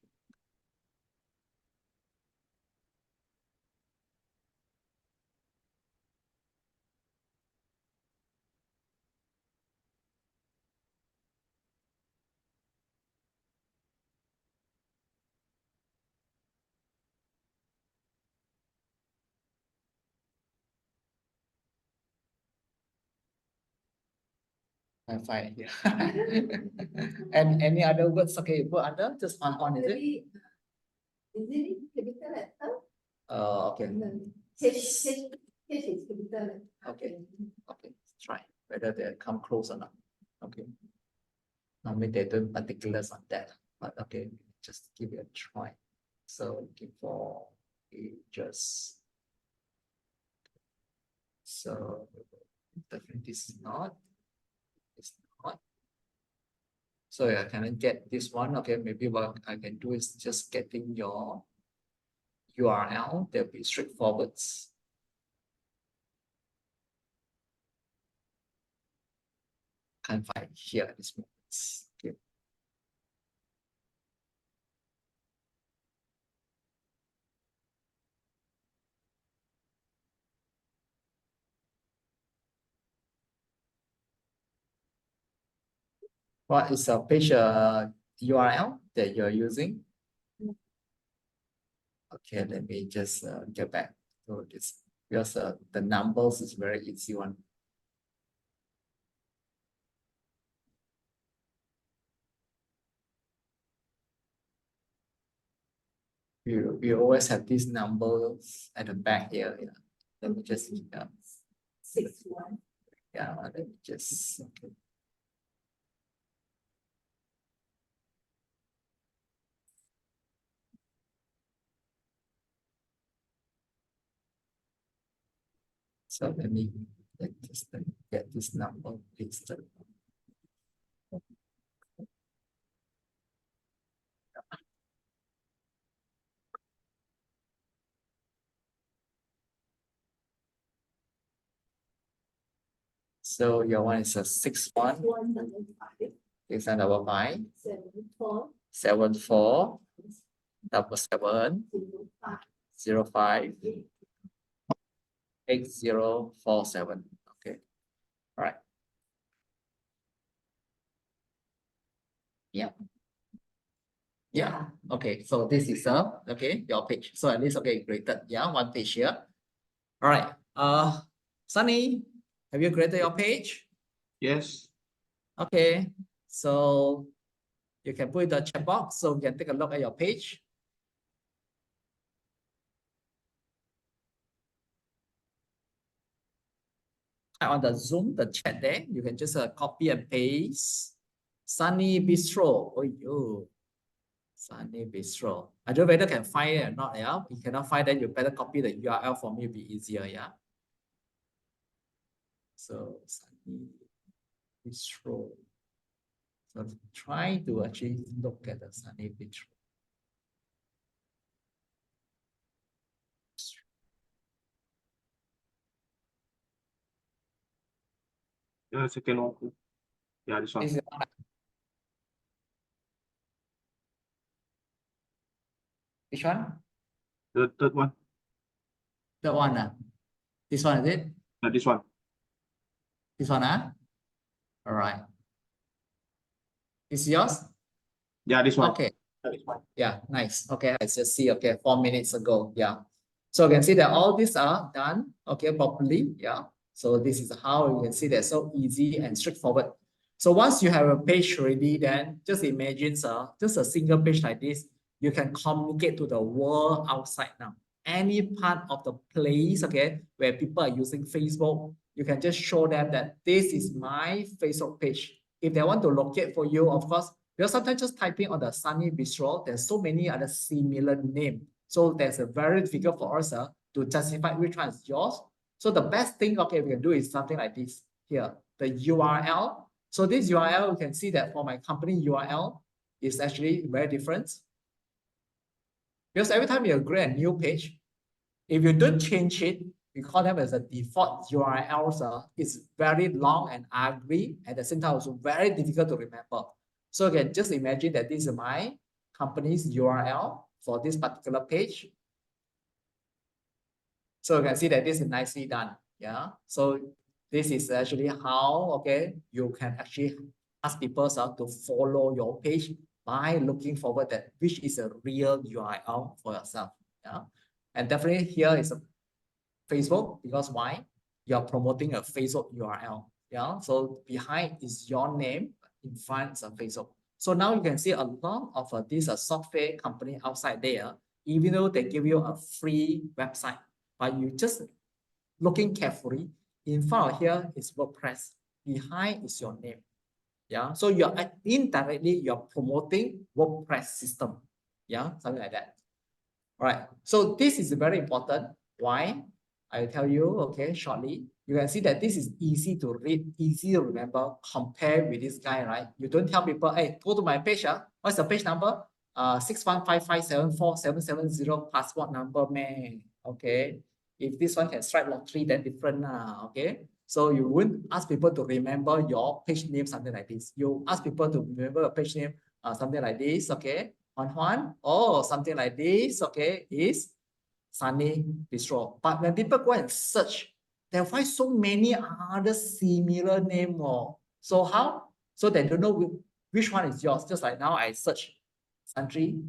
I find it here. And any other words? Okay, put under just on, is it? Okay. Okay. Okay. Let's try whether they come close or not. Okay. Normally they don't particulars on that, but okay, just give it a try. So looking for pages. So definitely this is not. It's not. So I cannot get this one. Okay, maybe what I can do is just getting your URL. There'll be straightforward. Can't find here at this moment. Okay. What is a page URL that you're using? Okay, let me just get back to this because the numbers is very easy one. We always have these numbers at the back here. Yeah. Let me just 61. yeah, let me just okay. So let me just get this number listed. So your one is a 61, 155, 655, 74, 74, 77, 05, 05, 8047. Okay. All right. Yeah. Yeah. Okay. So this is okay, your page. So at least okay, graded. Yeah, one page here. All right. Sunny, have you graded your page? Yes. Okay. So you can put in the chat box so we can take a look at your page. On the Zoom, the chat there, you can just copy and paste. Sunny Bistro. Oh, you. Sunny Bistro. I don't know whether can find it or not. Yeah. If you cannot find it, you better copy the URL for me. It'll be easier. Yeah. So Sunny Bistro. So try to actually look at the Sunny Bistro. Yeah, second one. Yeah, this one. This is which one? The third one. The one. This one is it? Yeah, this one. This one. All right. Is yours? Yeah, this one. Okay. Yeah, nice. Okay, I just see. Okay, 4 minutes ago. Yeah. So you can see that all these are done, okay, properly. Yeah. So this is how you can see that so easy and straightforward. So once you have a page ready, then just imagine just a single page like this, you can communicate to the world outside now. Any part of the place, okay, where people are using Facebook, you can just show them that this is my Facebook page. If they want to locate for you, of course, because sometimes just typing on the Sunny Bistro, there's so many other similar names. So there's a very difficult for us to justify which one is yours. So the best thing, okay, we can do is something like this here, the URL. So this URL, you can see that for my company URL is actually very different. Because every time you create a new page, if you don't change it, we call them as a default URLs. It's very long and ugly. At the same time, also very difficult to remember. So you can just imagine that this is my company's URL for this particular page. So you can see that this is nicely done. Yeah. So this is actually how, okay, you can actually ask people to follow your page by looking forward that which is a real URL for yourself. Yeah. And definitely here is a Facebook, because why? You're promoting a Facebook URL. Yeah. So behind is your name, in front is a Facebook. So now you can see a lot of these software company outside there, even though they give you a free website, but you just looking carefully, in front of here is WordPress, behind is your name. Yeah. So you're indirectly, you're promoting WordPress system. Yeah. Something like that. All right. So this is very important. Why? I'll tell you, okay, shortly. You can see that this is easy to read, easy to remember, compare with this guy, right? You don't tell people, hey, go to my page. What's the page number? 6155747770 passport number, man. Okay. If this one can strike lottery, then different. Okay. So you wouldn't ask people to remember your page name, something like this. You ask people to remember a page name, something like this, okay? Juan, or something like this, okay, is Sunny Bistro. But when people go and search, they'll find so many other similar name. So how? So they don't know which one is yours. Just like now I search Sunny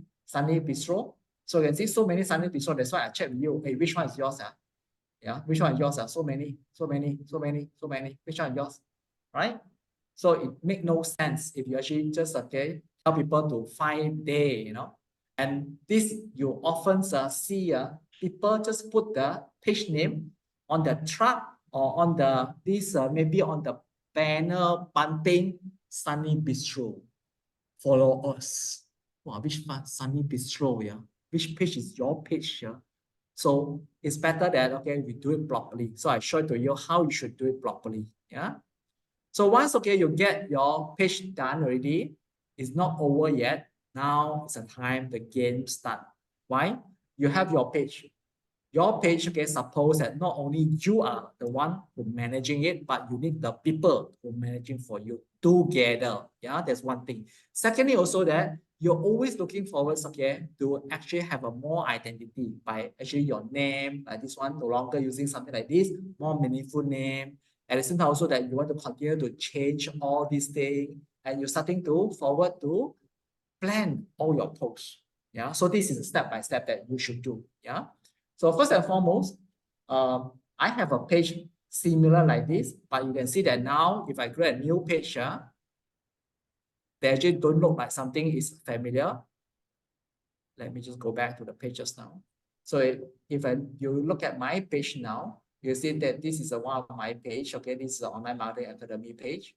Bistro. So you can see so many Sunny Bistro. That's why I check with you. Hey, which one is yours? Yeah, which one is yours? So many. Which one is yours? Right? So it make no sense if you actually just tell people to find day, And this you often see people just put the page name on the truck or on the maybe on the banner bunting Sunny Bistro. Follow us. Wow, which one? Sunny Bistro, yeah. Which page is your page, yeah? So it's better that we do it properly. So I show to you how you should do it properly. Yeah. So once you get your page done already, it's not over yet. Now it's the time the game start. Why? You have your page. Your page, suppose that not only you are the one who managing it, but you need the people who managing for you together. Yeah, that's one thing. Secondly, also that you're always looking forward, to actually have a more identity by actually your name, like this one, no longer using something like this, more meaningful name. At the same time, also that you want to continue to change all these things, and you're starting to forward to plan all your posts. Yeah, so this is a step by step that you should do. Yeah. So first and foremost, I have a page similar like this, but you can see that now if I create a new page, they actually don't look like something is familiar. Let me just go back to the page just now. So if you look at my page now, you see that this is one of my page. Okay, this is the Online Marketing Academy page.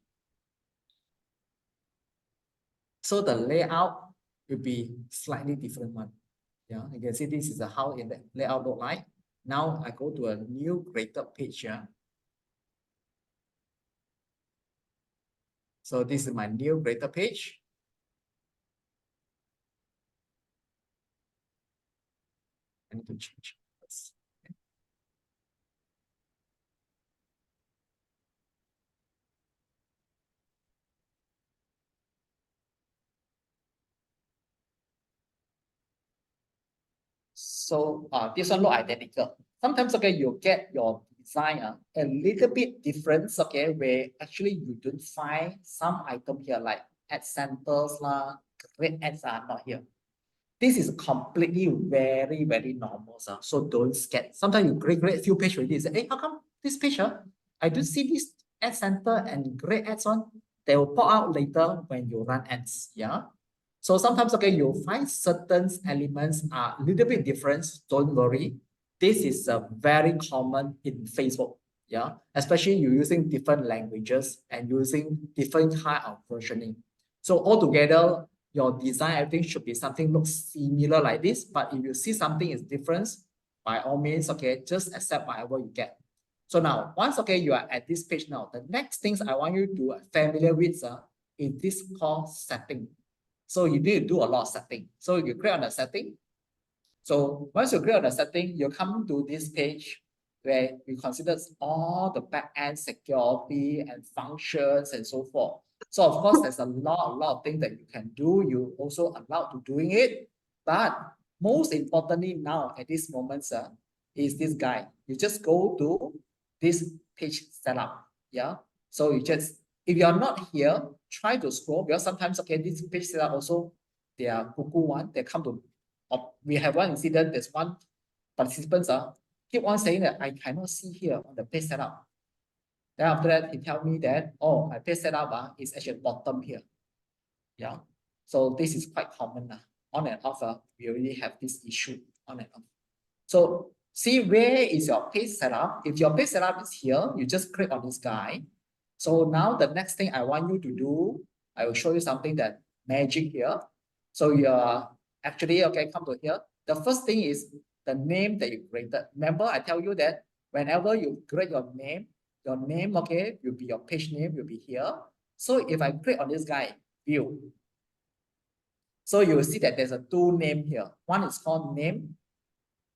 So the layout will be slightly different one. Yeah, you can see this is how the layout look like. Now I go to a new created page here. So this is my new created page. I need to change this. So this one look identical. Sometimes you get your design a little bit different, where actually you don't find some item here like ad centers great ads are not here. This is completely very, very normal. So don't get. Sometimes you create few page already. Say, hey, how come this page? I don't see this ad center and great ads on. They will pop out later when you run ads. Yeah. So sometimes you'll find certain elements are a little bit different. Don't worry. This is very common in Facebook. Yeah. Especially you're using different languages and using different kind of versioning. So altogether, your design, everything should be something looks similar like this. But if you see something is different, by all means, just accept whatever you get. So now, once you are at this page now, the next things I want you to familiar with is this called setting. So you need to do a lot of setting. So you create on the setting. So once you create on the setting, you come to this page where we consider all the back-end security and functions and so forth. So of course, there's a lot of things that you can do. You also allowed to doing it. But most importantly now at this moment, is this guy. You just go to this page setup. Yeah. So you just, if you are not here, try to scroll, because sometimes this page setup also they are cuckoo one. They come to we have one incident. There's one participants keep on saying that I cannot see here on the page setup. Then after that, he tell me that, oh, my page setup is actually bottom here. Yeah. So this is quite common. On and off, we already have this issue on and off. So see where is your page setup. If your page setup is here, you just click on this guy. So now the next thing I want you to do, I will show you something that magic here. So you're actually, come to here. The first thing is the name that you created. Remember, I tell you that whenever you create your name, will be your page name, will be here. So if I click on this guy, view. So you will see that there's a two name here. One is called name,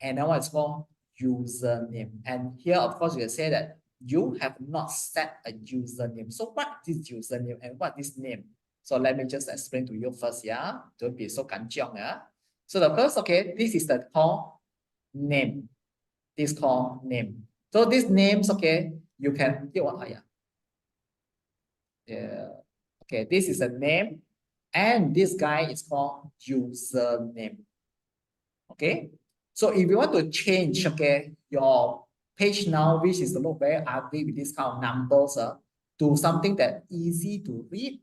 and then one is called username. And here, of course, you will say that you have not set a username. So what is username and what is name? So let me just explain to you first, yeah. Don't be so kanchiong, yeah. So the first, okay, this is the call name. This called name. So these names, okay, you can yeah. Okay, this is a name, and this guy is called username. Okay, so if you want to change, okay, your page now, which is look very ugly with this kind of numbers, to something that easy to read,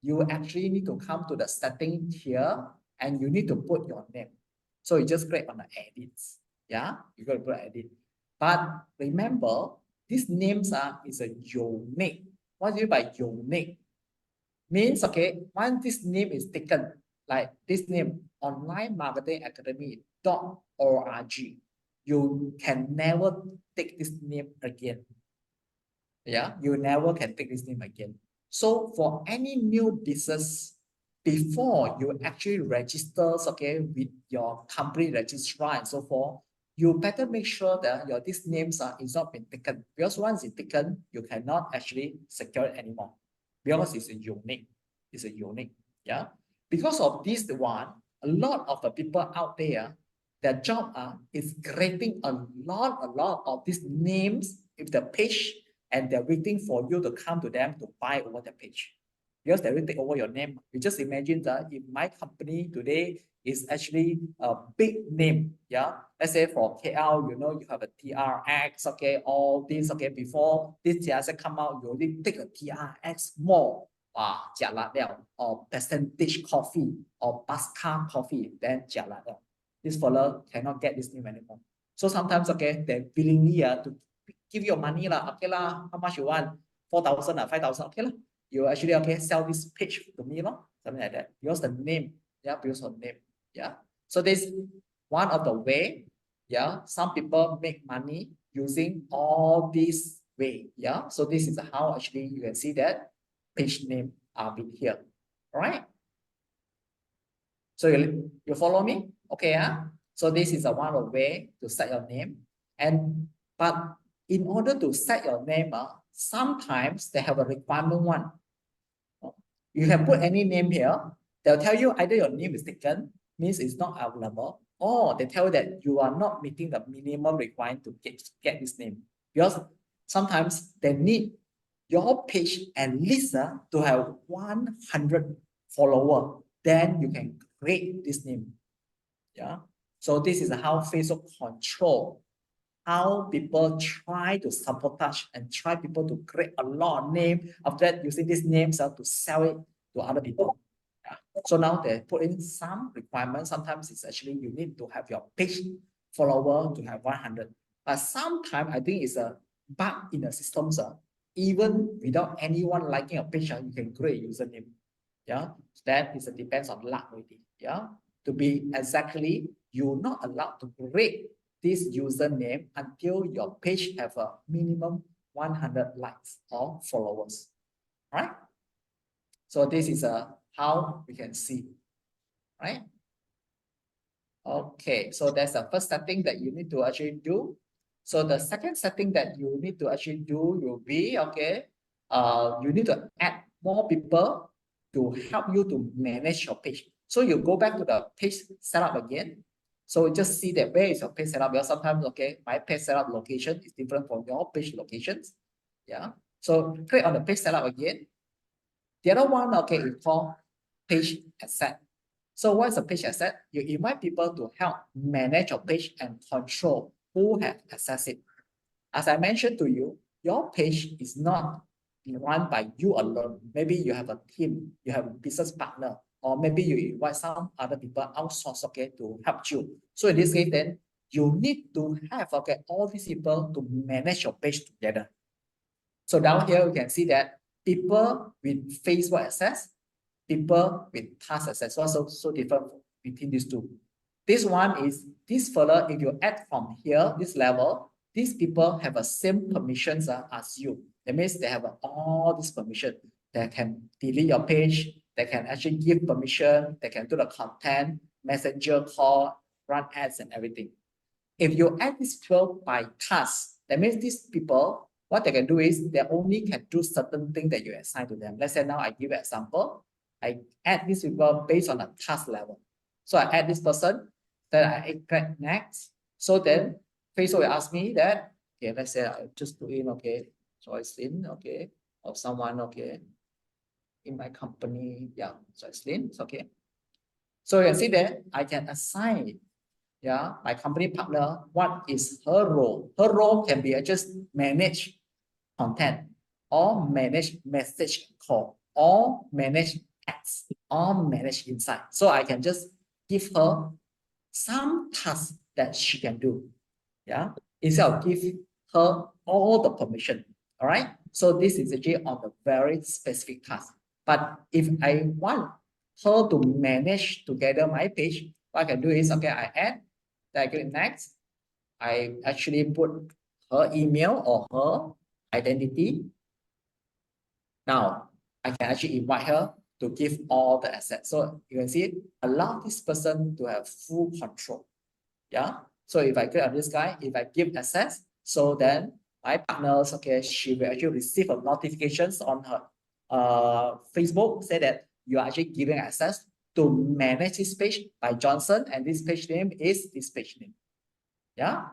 you actually need to come to the setting here, and you need to put your name. So you just click on the edits. Yeah, you got to put edit. But remember, these names is a unique. What do you mean by unique? Means, okay, once this name is taken, like this name, online marketing academy.org, you can never take this name again. Yeah, you never can take this name again. So for any new business, before you actually register, okay, with your company registrar and so forth, you better make sure that your these names is not been taken, because once it's taken, you cannot actually secure it anymore, because it's a unique. It's a unique. Yeah. Because of this one, a lot of the people out there, their job is creating a lot of these names with the page, and they're waiting for you to come to them to buy over the page, because they will take over your name. You just imagine that if my company today is actually a big name, yeah, let's say for KL, you know, you have a TRX, okay, all this, okay, before this TRX come out, you only take a TRX more, or percentage coffee or Pasca coffee, then this fellow cannot get this name anymore. So sometimes, okay, they willingly to give you money lah, okay lah, how much you want? 4,000 or 5,000, okay lah. You actually, okay, sell this page to me, no? Something like that. Because the name, yeah, because of name, yeah. So this one of the way, yeah, some people make money using all this way, yeah. So this is how actually you can see that page name are in here, all right? So you follow me? Okay, so this is one of the way to set your name. But in order to set your name, sometimes they have a requirement one. You can put any name here. They'll tell you either your name is taken, means it's not available, or they tell you that you are not meeting the minimum requirement to get this name. Because sometimes they need your page at least to have 100 followers. Then you can create this name. Yeah. So this is how Facebook control how people try to sabotage and try people to create a lot of name. After that, using these names to sell it to other people. Yeah. So now they put in some requirements. Sometimes it's actually you need to have your page follower to have 100. But sometimes I think it's a bug in the systems. Even without anyone liking a page, you can create a username. Yeah, that is depends on luck already. Yeah, to be exactly, you're not allowed to create this username until your page have a minimum 100 likes or followers, right? So this is how we can see, right? Okay, so that's the first setting that you need to actually do. So the second setting that you need to actually do will be, okay, you need to add more people to help you to manage your page. So you go back to the page setup again. So just see that where is your page setup. Because sometimes, okay, my page setup location is different from your page locations. Yeah. So click on the page setup again. The other one, okay, is called page asset. So what's a page asset? You invite people to help manage your page and control who has access it. As I mentioned to you, your page is not run by you alone. Maybe you have a team, you have a business partner, or maybe you invite some other people outsource, okay, to help you. So in this case, then you need to have, okay, all these people to manage your page together. So down here, you can see that people with Facebook access, people with task access. So different between these two. This one is this further, if you add from here, this level, these people have the same permissions as you. That means they have all this permission. They can delete your page, they can actually give permission, they can do the content, messenger call, run ads and everything. If you add this 12 by task, that means these people, what they can do is they only can do certain things that you assign to them. Let's say now I give an example. I add these people based on a task level. So I add this person, then I click next. So then Facebook will ask me that, okay, let's say I just put in, okay, Joycelyn, okay, or someone, okay, in my company, yeah, Joycelyn, it's okay. So you can see that I can assign, yeah, my company partner, what is her role. Her role can be just manage content, or manage message call, or manage ads, or manage insight. So I can just give her some tasks that she can do, yeah, instead of give her all the permission. All right, so this is actually on a very specific task. But if I want her to manage together my page, what I can do is, okay, I add, then I click next. I actually put her email or her identity. Now I can actually invite her to give all the assets. So you can see, allow this person to have full control. Yeah. So if I click on this guy, if I give access, so then my partners, okay, she will actually receive a notifications on her Facebook, say that you are actually giving access to manage this page by Johnson, and this page name is this page name. Yeah.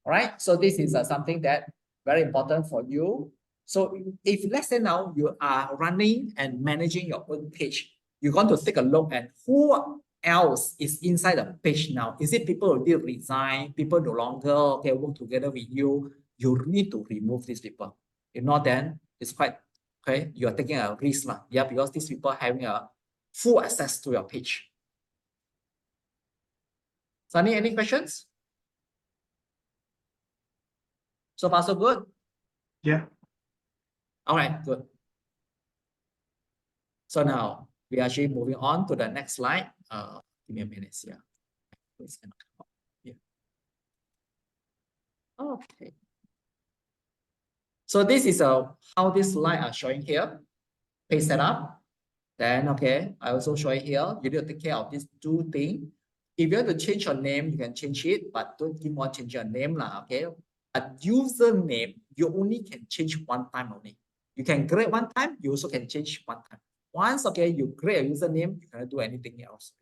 All right. So this is something that very important for you. So if let's say now you are running and managing your own page, you're going to take a look at who else is inside the page now. Is it people who did resign, people no longer okay work together with you? You need to remove these people. If not, then it's quite okay. You are taking a risk, yeah, because these people having a full access to your page. Sunny, any questions? So far, so good? Yeah. All right, good. So now we are actually moving on to the next slide. Give me a minute here. Please cannot come up here. Okay. So this is how this slide are showing here. Page setup. Then okay, I also show it here. You need to take care of these two things. If you have to change your name, you can change it, but don't keep on changing your name lah. Okay. A username, you only can change one time only. You can create one time, you also can change one time. Once, okay, you create a username, you cannot do anything else.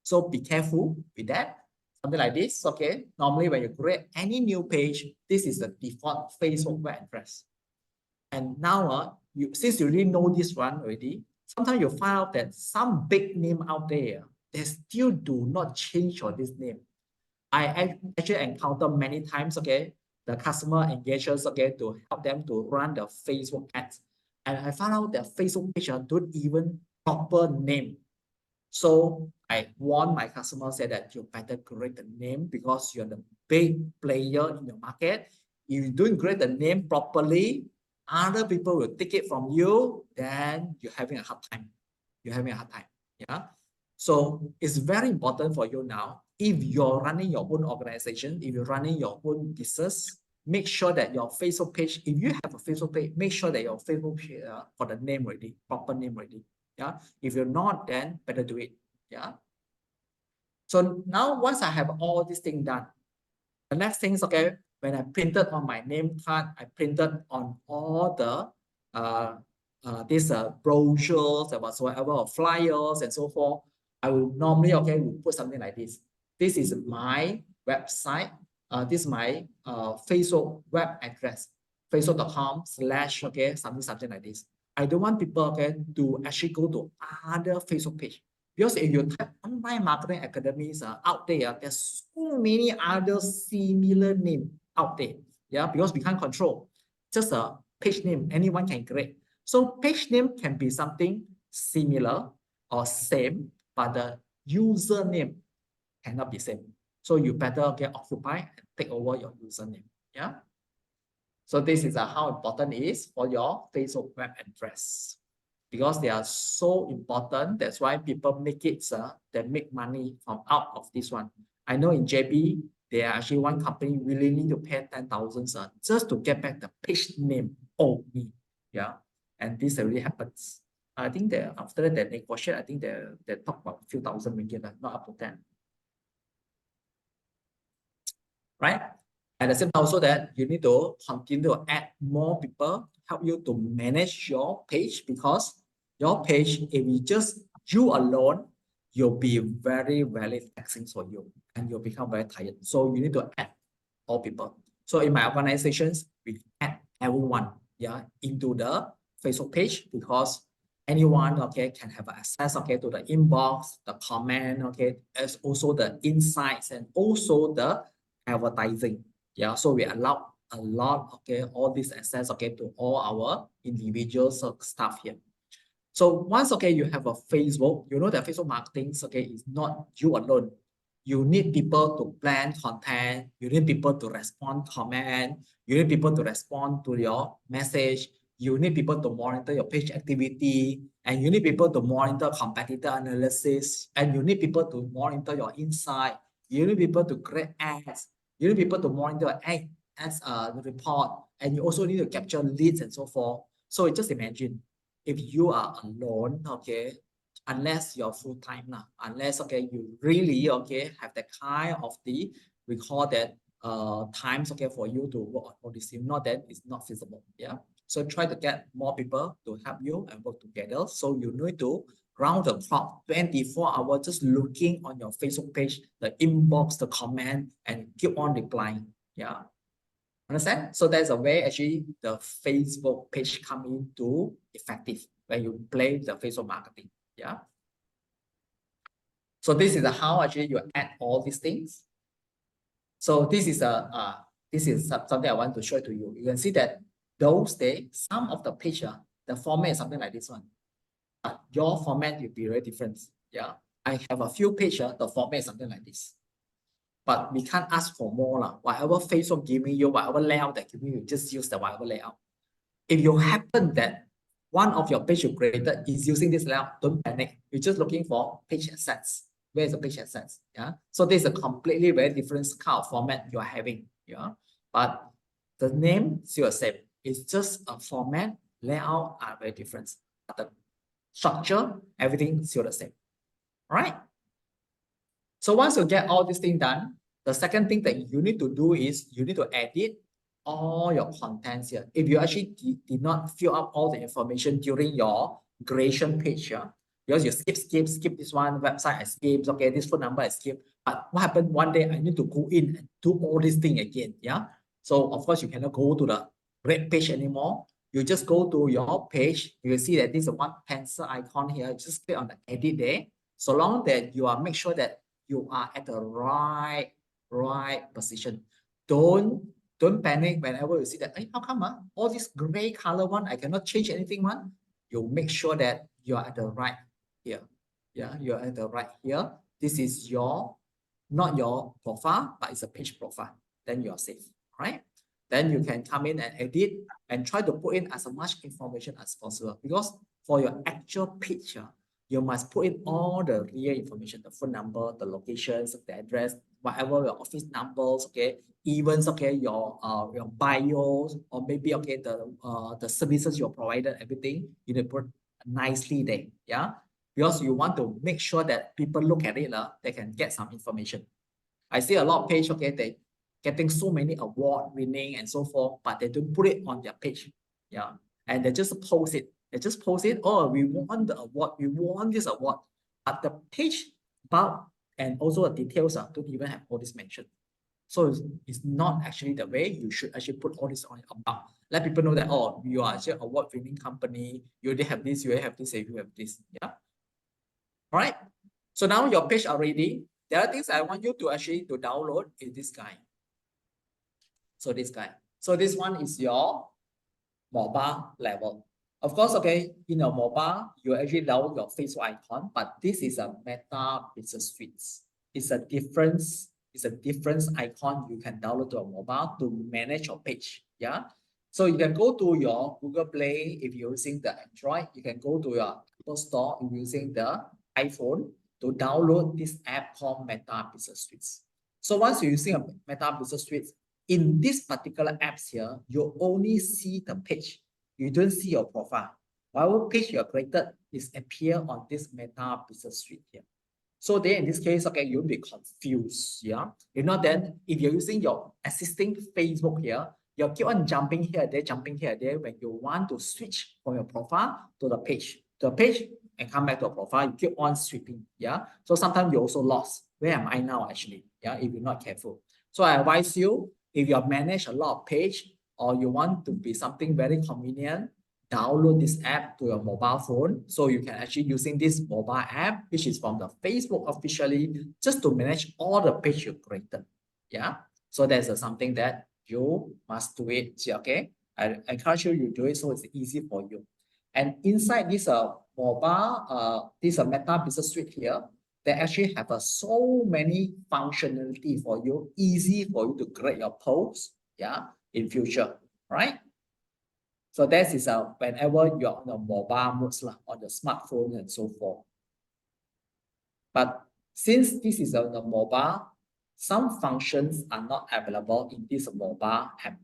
So be careful with that. Something like this, okay? Normally when you create any new page, this is the default Facebook web address. And now, since you already know this one already, sometimes you find out that some big name out there, they still do not change your this name. I actually encounter many times, okay, the customer engages, okay, to help them to run the Facebook ads. And I found out that Facebook page don't even proper name. So I warn my customers, say that you better create the name because you're the big player in the market. If you don't create the name properly, other people will take it from you, then you're having a hard time. You're having a hard time. Yeah. So it's very important for you now. If you're running your own organization, if you're running your own business, make sure that your Facebook page, if you have a Facebook page, make sure that your Facebook page for the name ready, proper name ready. Yeah. If you're not, then better do it. Yeah. So now once I have all these things done, the next thing is, okay, when I printed on my name card, I printed on all the these brochures or whatsoever, or flyers and so forth. I will normally, okay, will put something like this. This is my website. This is my Facebook web address, facebook.com/ okay, something like this. I don't want people, okay, to actually go to other Facebook page. Because if you type online marketing academies out there, there's so many other similar names out there. Yeah, because we can't control. Just a page name, anyone can create. So page name can be something similar or same, but the username cannot be same. So you better get occupy and take over your username. Yeah. So this is how important it is for your Facebook web address, because they are so important. That's why people make it, they make money from out of this one. I know in JB, they are actually one company willing to pay 10,000 just to get back the page name only. Yeah. And this really happens. I think that after that negotiate, I think they talk about a few thousand ringgit, not up to 10. Right? At the same time also that you need to continue to add more people help you to manage your page, because your page, if you just you alone, you'll be very, very taxing for you and you'll become very tired. So you need to add all people. So in my organizations, we add everyone, yeah, into the Facebook page, because anyone, okay, can have access, okay, to the inbox, the comment, okay, as also the insights and also the advertising. Yeah, so we allow a lot, okay, all this access, okay, to all our individuals staff here. So once, okay, you have a Facebook, you know that Facebook marketing, okay, is not you alone. You need people to plan content. You need people to respond comment. You need people to respond to your message. You need people to monitor your page activity, and you need people to monitor competitor analysis, and you need people to monitor your insight. You need people to create ads. You need people to monitor ads report, and you also need to capture leads and so forth. So just imagine if you are alone, okay, unless you're full-time now, unless, okay, you really, okay, have the kind of we call that times, okay, for you to work on all this. If not, that it's not feasible. Yeah. So try to get more people to help you and work together. So you need to round the clock, 24 hours, just looking on your Facebook page, the inbox, the comment, and keep on replying. Yeah. Understand? So that's a way actually the Facebook page come into effective when you play the Facebook marketing. Yeah. So this is how actually you add all these things. So this is something I want to show to you. You can see that those days, some of the page, the format is something like this one. But your format will be very different. Yeah. I have a few pages, the format is something like this. But we can't ask for more. Whatever Facebook giving you, whatever layout that giving you, just use the whatever layout. If you happen that one of your page you created is using this layout, don't panic. You're just looking for page assets. Where is the page assets? Yeah. So this is a completely very different kind of format you are having. Yeah. But the name still the same. It's just a format, layout are very different. But the structure, everything still the same. All right. So once you get all this thing done, the second thing that you need to do is you need to edit all your contents here. If you actually did not fill up all the information during your creation page here, because you skip this one website, I skip, okay, this phone number I skip. But what happened one day, I need to go in and do all this thing again. Yeah. So of course you cannot go to the red page anymore. You just go to your page. You will see that this is one pencil icon here. Just click on the edit there. So long that you are make sure that you are at the right position. Don't panic whenever you see that, hey, how come all this gray color one, I cannot change anything one. You make sure that you are at the right here. Yeah, you're at the right here. This is your, not your profile, but it's a page profile. Then you're safe, right? Then you can come in and edit and try to put in as much information as possible, because for your actual picture, you must put in all the real information, the phone number, the locations, the address, whatever your office numbers, okay, even, okay, your bios, or maybe, okay, the services you're provided, everything, you need to put nicely there. Yeah. Because you want to make sure that people look at it, they can get some information. I see a lot of page, okay, they getting so many award winning and so forth, but they don't put it on their page. Yeah. And they just post it. They just post it, oh, we won the award, we won this award. But the page about and also the details don't even have all this mentioned. So it's not actually the way you should actually put all this on about. Let people know that, oh, you are actually an award-winning company, you already have this, you have this, you have this. Yeah. All right. So now your page are ready. The other things I want you to actually to download is this guy. So this guy. So this one is your mobile level. Of course, okay, in your mobile, you actually download your Facebook icon, but this is a Meta Business Suite. It's a different icon you can download to a mobile to manage your page. Yeah. So you can go to your Google Play if you're using the Android. You can go to your Apple Store if you're using the iPhone to download this app called Meta Business Suite. So once you're using a Meta Business Suite, in this particular apps here, you only see the page. You don't see your profile. Whatever page you have created is appear on this Meta Business Suite here. So then in this case, okay, you'll be confused. Yeah. If not, then if you're using your existing Facebook here, you keep on jumping here, there, jumping here, there. When you want to switch from your profile to the page, and come back to a profile, you keep on sweeping. Yeah. So sometimes you also lost. Where am I now actually? Yeah. If you're not careful. So I advise you, if you have managed a lot of page or you want to be something very convenient, download this app to your mobile phone. So you can actually using this mobile app, which is from the Facebook officially, just to manage all the page you created. Yeah. So there's something that you must do it. Okay. I encourage you do it so it's easy for you. And inside this mobile, this Meta Business Suite here, they actually have so many functionality for you, easy for you to create your posts, yeah, in future, right? So that is whenever you're on the mobile modes, on the smartphone and so forth. But since this is on the mobile, some functions are not available in this mobile app.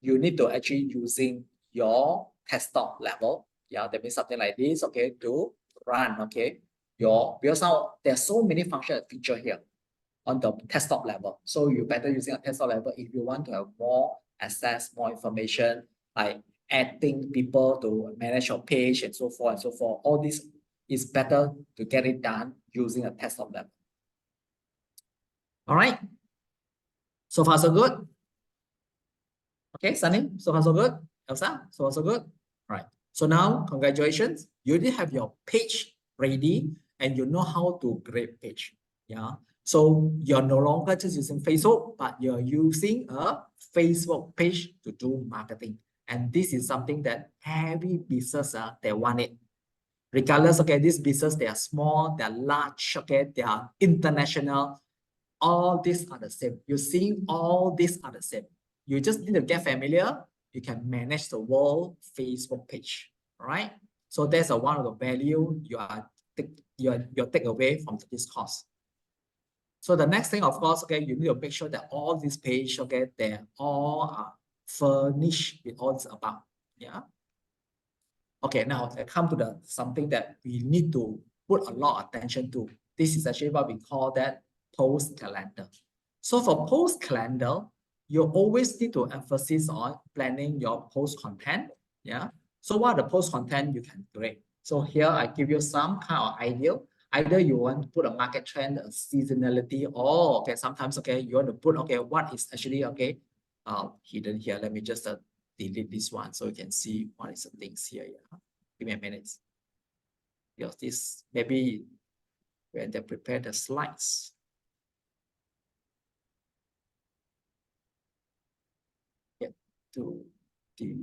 You need to actually using your desktop level. Yeah, that means something like this, okay, to run, okay. Because now there's so many functions and feature here on the desktop level. So you better using a desktop level if you want to have more access, more information, like adding people to manage your page and so forth and so forth. All this is better to get it done using a desktop level. All right. So far, so good. Okay, Sunny, so far, so good. Elsa, so far, so good. All right. So now, congratulations. You already have your page ready and you know how to create page. Yeah. So you're no longer just using Facebook, but you're using a Facebook page to do marketing. And this is something that every business, they want it. Regardless, okay, this business, they are small, they are large, okay, they are international. All these are the same. You're seeing all these are the same. You just need to get familiar. You can manage the whole Facebook page, right? So that's one of the value you take away from this course. So the next thing, of course, okay, you need to make sure that all these pages, okay, they all are furnished with all this above. Yeah. Okay, now I come to the something that we need to put a lot of attention to. This is actually what we call that post calendar. So for post calendar, you always need to emphasize on planning your post content. Yeah. So what are the post content you can create? So here I give you some kind of idea. Either you want to put a market trend, a seasonality, or okay, sometimes okay, you want to put okay, what is actually okay, hidden here. Let me just delete this one so you can see what is the things here. Yeah. Give me a minute. Because this maybe when they prepare the slides. Yeah, to the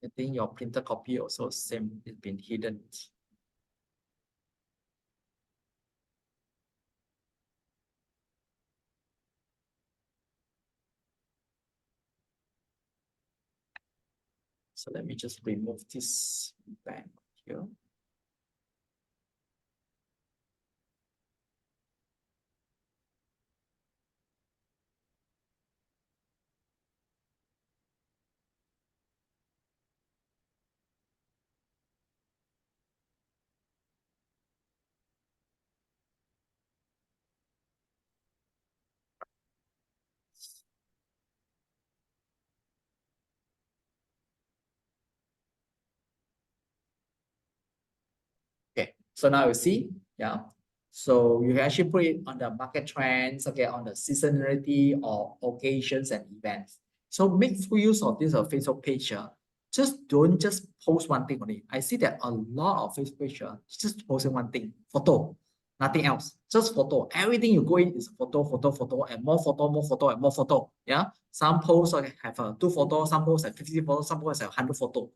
I think your printer copy also same, it's been hidden. So let me just remove this back here. Okay, so now you see, yeah. So you can actually put it on the market trends, okay, on the seasonality or occasions and events. So make full use of this Facebook page. Just don't just post one thing only. I see that a lot of Facebook page just posting one thing, photo, nothing else, just photo. Everything you go in is photo, photo, photo, and more photo, more photo, and more photo. Yeah, some posts have 2 photos, some posts have 50 photos, some posts have 100 photos.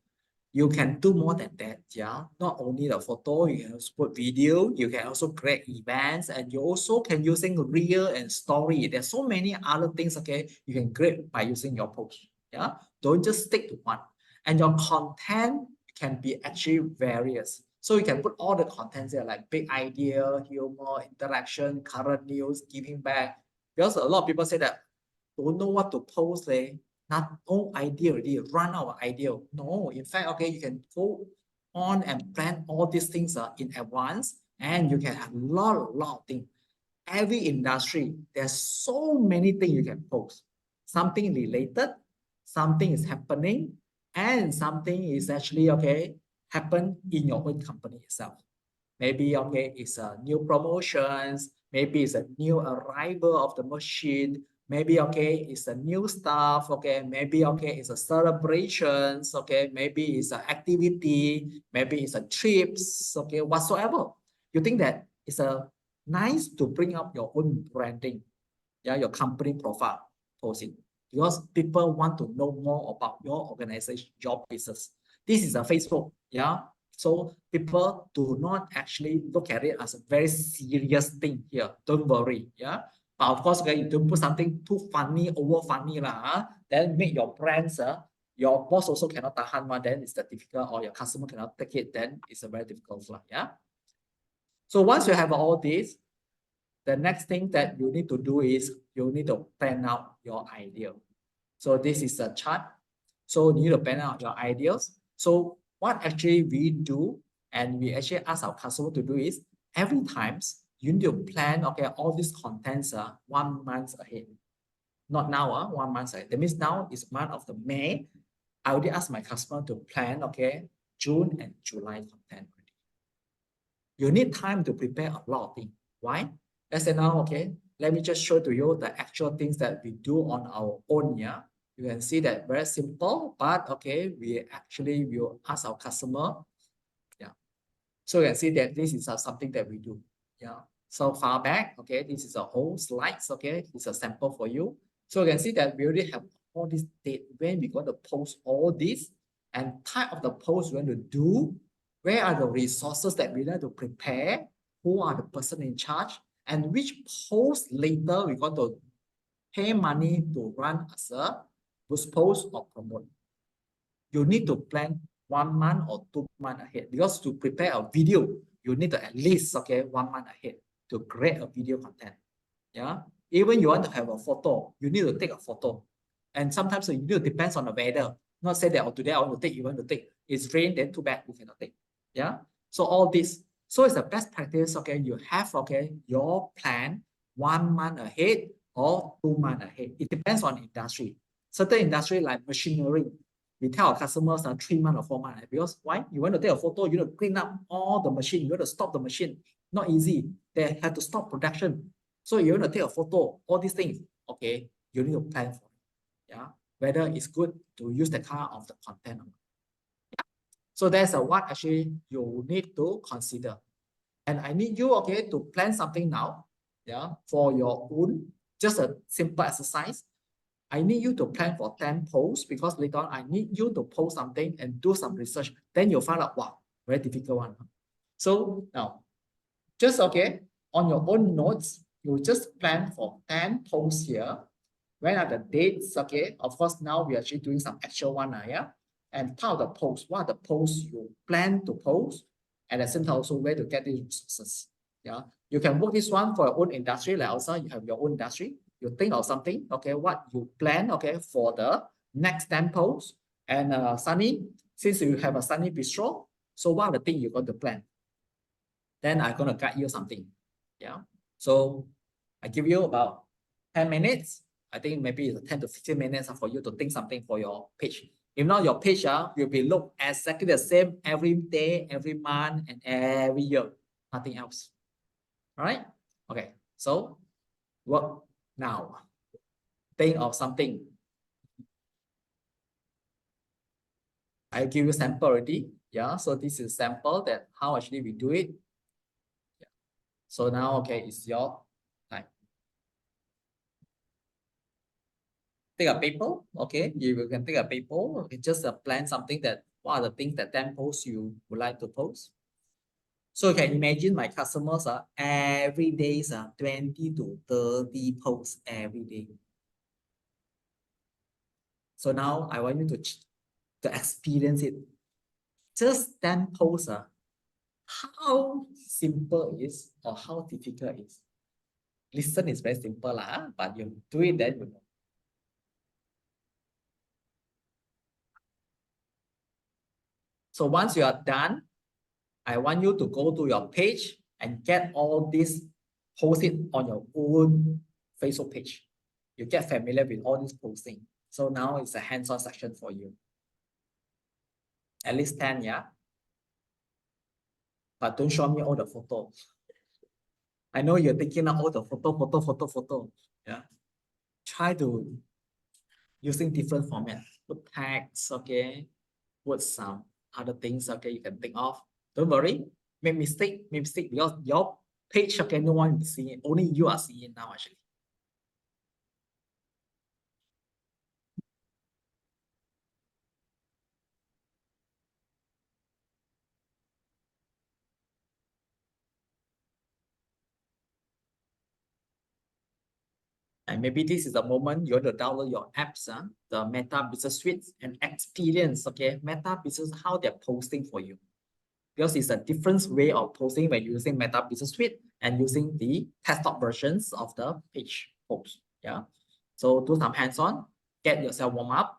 You can do more than that, yeah. Not only the photo, you can also put video, you can also create events, and you also can using reel and story. There's so many other things, okay, you can create by using your post, yeah. Don't just stick to one. And your content can be actually various. So you can put all the contents there, like big idea, humor, interaction, current news, giving back. Because a lot of people say that don't know what to post, not no idea already, run out of idea. No, in fact, okay, you can go on and plan all these things in advance, and you can have a lot of things. Every industry, there's so many things you can post. Something related, something is happening, and something is actually happen in your own company itself. Maybe it's a new promotions, maybe it's a new arrival of the machine, maybe it's a new stuff, maybe it's a celebrations, maybe it's an activity, maybe it's a trips, whatsoever. You think that it's a nice to bring up your own branding, your company profile, post it, because people want to know more about your organization, your business. This is a Facebook, so people do not actually look at it as a very serious thing here. Don't worry, but of course, you don't put something too funny, over funny then make your brands, your boss also cannot tahan one, then it's the difficult, or your customer cannot take it, then it's a very difficult one. So once you have all this, the next thing that you need to do is you need to plan out your idea. So this is a chart. So you need to plan out your ideas. So what actually we do, and we actually ask our customer to do, is every time you need to plan all these contents 1 month ahead. Not now, 1 month ahead. That means now is month of the May. I already asked my customer to plan June and July content. You need time to prepare a lot of things. Why? Let's say now, let me just show to you the actual things that we do on our own. You can see that very simple, but we actually will ask our customer. So you can see that this is something that we do. So far back, this is a whole slides. It's a sample for you. So you can see that we already have all this date when we're going to post all this, and type of the post we're going to do. Where are the resources that we need to prepare? Who are the person in charge? And which post later we're going to pay money to run as a boost post or promote. You need to plan 1 month or 2 months ahead, because to prepare a video, you need to at least 1 month ahead to create a video content. Even you want to have a photo, you need to take a photo. And sometimes you need to depends on the weather. Not say that today I want to take, you want to take. It's rain, then too bad, you cannot take. So all this. So it's the best practice, you have your plan 1 month ahead or 2 months ahead. It depends on industry. Certain industry like machinery, we tell our customers 3 months or 4 months, because why? You want to take a photo, you need to clean up all the machine, you want to stop the machine. Not easy. They have to stop production. So you want to take a photo, all these things, you need to plan for it. Whether it's good to use the kind of the content or not. So that's what actually you need to consider. And I need you to plan something now, for your own, just a simple exercise. I need you to plan for 10 posts, because later on I need you to post something and do some research. Then you'll find out, wow, very difficult one. So now, just on your own notes, you just plan for 10 posts here. When are the dates? Of course, now we are actually doing some actual one, and part of the post, what are the posts you plan to post, and at the same time also where to get these resources. You can work this one for your own industry. Like also you have your own industry, you think of something, what you plan, for the next 10 posts. And Sunny, since you have a Sunny Bistro, so what are the things you're going to plan? Then I'm going to guide you something. So I give you about 10 minutes. I think maybe it's 10 to 15 minutes for you to think something for your page. If not, your page will be look exactly the same every day, every month, and every year. Nothing else. All right? Okay. So work now. Think of something. I give you sample already. So this is sample that how actually we do it. So now, it's your time. Take a paper, you can take a paper, just plan something that what are the things that 10 posts you would like to post. So you can imagine my customers are every day 20 to 30 posts every day. So now I want you to experience it. Just 10 posts, how simple it is or how difficult it is. Listen is very simple, but you do it, then you know. So once you are done, I want you to go to your page and get all this, post it on your own Facebook page. You get familiar with all this posting. So now it's a hands-on section for you. At least 10, yeah? But don't show me all the photos. I know you're thinking of all the photo. Yeah. Try to using different format. Put tags, okay? Put some other things, okay, you can think of. Don't worry, make mistake because your page, okay, no one is seeing it. Only you are seeing it now, actually. And maybe this is the moment you want to download your apps, the Meta Business Suite, and experience, okay, Meta Business, how they're posting for you. Because it's a different way of posting when using Meta Business Suite and using the desktop versions of the page post. Yeah. So do some hands-on, get yourself warm up,